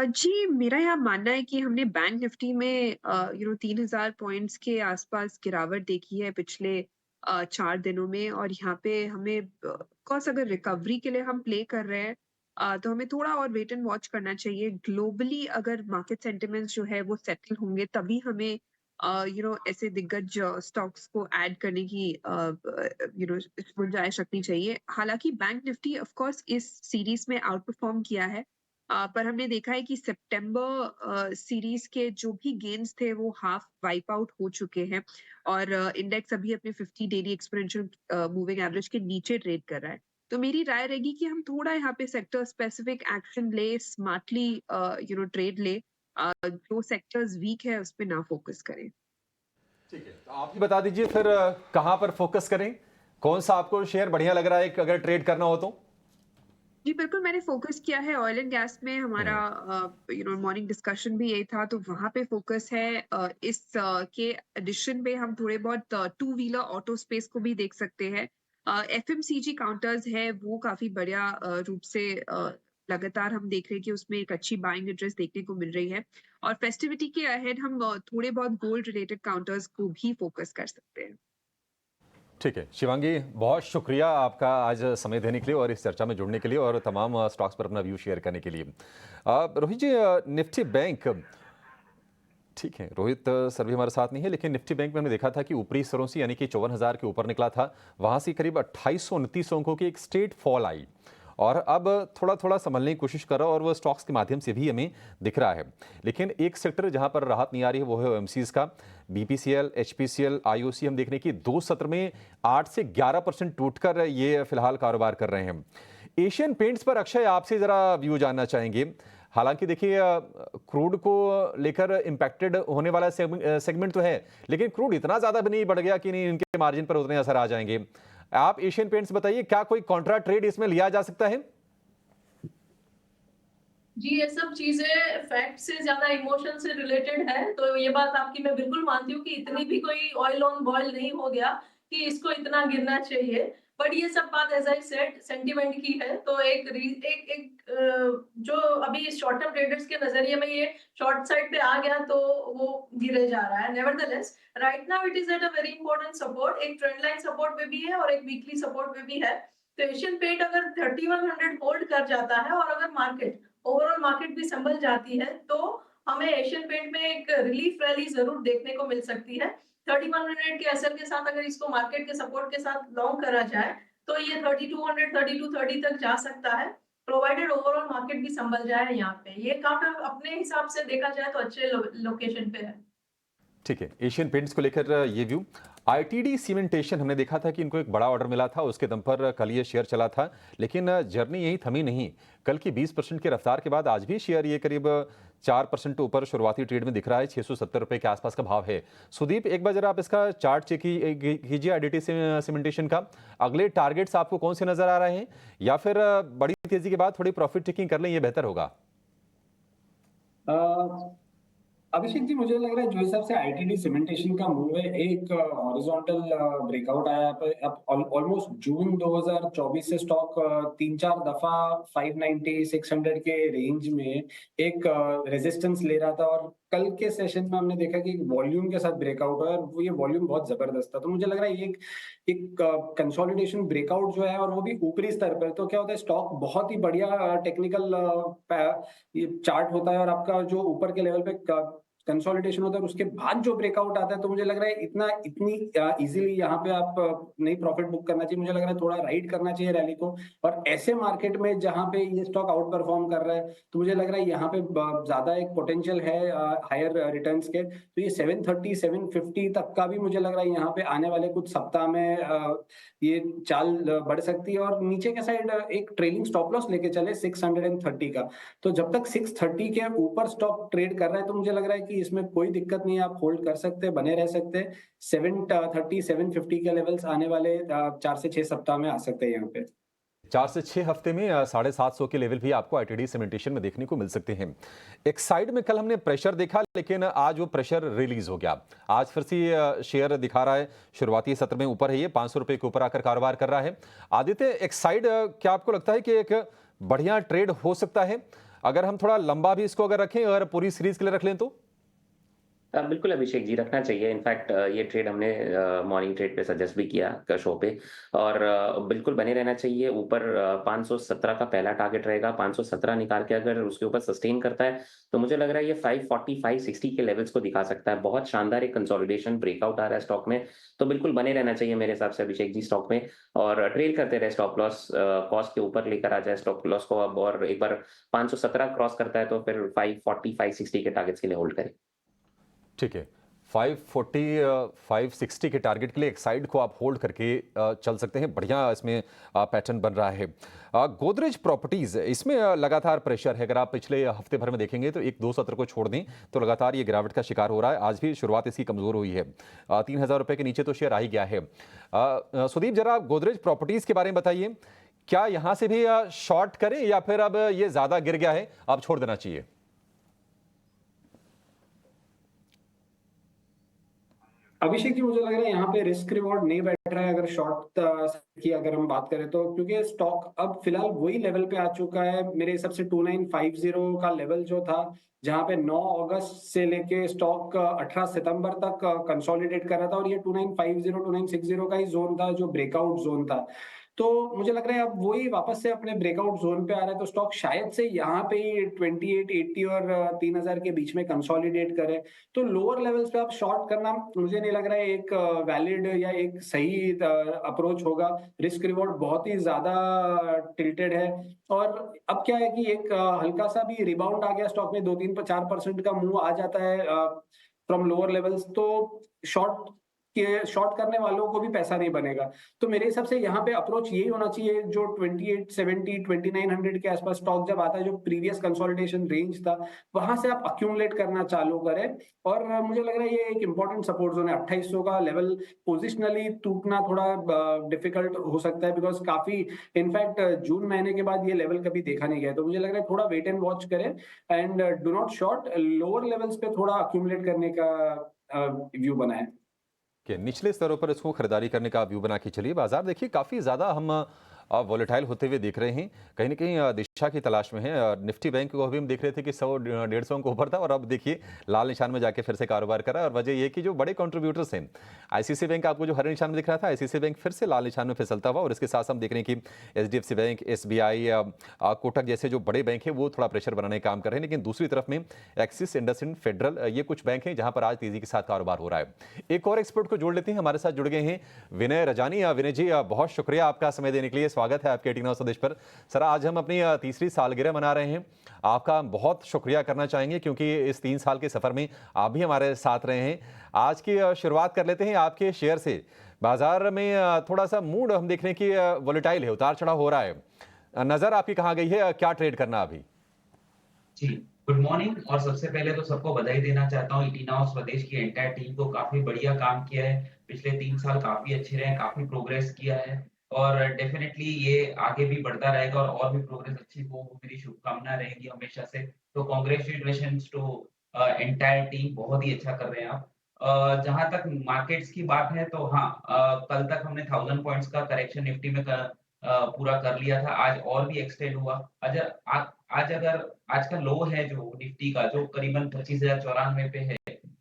Speaker 11: जी, मेरा यहाँ मानना है कि हमने बैंक निफ्टी में 3000 पॉइंट्स के आसपास गिरावट देखी है पिछले 4 दिनों में। और यहाँ पे हमें कोर्स अगर रिकवरी के लिए हम प्ले कर रहे हैं, तो हमें थोड़ा और वेट एंड वॉच करना चाहिए। ग्लोबली अगर मार्केट सेंटिमेंट्स जो है वो सेटल होंगे, तभी हमें ऐसे दिग्गज स्टॉक्स को ऐड करने की गुंजाइश रखनी चाहिए। हालांकि बैंक निफ्टी ऑफ कोर्स इस सीरीज में आउट परफॉर्म किया है, पर हमने देखा है कि सितंबर सीरीज के जो भी गेन्स थे वो हाफ वाइप आउट हो चुके हैं और इंडेक्स अभी अपने 50 डेली एक्सपोनेंशियल मूविंग एवरेज के नीचे ट्रेड कर रहा है। तो मेरी राय रहेगी कि हम थोड़ा यहाँ पे सेक्टर स्पेसिफिक एक्शन ले, स्मार्टली ट्रेड ले, जो सेक्टर्स वीक है उस पर ना फोकस करें।
Speaker 3: ठीक है, तो आप ही बता दीजिए फिर कहां पर फोकस करें, कौन सा आपको शेयर बढ़िया लग रहा है अगर ट्रेड करना हो तो?
Speaker 11: जी बिल्कुल, मैंने फोकस किया है ऑयल एंड गैस में। हमारा मॉर्निंग डिस्कशन भी यही था, तो वहां पे फोकस है। इस के एडिशन पे हम थोड़े बहुत 2 व्हीलर ऑटो स्पेस को भी देख सकते हैं। एफएमसीजी काउंटर्स है वो काफी बढ़िया रूप से लगातार हम देख रहे हैं कि उसमें एक अच्छी बाइंग इंटरेस्ट देखने को मिल रही है। और फेस्टिविटी के अहेड हम थोड़े बहुत गोल्ड रिलेटेड काउंटर्स को भी फोकस कर सकते हैं।
Speaker 3: ठीक है शिवांगी, बहुत शुक्रिया आपका आज समय देने के लिए और इस चर्चा में जुड़ने के लिए और तमाम स्टॉक्स पर अपना व्यू शेयर करने के लिए। रोहित जी, निफ्टी बैंक, ठीक है, रोहित सर भी हमारे साथ नहीं है, लेकिन निफ्टी बैंक में हमने देखा था कि ऊपरी स्तरों से यानी कि 54,000 के ऊपर निकला था, वहां से करीब 2829 अंकों की एक स्ट्रेट फॉल आई और अब थोड़ा थोड़ा संभलने की कोशिश कर रहा है और वो स्टॉक्स के माध्यम से भी हमें दिख रहा है। लेकिन एक सेक्टर जहां पर राहत नहीं आ रही है वो है ओएमसीज का। बीपीसीएल, एचपीसीएल, आईओसी हम देखने की 2 सत्र में 8 से 11% टूटकर ये फिलहाल कारोबार कर रहे हैं। एशियन पेंट्स पर अक्षय आपसे जरा व्यू जानना चाहेंगे। हालांकि देखिए क्रूड को लेकर इम्पैक्टेड होने वाला सेगमेंट तो है, लेकिन क्रूड इतना ज्यादा भी नहीं बढ़ गया कि नहीं इनके मार्जिन पर उतने असर आ जाएंगे। आप एशियन पेंट्स बताइए, क्या कोई कॉन्ट्रा ट्रेड इसमें लिया जा सकता है?
Speaker 13: जी, ये सब चीजें फैक्ट से ज्यादा इमोशन से रिलेटेड है, तो ये बात आपकी मैं बिल्कुल मानती हूँ कि इतनी भी कोई ऑयल ऑन बॉयल नहीं हो गया कि इसको इतना गिरना चाहिए। बट ये सब बात एज आई सेड सेंटिमेंट की है, तो जो अभी शॉर्ट टर्म ट्रेडर्स के नजरिए में ये शॉर्ट साइड पे आ गया तो वो गिरे जा रहा है। Nevertheless right now it is at a very important support, एक ट्रेंड लाइन सपोर्ट पे भी है और एक वीकली सपोर्ट पे भी है। तो एशियन पेंट अगर 3100 होल्ड कर जाता है और अगर मार्केट ओवरऑल मार्केट भी संभल जाती है तो हमें एशियन पेंट में एक रिलीफ रैली जरूर देखने को मिल सकती है। 3100 के असर के साथ अगर इसको मार्केट के सपोर्ट के साथ लॉन्ग करा जाए तो ये 3200 3230 तक जा सकता है, प्रोवाइडेड ओवरऑल मार्केट भी संभल जाए। यहाँ पे ये काउंटर अपने हिसाब से देखा जाए तो अच्छे लोकेशन पे है।
Speaker 3: ठीक है, एशियन पेंट्स को लेकर ये व्यू। आईटीडी सीमेंटेशन हमने देखा था कि इनको एक बड़ा ऑर्डर मिला था, उसके दम पर कल ये शेयर चला था, लेकिन जर्नी यही थमी नहीं। कल की 20% की रफ्तार के बाद आज भी शेयर ये करीब 4% ऊपर शुरुआती ट्रेड में दिख रहा है, 670 रुपए के आसपास का भाव है। सुदीप, एक बार जरा आप इसका चार्ट चेक कीजिए आईटीडी सीमेंटेशन का। अगले टारगेट्स आपको कौन से नजर आ रहे हैं, या फिर बड़ी तेजी के बाद थोड़ी प्रॉफिट टेकिंग कर लें, ये बेहतर होगा?
Speaker 14: अभिषेक जी, मुझे लग रहा है जो हिसाब से आईटीडी सीमेंटेशन का मूव है, एक हॉरिजॉन्टल ब्रेकआउट आया अब ऑलमोस्ट जून 2024 से स्टॉक 3-4 दफा 590 600 के रेंज में एक रेजिस्टेंस ले रहा था, और कल के सेशन में हमने देखा कि वॉल्यूम के साथ ब्रेकआउट हुआ और ये वॉल्यूम बहुत जबरदस्त था। तो मुझे लग रहा है ये एक कंसोलिडेशन ब्रेकआउट जो है, और वो भी ऊपरी स्तर पर। तो क्या होता है, स्टॉक बहुत ही बढ़िया टेक्निकल ये चार्ट होता है और आपका जो ऊपर के लेवल पे कंसोलिडेशन होता है उसके बाद जो ब्रेकआउट आता है, तो मुझे लग रहा है इतनी इजीली यहाँ पे आप नहीं प्रॉफिट बुक करना चाहिए। मुझे लग रहा है थोड़ा राइड करना चाहिए रैली को, और ऐसे मार्केट में जहाँ पे ये स्टॉक आउट परफॉर्म कर रहा है तो मुझे लग रहा है यहाँ पे ज्यादा एक पोटेंशियल है हायर रिटर्न्स के। तो ये 730 750 तक का भी मुझे लग रहा है यहाँ पे आने वाले कुछ सप्ताह में ये चाल बढ़ सकती है। और नीचे के साइड एक ट्रेलिंग स्टॉप लॉस लेके चले 630 का, तो जब तक 630 के ऊपर स्टॉक ट्रेड कर रहा है तो मुझे लग रहा है कि इसमें कोई दिक्कत नहीं है, आप होल्ड कर सकते हैं, बने रह सकते हैं। 730 750 के लेवल्स आने वाले 4 से 6 सप्ताह में आ सकते हैं यहाँ पे।
Speaker 3: 4 से 6 हफ्ते में 750 के लेवल भी आपको आईटीडी सीमेंटेशन में देखने को मिल सकते हैं। एक साइड में कल हमने प्रेशर देखा, लेकिन आज वो प्रेशर रिलीज हो गया। आज फिर से शेयर दिखा रहा है, शुरुआती सत्र में ऊपर है, ये 500 रुपए के ऊपर आकर कारोबार कर रहा है। आदित्य, एक साइड क्या आपको लगता है कि एक बढ़िया ट्रेड हो सकता है अगर हम थोड़ा लंबा भी इसको अगर रखें और पूरी सीरीज के लिए रख लें तो?
Speaker 12: बिल्कुल अभिषेक जी, रखना चाहिए। इनफैक्ट ये ट्रेड हमने मॉर्निंग ट्रेड पे सजेस्ट भी किया शो पे, और बिल्कुल बने रहना चाहिए। ऊपर 517 का पहला टारगेट रहेगा, 517 निकाल के अगर उसके ऊपर सस्टेन करता है तो मुझे लग रहा है ये 540 560 के लेवल्स को दिखा सकता है। बहुत शानदार एक कंसोलिडेशन ब्रेकआउट आ रहा है स्टॉक में, तो बिल्कुल बने रहना चाहिए मेरे हिसाब से अभिषेक जी स्टॉक में, और ट्रेल करते रहे। स्टॉप लॉस कॉस्ट के ऊपर लेकर आ जाए स्टॉप लॉस को अब, और एक बार 517 क्रॉस करता है तो फिर 540 560 के टारगेट्स के लिए होल्ड करें।
Speaker 3: ठीक है, 540 560 के टारगेट के लिए एक साइड को आप होल्ड करके चल सकते हैं। बढ़िया इसमें पैटर्न बन रहा है। गोदरेज प्रॉपर्टीज, इसमें लगातार प्रेशर है। अगर आप पिछले हफ्ते भर में देखेंगे तो 1-2 सत्र को छोड़ दें तो लगातार ये गिरावट का शिकार हो रहा है। आज भी शुरुआत इसकी कमजोर हुई है, 3000 रुपए के नीचे तो शेयर आ ही गया है। सुदीप, जरा गोदरेज प्रॉपर्टीज के बारे में बताइए, क्या यहां से भी शॉर्ट करें या फिर अब ये ज्यादा गिर गया है, अब छोड़ देना चाहिए?
Speaker 14: अभिषेक जी, मुझे लग रहा है यहाँ पे रिस्क रिवॉर्ड नहीं बैठ रहा है अगर शॉर्ट की अगर हम बात करें तो, क्योंकि स्टॉक अब फिलहाल वही लेवल पे आ चुका है मेरे हिसाब से। 2950 का लेवल जो था, जहाँ पे 9 अगस्त से लेके स्टॉक 18 सितंबर तक कंसोलिडेट कर रहा था, और ये 2950 2960 का ही जोन था जो ब्रेकआउट जोन था। तो मुझे लग रहा है अब वही वापस से अपने ब्रेकआउट जोन पे आ रहा है, तो स्टॉक शायद से यहाँ पे ही 2880 और 3000 के बीच में कंसोलिडेट करे। तो लोअर लेवल्स पे आप शॉर्ट करना मुझे नहीं लग रहा है एक वैलिड या एक सही अप्रोच होगा। रिस्क रिवॉर्ड बहुत ही ज्यादा टिल्टेड है, और अब क्या है कि एक हल्का सा भी रिबाउंड आ गया स्टॉक में, 2-3-4% का मूव आ जाता है फ्रॉम लोअर लेवल्स, तो शॉर्ट कि शॉर्ट करने वालों को भी पैसा नहीं बनेगा। तो मेरे हिसाब से यहाँ पे अप्रोच यही होना चाहिए, जो 2870 2900 के आसपास स्टॉक जब आता है, जो प्रीवियस कंसोलिडेशन रेंज था, वहां से आप अक्यूमुलेट करना चालू करें। और मुझे लग रहा है ये एक इंपॉर्टेंट सपोर्ट जोन है। 2800 का लेवल पोजिशनली टूटना थोड़ा डिफिकल्ट हो सकता है, बिकॉज काफी इनफैक्ट जून महीने के बाद ये लेवल कभी देखा नहीं गया। तो मुझे लग रहा है थोड़ा वेट एंड वॉच करें and do not short, lower levels पे थोड़ा अक्यूमुलेट करने का व्यू बनाएं।
Speaker 3: कि निचले स्तरों पर इसको खरीदारी करने का व्यू बना के चलिए। बाजार देखिए काफ़ी ज़्यादा हम वॉलेटाइल होते हुए देख रहे हैं, कहीं ना कहीं दिशा की तलाश में है। निफ्टी बैंक को अभी हम देख रहे थे कि 100-150 के ऊपर था और अब देखिए लाल निशान में जाके फिर से कारोबार करा। और वजह ये कि जो बड़े कंट्रीब्यूटर्स हैं, आईसीआईसी बैंक आपको जो हरे निशान में दिख रहा था, आईसीआईसी बैंक फिर से लाल निशान में फिसलता हुआ। और इसके साथ हम देख रहे हैं कि एचडीएफसी बैंक, एसबीआई, कोटक जैसे जो बड़े बैंक हैं वो थोड़ा प्रेशर बनाने का काम कर रहे हैं। लेकिन दूसरी तरफ में एक्सिस, इंडसइंड, फेडरल, ये कुछ बैंक हैं जहां पर आज तेजी के साथ कारोबार हो रहा है। एक और एक्सपर्ट को जोड़ लेते हैं, हमारे साथ जुड़ गए हैं विनय रजानी। विनय जी, बहुत शुक्रिया आपका समय देने के लिए। स्वागत है आपके 18 आवर स्वदेश पर। सर, आज हम अपनी तीसरी सालगिरह मना रहे हैं, आपका बहुत शुक्रिया करना चाहेंगे क्योंकि इस 3 साल के सफर में आप भी हमारे साथ रहे हैं। आज की शुरुआत कर लेते हैं आपके शेयर से। बाजार में थोड़ा सा मूड हम देख रहे हैं कि वोलेटाइल है, उतार चढ़ाव हो रहा है। नजर आपकी कहाँ गई है, क्या ट्रेड करना अभी?
Speaker 15: जी, गुड मॉर्निंग। और सबसे पहले तो सबको बधाई देना चाहता हूँ। 18 आवर स्वदेश की एंटायर टीम को काफी बढ़िया काम किया है। पिछले 3 साल काफी अच्छे रहे, काफी प्रोग्रेस किया है और डेफिनेटली ये आगे भी बढ़ता रहेगा और भी प्रोग्रेस अच्छी हो, मेरी शुभकामना रहेगी हमेशा से। तो कांग्रेचुलेशंस टू एंटायर टीम, बहुत ही अच्छा कर रहे हैं आप। जहां तक मार्केट्स की बात है तो हाँ, कल तक हमने 1000 पॉइंट्स का करेक्शन निफ्टी में पूरा कर लिया था। आज और भी एक्सटेंड हुआ। आज अगर आज का लो है जो निफ्टी का, जो करीबन 25,094 पे है,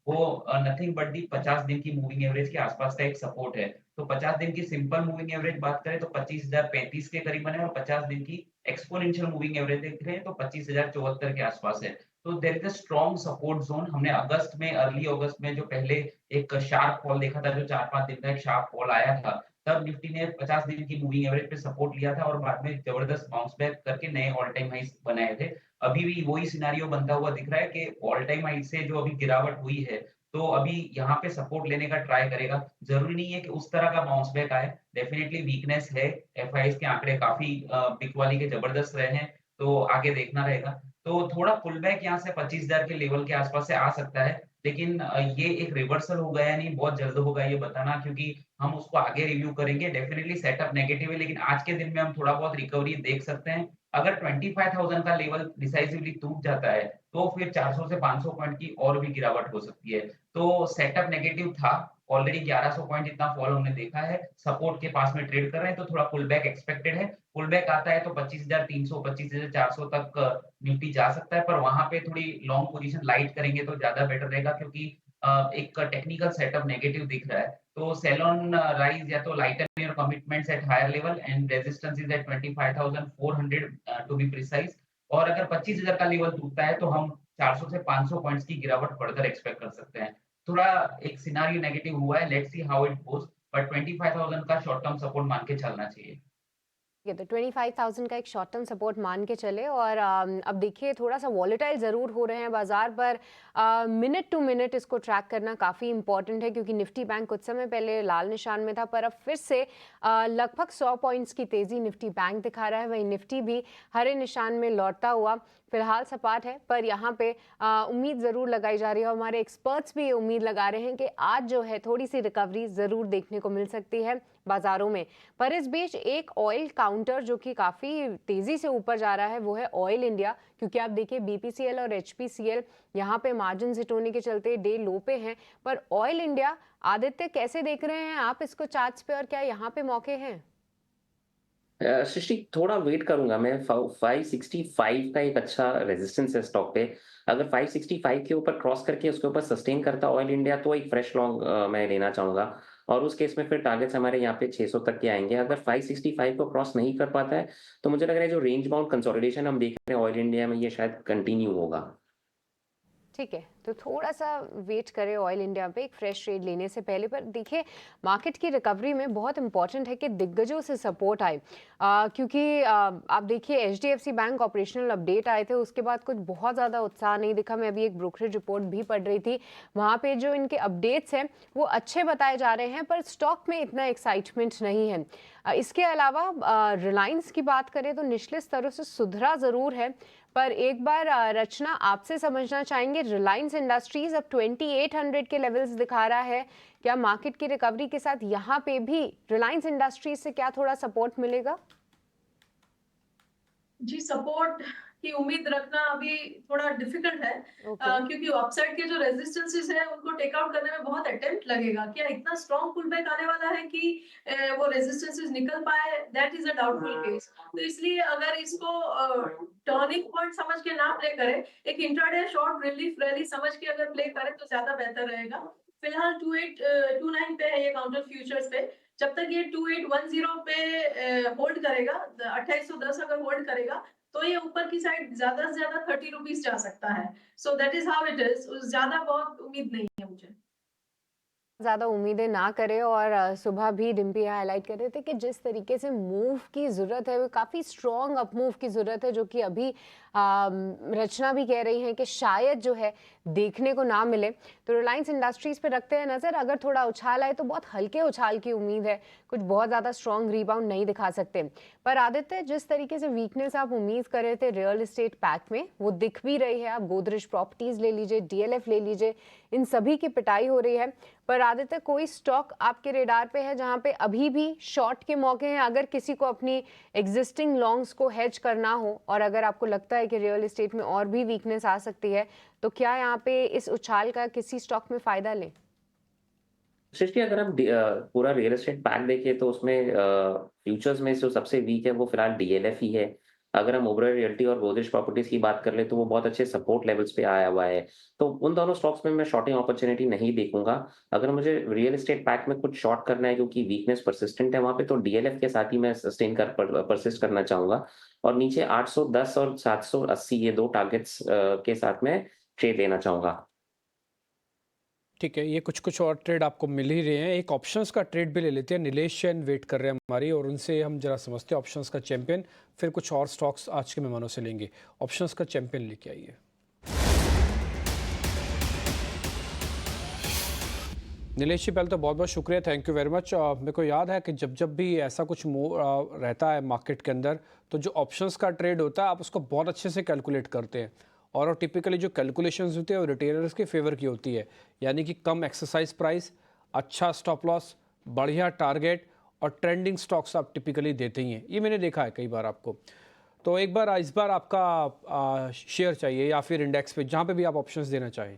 Speaker 15: वो नथिंग बट दी 50 दिन की मूविंग एवरेज के आसपास का एक सपोर्ट है। तो 50 दिन की सिंपल मूविंग एवरेज बात करें तो 25,035 के करीबन है और 50 दिन की एक्सपोनेंशियल मूविंग एवरेज देख रहे हैं तो 25,074 के आसपास है। तो there is a strong support zone. हमने अगस्त में, अर्ली अगस्त में जो पहले एक शार्प फॉल देखा था, जो 4-5 दिन का एक शार्प फॉल आया था, तब निफ्टी ने 50 दिन की मूविंग एवरेज पे सपोर्ट लिया था और बाद में जबरदस्त बाउंस बैक करके नए ऑल टाइम हाई बनाए थे। अभी भी वही सिनेरियो बनता हुआ दिख रहा है कि ऑल टाइम हाई से जो अभी गिरावट हुई है, तो अभी यहाँ पे सपोर्ट लेने का ट्राई करेगा। जरूरी नहीं है कि उस तरह का बाउंस बैक आए, डेफिनेटली वीकनेस है। एफआईआईस के आंकड़े काफी पिक वाली के जबरदस्त रहे हैं, तो आगे देखना रहेगा। तो थोड़ा पुल बैक यहाँ से 25,000 के लेवल के आसपास से आ सकता है, लेकिन ये एक रिवर्सल हो गया नहीं, बहुत जल्द होगा ये बताना, क्योंकि हम उसको आगे रिव्यू करेंगे। डेफिनेटली सेटअप नेगेटिव है, लेकिन आज के दिन में हम थोड़ा बहुत रिकवरी देख सकते हैं। अगर 25,000 का लेवल डिसाइसिवली टूट जाता है तो फिर 400 से 500 पॉइंट की और भी गिरावट हो सकती है। तो सेटअप नेगेटिव था, ऑलरेडी 1100 पॉइंट इतना फॉल हमने देखा है, सपोर्ट के पास में ट्रेड कर रहे हैं, तो थोड़ा पुल बैक एक्सपेक्टेड है। पुल बैक आता है तो 25,300 25,400 तक निफ्टी जा सकता है, पर वहां पे थोड़ी लॉन्ग पोजीशन लाइट करेंगे तो ज्यादा बेटर रहेगा, क्योंकि एक टेक्निकल सेटअप नेगेटिव दिख रहा है। तो सेल ऑन राइज या तो lighten your commitments at higher level and resistance is at 25,400 to be precise. और अगर 25,000 का लेवल टूटता है तो हम 400 से 500 पॉइंट्स की गिरावट फर्दर एक्सपेक्ट कर सकते हैं। थोड़ा एक सिनारियो नेगेटिव हुआ है, let's see how it goes, but 25,000 का शॉर्ट टर्म सपोर्ट मान के चलना चाहिए।
Speaker 2: ये तो 25,000 का एक शॉर्ट टर्म सपोर्ट मान के चले। और अब देखिए थोड़ा सा वॉलेटाइल ज़रूर हो रहे हैं बाजार पर, मिनट टू मिनट इसको ट्रैक करना काफ़ी इंपॉर्टेंट है, क्योंकि निफ्टी बैंक कुछ समय पहले लाल निशान में था, पर अब फिर से लगभग 100 पॉइंट्स की तेज़ी निफ्टी बैंक दिखा रहा है। वहीं निफ्टी भी हरे निशान में लौटता हुआ फिलहाल सपाट है, पर यहाँ पे उम्मीद ज़रूर लगाई जा रही है। हमारे एक्सपर्ट्स भी ये उम्मीद लगा रहे हैं कि आज जो है थोड़ी सी रिकवरी ज़रूर देखने को मिल सकती है बाजारों में। पर इस बीच एक ऑयल काउंटर जो कि काफ़ी तेज़ी से ऊपर जा रहा है वो है ऑयल इंडिया, क्योंकि आप देखिए बीपीसीएल और एचपीसीएल यहाँ पे मार्जिन हिट होने के चलते डे लो पे हैं, पर ऑयल इंडिया, आदित्य कैसे देख रहे हैं आप इसको चार्ट्स पे, और क्या यहाँ पे मौके हैं?
Speaker 12: सृष्टि, थोड़ा वेट करूंगा मैं। 565 का एक अच्छा रेजिस्टेंस है स्टॉक पे। अगर 565 के ऊपर क्रॉस करके उसके ऊपर सस्टेन करता ऑयल इंडिया तो एक फ्रेश लॉन्ग मैं लेना चाहूंगा, और उस केस में फिर टारगेट्स हमारे यहाँ पे 600 तक के आएंगे। अगर 565 को क्रॉस नहीं कर पाता है तो मुझे लग रहा है जो रेंज बाउंड कंसोलिडेशन हम देख रहे हैं ऑयल इंडिया में, ये शायद कंटिन्यू होगा।
Speaker 2: ठीक है। तो थोड़ा सा वेट करें ऑयल इंडिया पे एक फ्रेश ट्रेड लेने से पहले। पर देखिए मार्केट की रिकवरी में बहुत इंपॉर्टेंट है कि दिग्गजों से सपोर्ट आए, क्योंकि आप देखिए HDFC बैंक ऑपरेशनल अपडेट आए थे, उसके बाद कुछ बहुत ज़्यादा उत्साह नहीं दिखा। मैं अभी एक ब्रोकरेज रिपोर्ट भी पढ़ रही थी, वहाँ पे जो इनके अपडेट्स हैं वो अच्छे बताए जा रहे हैं, पर स्टॉक में इतना एक्साइटमेंट नहीं है। इसके अलावा रिलायंस की बात करें तो निचले स्तरों से सुधरा ज़रूर है, पर एक बार रचना आपसे समझना चाहेंगे, रिलायंस इंडस्ट्रीज अब 2800 के लेवल्स दिखा रहा है, क्या मार्केट की रिकवरी के साथ यहाँ पे भी रिलायंस इंडस्ट्रीज से क्या थोड़ा सपोर्ट मिलेगा?
Speaker 13: जी, सपोर्ट की उम्मीद रखना अभी थोड़ा डिफिकल्ट है, क्योंकि अपसाइड के जो रेजिस्टेंसेस है उनको टेक आउट करने में बहुत अटेम्प्ट लगेगा। क्या इतना स्ट्रॉन्ग पुल बैक आने वाला है कि वो रेजिस्टेंसेस निकल पाए? That is a doubtful case. तो इसलिए अगर इसको टर्निंग पॉइंट समझ के ना प्ले करें, एक इंट्राडे शॉर्ट रिलीफ रैली समझ के अगर प्ले करें तो ज्यादा बेहतर रहेगा। फिलहाल 2829 पे है ये काउंटर फ्यूचर्स पे। जब तक ये 2810 पे होल्ड करेगा, 2810 अगर होल्ड करेगा तो ये ऊपर की साइड ज्यादा से ज्यादा 30 रुपीज जा सकता है। So that is how it is. ज्यादा बहुत उम्मीद नहीं है मुझे।
Speaker 2: ज़्यादा उम्मीदें ना करें। और सुबह भी डिम्पी हाईलाइट कर रहे थे कि जिस तरीके से मूव की ज़रूरत है वो काफ़ी स्ट्रॉन्ग अप मूव की ज़रूरत है, जो कि अभी रचना भी कह रही हैं कि शायद जो है देखने को ना मिले। तो रिलायंस इंडस्ट्रीज़ पे रखते हैं नज़र, अगर थोड़ा उछाल आए तो बहुत हल्के उछाल की उम्मीद है, कुछ बहुत ज़्यादा स्ट्रॉन्ग रिबाउंड नहीं दिखा सकते। पर आदित्य, जिस तरीके से वीकनेस आप उम्मीद कर रहे थे रियल एस्टेट पैक में, वो दिख भी रही है। आप गोदरेज प्रॉपर्टीज़ ले लीजिए, DLF ले लीजिए, इन सभी की पिटाई हो रही है। पर आदित्य, कोई स्टॉक आपके रेडार पे है जहां पे अभी भी शॉर्ट के मौके हैं, अगर किसी को अपनी एग्जिस्टिंग लॉन्ग्स को हेज करना हो, और अगर आपको लगता है कि रियल एस्टेट में और भी वीकनेस आ सकती है, तो क्या यहाँ पे इस उछाल का किसी स्टॉक में फायदा लें?
Speaker 12: सृष्टि, अगर हम पूरा रियल एस्टेट पैक देखें तो उसमें फ्यूचर्स में जो सबसे वीक है वो फिलहाल DLF ही है। अगर हम ओबेरॉय रियल्टी और गोदरेज प्रॉपर्टीज की बात कर ले तो वो बहुत अच्छे सपोर्ट लेवल्स पे आया हुआ है। तो उन दोनों स्टॉक्स में मैं शॉर्टिंग अपॉर्चुनिटी नहीं देखूंगा। अगर मुझे रियल एस्टेट पैक में कुछ शॉर्ट करना है क्योंकि वीकनेस परसिस्टेंट है वहां पे, तो DLF के साथ ही मैं सस्टेन कर परसिस्ट करना चाहूंगा। और नीचे 810 और 780 ये दो टारगेट्स के साथ में ट्रेड लेना चाहूंगा।
Speaker 1: ठीक है, ये कुछ कुछ और ट्रेड आपको मिल ही रहे हैं। एक ऑप्शंस का ट्रेड भी ले लेते हैं। नीलेश जैन वेट कर रहे हैं हमारी, और उनसे हम जरा समझते हैं ऑप्शंस का चैंपियन, फिर कुछ और स्टॉक्स आज के मेहमानों से लेंगे। ऑप्शंस का चैंपियन लेके आइए। नीलेश जी, पहले तो बहुत बहुत शुक्रिया, थैंक यू वेरी मच। मेरे को याद है कि जब जब भी ऐसा कुछ मूव रहता है मार्केट के अंदर, तो जो ऑप्शंस का ट्रेड होता है आप उसको बहुत अच्छे से कैलकुलेट करते हैं, और टिपिकली जो कैलकुलेशंस होती है वो रिटेलर्स के फेवर की होती है, यानी कि कम एक्सरसाइज प्राइस, अच्छा स्टॉप लॉस, बढ़िया टारगेट और ट्रेंडिंग स्टॉक्स आप टिपिकली देते ही हैं। ये मैंने देखा है कई बार आपको। तो एक बार इस बार आपका शेयर चाहिए या फिर इंडेक्स पे, जहाँ पे भी आप ऑप्शंस देना चाहें।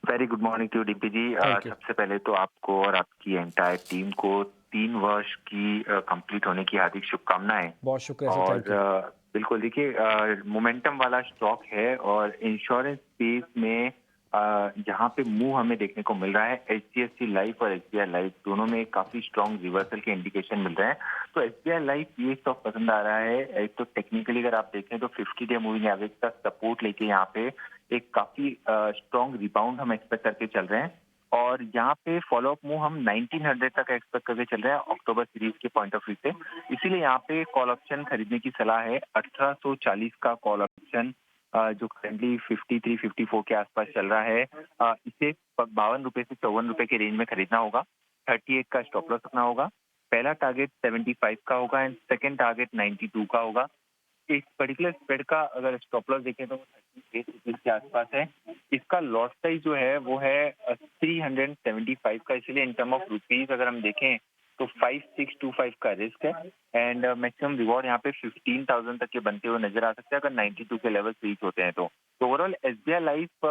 Speaker 16: Very good morning to DP ji. सबसे पहले तो आपको और आपकी एंटायर टीम को 3 वर्ष की कंप्लीट होने की हार्दिक शुभकामनाएं।
Speaker 1: बहुत शुक्रिया।
Speaker 16: और बिल्कुल, देखिए मोमेंटम वाला स्टॉक है, और इंश्योरेंस स्पेस में जहाँ पे मूव हमें देखने को मिल रहा है, HDFC लाइफ और SBI लाइफ दोनों में काफी स्ट्रॉन्ग रिवर्सल के इंडिकेशन मिल रहे हैं। तो SBI लाइफ ये स्टॉक पसंद आ रहा है। एक तो टेक्निकली अगर आप देखें तो 50 डे मूविंग एवरेज का सपोर्ट लेके यहाँ पे एक काफी स्ट्रॉन्ग रिबाउंड हम एक्सपेक्ट करके चल रहे हैं, और यहाँ पे फॉलो अप मूव हम 1900 तक एक्सपेक्ट करके चल रहे हैं अक्टूबर सीरीज के पॉइंट ऑफ व्यू से। इसीलिए यहाँ पे कॉल ऑप्शन खरीदने की सलाह है। 1840 का कॉल ऑप्शन जो करेंटली 53-54 के आसपास चल रहा है, इसे 52 रुपए से 54 रुपए के रेंज में खरीदना होगा। 38 का स्टॉप लॉस रखना होगा। पहला टारगेट 75 का होगा एंड सेकंड टारगेट 92 का होगा। इस पर्टिकुलर स्प्रेड का अगर स्टॉप लॉस देखें तो 38 रुपीज के आसपास है। इसका लॉस साइज जो है वो है 375 का, इसलिए इन टर्म ऑफ रुपीज अगर हम देखें तो 5625 का रिस्क है, एंड मैक्सिमम रिवॉर्ड यहाँ पे 15,000 तक के बनते हुए नजर आ सकते हैं अगर 92 के लेवल रीच होते हैं। तो ओवरऑल SBI लाइफ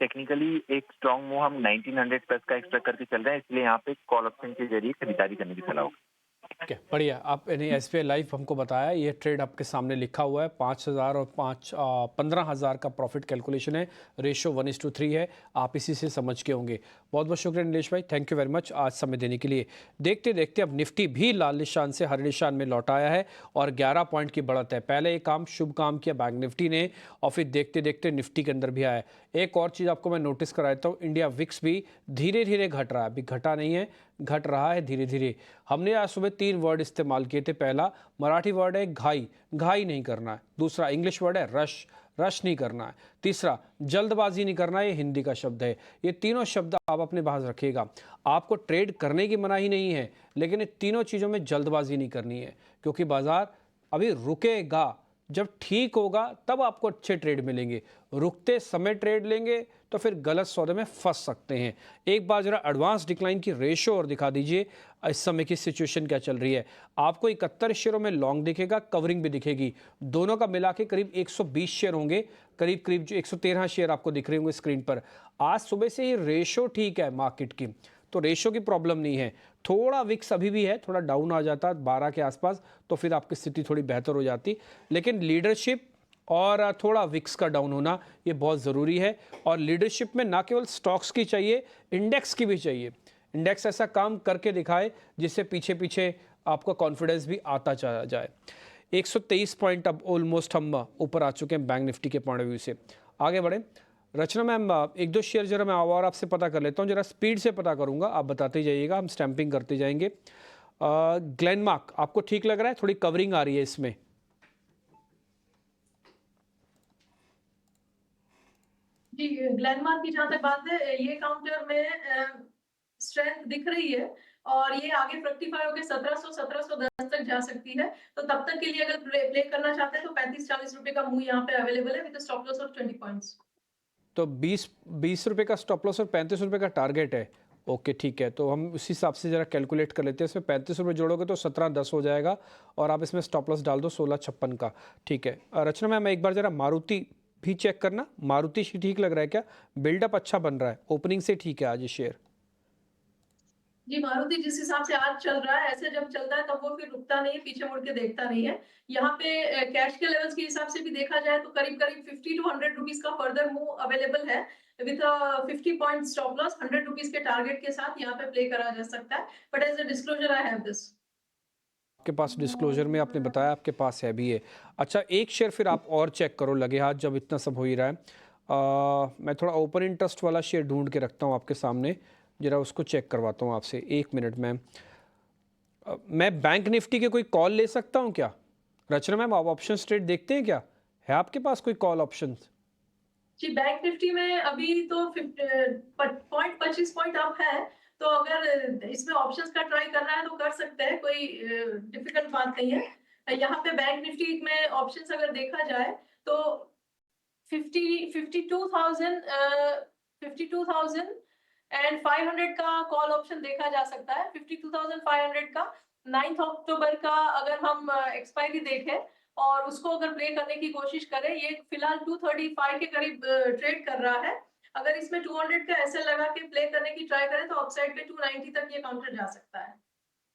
Speaker 16: टेक्निकली एक स्ट्रॉन्ग मूव हम 1900 प्लस का एक्सपेक्ट करके चल रहे हैं, इसलिए यहाँ पे कॉल ऑप्शन के जरिए खरीदारी करने की सलाह होगी।
Speaker 1: ओके, बढ़िया। आपने SBI लाइफ हमको बताया, ये ट्रेड आपके सामने लिखा हुआ है। 5,000 और 15,000 का प्रॉफिट कैलकुलेशन है, रेशो 1:3 है। आप इसी से समझ के होंगे। बहुत बहुत शुक्रिया नीलेश भाई, थैंक यू वेरी मच आज समय देने के लिए। देखते देखते अब निफ्टी भी लाल निशान से हरे निशान में लौट आया है और 11 पॉइंट की बढ़त है। पहले एक काम शुभ काम किया बैंक निफ्टी ने और फिर देखते देखते निफ्टी के अंदर भी आया। एक और चीज़ आपको मैं नोटिस करा देता हूँ, इंडिया विक्स भी धीरे धीरे घट रहा है। अभी घटा नहीं है, घट रहा है धीरे धीरे। हमने आज सुबह 3 वर्ड इस्तेमाल किए थे। पहला मराठी वर्ड है घाई, घाई नहीं करना है। दूसरा इंग्लिश वर्ड है रश, रश नहीं करना है। तीसरा जल्दबाजी नहीं करना है, ये हिंदी का शब्द है। ये तीनों शब्द आप अपने पास रखिएगा। आपको ट्रेड करने की मनाही नहीं है, लेकिन इन तीनों चीज़ों में जल्दबाजी नहीं करनी है, क्योंकि बाजार अभी रुकेगा। जब ठीक होगा तब आपको अच्छे ट्रेड मिलेंगे। रुकते समय ट्रेड लेंगे तो फिर गलत सौदे में फंस सकते हैं। एक बार जरा एडवांस डिक्लाइन की रेशो और दिखा दीजिए, इस समय की सिचुएशन क्या चल रही है। आपको 71 शेयरों में लॉन्ग दिखेगा, कवरिंग भी दिखेगी। दोनों का मिला के करीब 120 शेयर होंगे, करीब करीब जो 113 शेयर आपको दिख रहे होंगे स्क्रीन पर। आज सुबह से ही रेशो ठीक है मार्केट की, तो रेशो की प्रॉब्लम नहीं है। थोड़ा विक्स अभी भी है, थोड़ा डाउन आ जाता 12 के आसपास तो फिर आपकी स्थिति थोड़ी बेहतर हो जाती, लेकिन लीडरशिप और थोड़ा विक्स का डाउन होना ये बहुत ज़रूरी है। और लीडरशिप में ना केवल स्टॉक्स की चाहिए, इंडेक्स की भी चाहिए। इंडेक्स ऐसा काम करके दिखाए जिससे पीछे पीछे आपका कॉन्फिडेंस भी आता चला जाए। 123 पॉइंट अब ऑलमोस्ट हम ऊपर आ चुके हैं बैंक निफ्टी के पॉइंट ऑफ व्यू से। आगे बढ़े। रचना मैम, एक दो शेयर जरा मैं और आपसे पता कर लेता हूँ, जरा स्पीड से पता करूँगा, आप बताते जाइएगा, हम स्टैंपिंग करते जाएंगे। ग्लेनमार्क आपको ठीक लग रहा है? थोड़ी कवरिंग आ रही है इसमें।
Speaker 13: जी, ग्लेनमार्क की जहां तक बात है, ये काउंटर में स्ट्रेंथ दिख रही है और ये आगे फ्रक्टिफाई होकर 1700-1710 तक जा सकती है। तो तब तक के लिए अगर प्ले करना चाहते हैं तो 35-40 रुपए का मूव यहाँ पे अवेलेबल है with stop loss of 20 points.
Speaker 1: तो 20 रुपए का स्टॉप लॉस और 35 रुपए का टारगेट है। ओके, ठीक है, तो हम उसी हिसाब से जरा कैलकुलेट कर लेते हैं। इसमें 35 रुपये जोड़ोगे तो 1710 हो जाएगा और आप इसमें स्टॉप लॉस डाल दो 1656 का। ठीक है रचना मैम, एक बार जरा मारुति भी चेक करना। मारुति ठीक लग रहा है क्या? बिल्डअप अच्छा बन रहा है, ओपनिंग से ठीक है आज ये शेयर।
Speaker 13: जी, मारुति जिस हिसाब से आज चल रहा है, ऐसे जब चलता है तब वो फिर रुकता नहीं है, पीछे मुड़ के देखता नहीं है। यहाँ पे कैश के लेवल्स के हिसाब से भी देखा जाए तो करीब करीब 50 to 100 रुपीज का फर्दर मूव अवेलेबल है with 50 point stop loss 100 rupees के टारगेट के साथ यहाँ पे प्ले करा जा सकता है। But as a disclosure I have this.
Speaker 1: आपके पास डिस्क्लोजर में आपने बताया आपके पास है भी है। अच्छा, एक शेयर फिर आप और चेक करो, लगे हाथ जब इतना सब हो ही रहा है। मैं थोड़ा ओपन इंटरेस्ट वाला शेयर ढूंढ के रखता हूँ आपके सामने, जरा उसको चेक करवाता हूँ आपसे। 1 मिनट में मैं बैंक निफ्टी के कोई कॉल ले सकता हूँ क्या? रचना मैम, आप ऑप्शन ट्रेड देखते हैं क्या? है आपके पास कोई कॉल ऑप्शन?
Speaker 13: जी, बैंक निफ्टी में अभी तो 25 पॉइंट अप है, तो अगर इसमें ऑप्शंस का ट्राई करना है तो कर सकते हैं, कोई डिफिकल्ट बात नहीं है। यहाँ पे बैंक निफ्टी में ऑप्शंस अगर देखा जाए तो 52,500 का कॉल ऑप्शन देखा जा सकता है। 52,500 का 9 अक्टूबर का अगर हम एक्सपायरी देखें और उसको अगर प्ले करने की कोशिश करें, ये फिलहाल 235 के करीब ट्रेड कर रहा है। अगर इसमें 200 का ऐसे लगा के प्ले करने की ट्राई करें तो अपसाइड पे 290 तक ये काउंटर जा सकता है।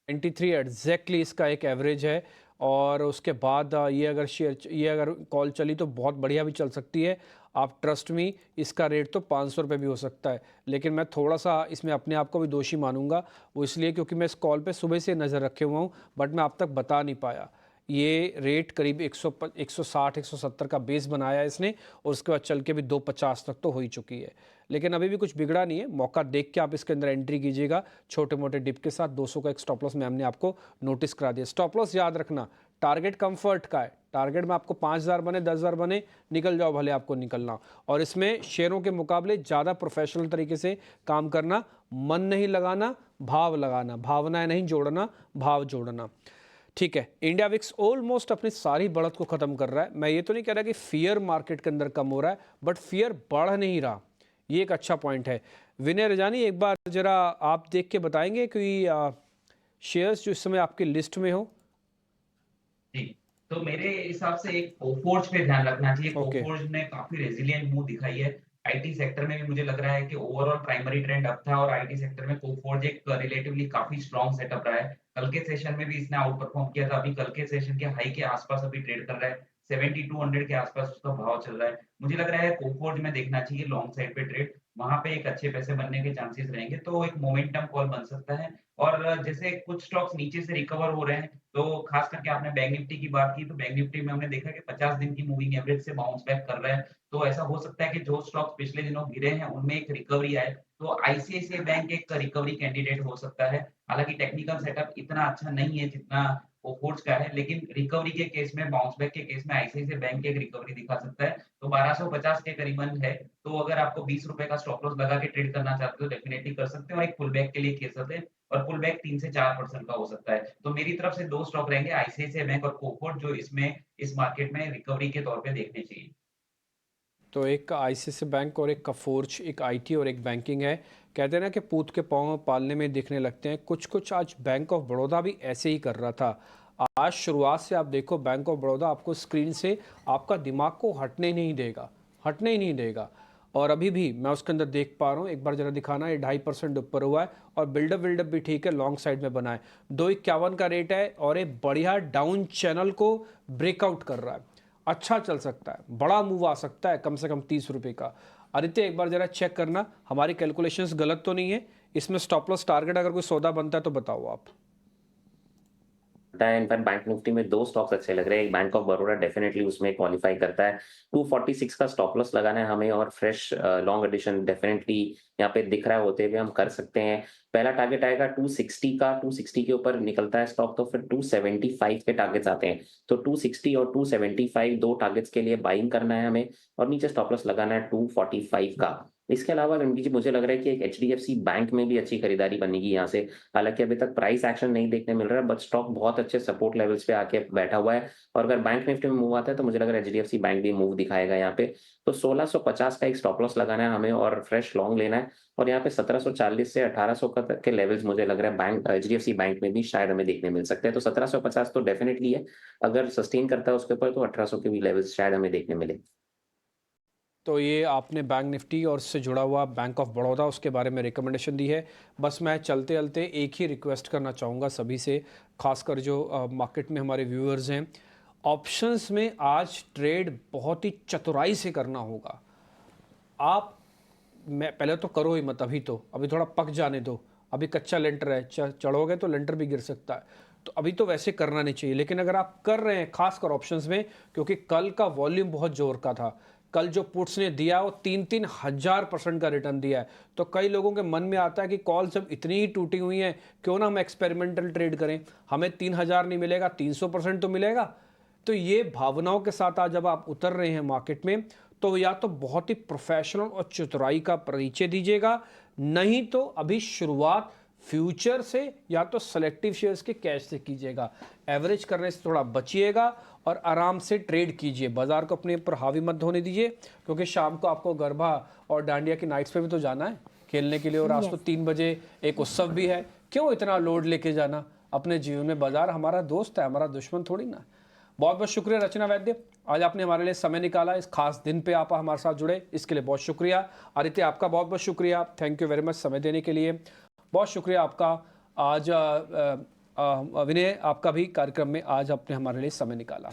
Speaker 1: 93 एग्जैक्टली इसका एक एवरेज है और उसके बाद ये अगर कॉल चली तो बहुत बढ़िया भी चल सकती है। आप ट्रस्ट मी, इसका रेट तो 500 रुपये भी हो सकता है, लेकिन मैं थोड़ा सा इसमें अपने आप को भी दोषी मानूंगा। वो इसलिए क्योंकि मैं इस कॉल पे सुबह से नज़र रखे हुआ हूँ, बट मैं अब तक बता नहीं पाया। ये रेट करीब 160-170 का बेस बनाया है इसने और उसके बाद चल के भी 250 तक तो हो ही चुकी है, लेकिन अभी भी कुछ बिगड़ा नहीं है। मौका देख के आप इसके अंदर एंट्री कीजिएगा छोटे मोटे डिप के साथ। 200 का एक स्टॉप लॉस मैम ने आपको नोटिस करा दिया। स्टॉप लॉस याद रखना, टारगेट कंफर्ट का है। टारगेट में आपको 5,000 बने, 10,000 बने, निकल जाओ भले आपको निकलना। और इसमें शेयरों के मुकाबले ज़्यादा प्रोफेशनल तरीके से काम करना, मन नहीं लगाना, भाव लगाना, भावनाएं नहीं जोड़ना, भाव जोड़ना। ठीक है, इंडिया विक्स ऑलमोस्ट अपनी सारी बढ़त को ख़त्म कर रहा है। मैं ये तो नहीं कह रहा कि फियर मार्केट के अंदर कम हो रहा है, बट फियर बढ़ नहीं रहा, ये एक अच्छा पॉइंट है। विनय रजानी, एक बार जरा आप देख के बताएंगे कि शेयर्स जो इस समय आपकी लिस्ट में हो।
Speaker 15: जी, तो मेरे हिसाब से एक कोफोर्ज पे ध्यान रखना चाहिए। कोफोर्ज ने काफी रेजिलिएंट मूव दिखाई है। आईटी सेक्टर में भी मुझे लग रहा है कि ओवरऑल प्राइमरी ट्रेंड अप था और आईटी सेक्टर में कोफोर्ज एक रिलेटिवली काफी स्ट्रॉन्ग सेटअप रहा है। कल के सेशन में भी इसने आउट परफॉर्म किया था। अभी कल के सेशन के हाई के आसपास अभी ट्रेड कर रहा है। 7200 के आसपास उसका भाव चल रहा है। मुझे लग रहा है कोफोर्ज में देखना चाहिए लॉन्ग साइड पे ट्रेड, वहां पे एक अच्छे पैसे बनने के चांसेस रहेंगे, तो एक मोमेंटम कॉल बन सकता है। और जैसे कुछ स्टॉक्स नीचे से रिकवर हो रहे हैं, तो खास करके आपने बैंक निफ्टी की बात की, तो बैंक निफ्टी में हमने देखा कि 50 दिन की मूविंग एवरेज से बाउंस बैक कर रहा है। तो ऐसा हो सकता है कि जो स्टॉक्स पिछले दिनों गिरे हैं उनमें एक रिकवरी आए, तो आईसीआईसीआई बैंक एक रिकवरी कैंडिडेट हो सकता है। हालांकि टेक्निकल सेटअप इतना अच्छा नहीं है जितना कोफोर्ज का है, लेकिन रिकवरी के केस में, बाउंस बैक के केस में आईसीआईसीआई बैंक एक रिकवरी दिखा सकता है। तो 1250 के करीबन है, तो अगर आपको 20 रुपए का स्टॉप लॉस लगा के ट्रेड करना चाहते हो डेफिनेटली कर सकते हो, और एक पुल बैक के लिए खेल सकते हैं, और पुल बैक 3 से 4% का हो सकता है। तो मेरी तरफ से 2 स्टॉक रहेंगे, आईसीआईसीआई बैंक और कोफोर्ज, जो इसमें इस मार्केट में रिकवरी के तौर पे देखने चाहिए।
Speaker 1: तो एक आईसीआईसीआई बैंक और एक कफोर्ज, एक आईटी और एक बैंकिंग है। कहते हैं ना कि पूत के पाँव पालने में दिखने लगते हैं। कुछ कुछ आज बैंक ऑफ बड़ौदा भी ऐसे ही कर रहा था। आज शुरुआत से आप देखो, बैंक ऑफ बड़ौदा आपको स्क्रीन से आपका दिमाग को हटने नहीं देगा, हटने ही नहीं देगा। और अभी भी मैं उसके अंदर देख पा रहा हूँ, एक बार जरा दिखाना, ये 2.5% ऊपर हुआ है और बिल्डअप विल्डअप भी ठीक है, लॉन्ग साइड में बना है। 251 का रेट है और एक बढ़िया डाउन चैनल को ब्रेकआउट कर रहा है। अच्छा चल सकता है, बड़ा मूव आ सकता है, कम से कम 30 रुपये का। आदित्य एक बार जरा चेक करना हमारी कैलकुलेशंस गलत तो नहीं है, इसमें स्टॉप लॉस टारगेट अगर कोई सौदा बनता है तो बताओ आप।
Speaker 12: इनफैक्ट बैंक निफ्टी में 2 स्टॉक्स अच्छे लग रहे हैं। एक बैंक ऑफ बड़ौदा डेफिनेटली उसमें क्वालिफाई करता है। 246 का स्टॉप लॉस लगाना है हमें, और फ्रेश लॉन्ग एडिशन डेफिनेटली यहाँ पे दिख रहा है होते हुए हम कर सकते हैं। पहला टारगेट आएगा 260 का, 260 के ऊपर निकलता है स्टॉक तो फिर 275 के टारगेट्स आते हैं। तो 260 और 275 2 टारगेट्स के लिए बाइंग करना है हमें, और नीचे स्टॉप लॉस लगाना है 245 का। इसके अलावा रणबीर जी मुझे लग रहा है कि एक एचडीएफसी बैंक में भी अच्छी खरीदारी बनेगी यहाँ से। हालांकि अभी तक प्राइस एक्शन नहीं देखने मिल रहा है, बट स्टॉक बहुत अच्छे सपोर्ट लेवल्स पे आके बैठा हुआ है, और अगर बैंक निफ्टी में मूव आता है तो मुझे लग रहा है एचडीएफसी बैंक भी मूव दिखाएगा यहाँ पे। तो 1650 का एक स्टॉप लॉस लगाना है हमें और फ्रेश लॉन्ग लेना है, और यहाँ पे 1740 से 1800 का तक के लेवल्स मुझे लग रहा है बैंक एचडीएफसी बैंक में भी शायद हमें देखने मिल सकते हैं। तो 1750 तो डेफिनेटली है, अगर सस्टेन करता है उसके ऊपर तो 1800 के भी लेवल्स शायद हमें देखने मिले।
Speaker 1: तो ये आपने बैंक निफ्टी और इससे जुड़ा हुआ बैंक ऑफ बड़ौदा, उसके बारे में रिकमेंडेशन दी है। बस मैं चलते चलते एक ही रिक्वेस्ट करना चाहूँगा सभी से, खासकर जो मार्केट में हमारे व्यूअर्स हैं, ऑप्शंस में आज ट्रेड बहुत ही चतुराई से करना होगा। आप मैं पहले तो करो ही मत, अभी थोड़ा पक जाने दो, अभी कच्चा लेंटर है, चढ़ोगे तो लेंटर भी गिर सकता है, तो अभी तो वैसे करना नहीं चाहिए। लेकिन अगर आप कर रहे हैं खासकर ऑप्शंस में, क्योंकि कल का वॉल्यूम बहुत जोर का था, कल जो पुट्स ने दिया वो 3-3 हज़ार% का रिटर्न दिया है, तो कई लोगों के मन में आता है कि कॉल जब इतनी ही टूटी हुई हैं क्यों ना हम एक्सपेरिमेंटल ट्रेड करें, हमें 3000 नहीं मिलेगा 300% तो मिलेगा। तो ये भावनाओं के साथ आज जब आप उतर रहे हैं मार्केट में, तो या तो बहुत ही प्रोफेशनल और चतुराई का परिचय दीजिएगा, नहीं तो अभी शुरुआत फ्यूचर से या तो सेलेक्टिव शेयर्स के कैश से कीजिएगा। एवरेज करने से थोड़ा बचिएगा और आराम से ट्रेड कीजिए, बाजार को अपने ऊपर हावी मत होने दीजिए, क्योंकि शाम को आपको गरबा और डांडिया की नाइट्स पे भी तो जाना है खेलने के लिए, और आज तो 3 बजे एक उत्सव भी है। क्यों इतना लोड लेके जाना अपने जीवन में? बाजार हमारा दोस्त है, हमारा दुश्मन थोड़ी ना। बहुत बहुत शुक्रिया रचना वैद्य, आज आपने हमारे लिए समय निकाला, इस खास दिन पे आप हमारे साथ जुड़े, इसके लिए बहुत शुक्रिया। आदित्य आपका बहुत बहुत शुक्रिया, थैंक यू वेरी मच समय देने के लिए। बहुत शुक्रिया आपका आज विनय, आपका भी कार्यक्रम में आज आपने हमारे लिए समय निकाला।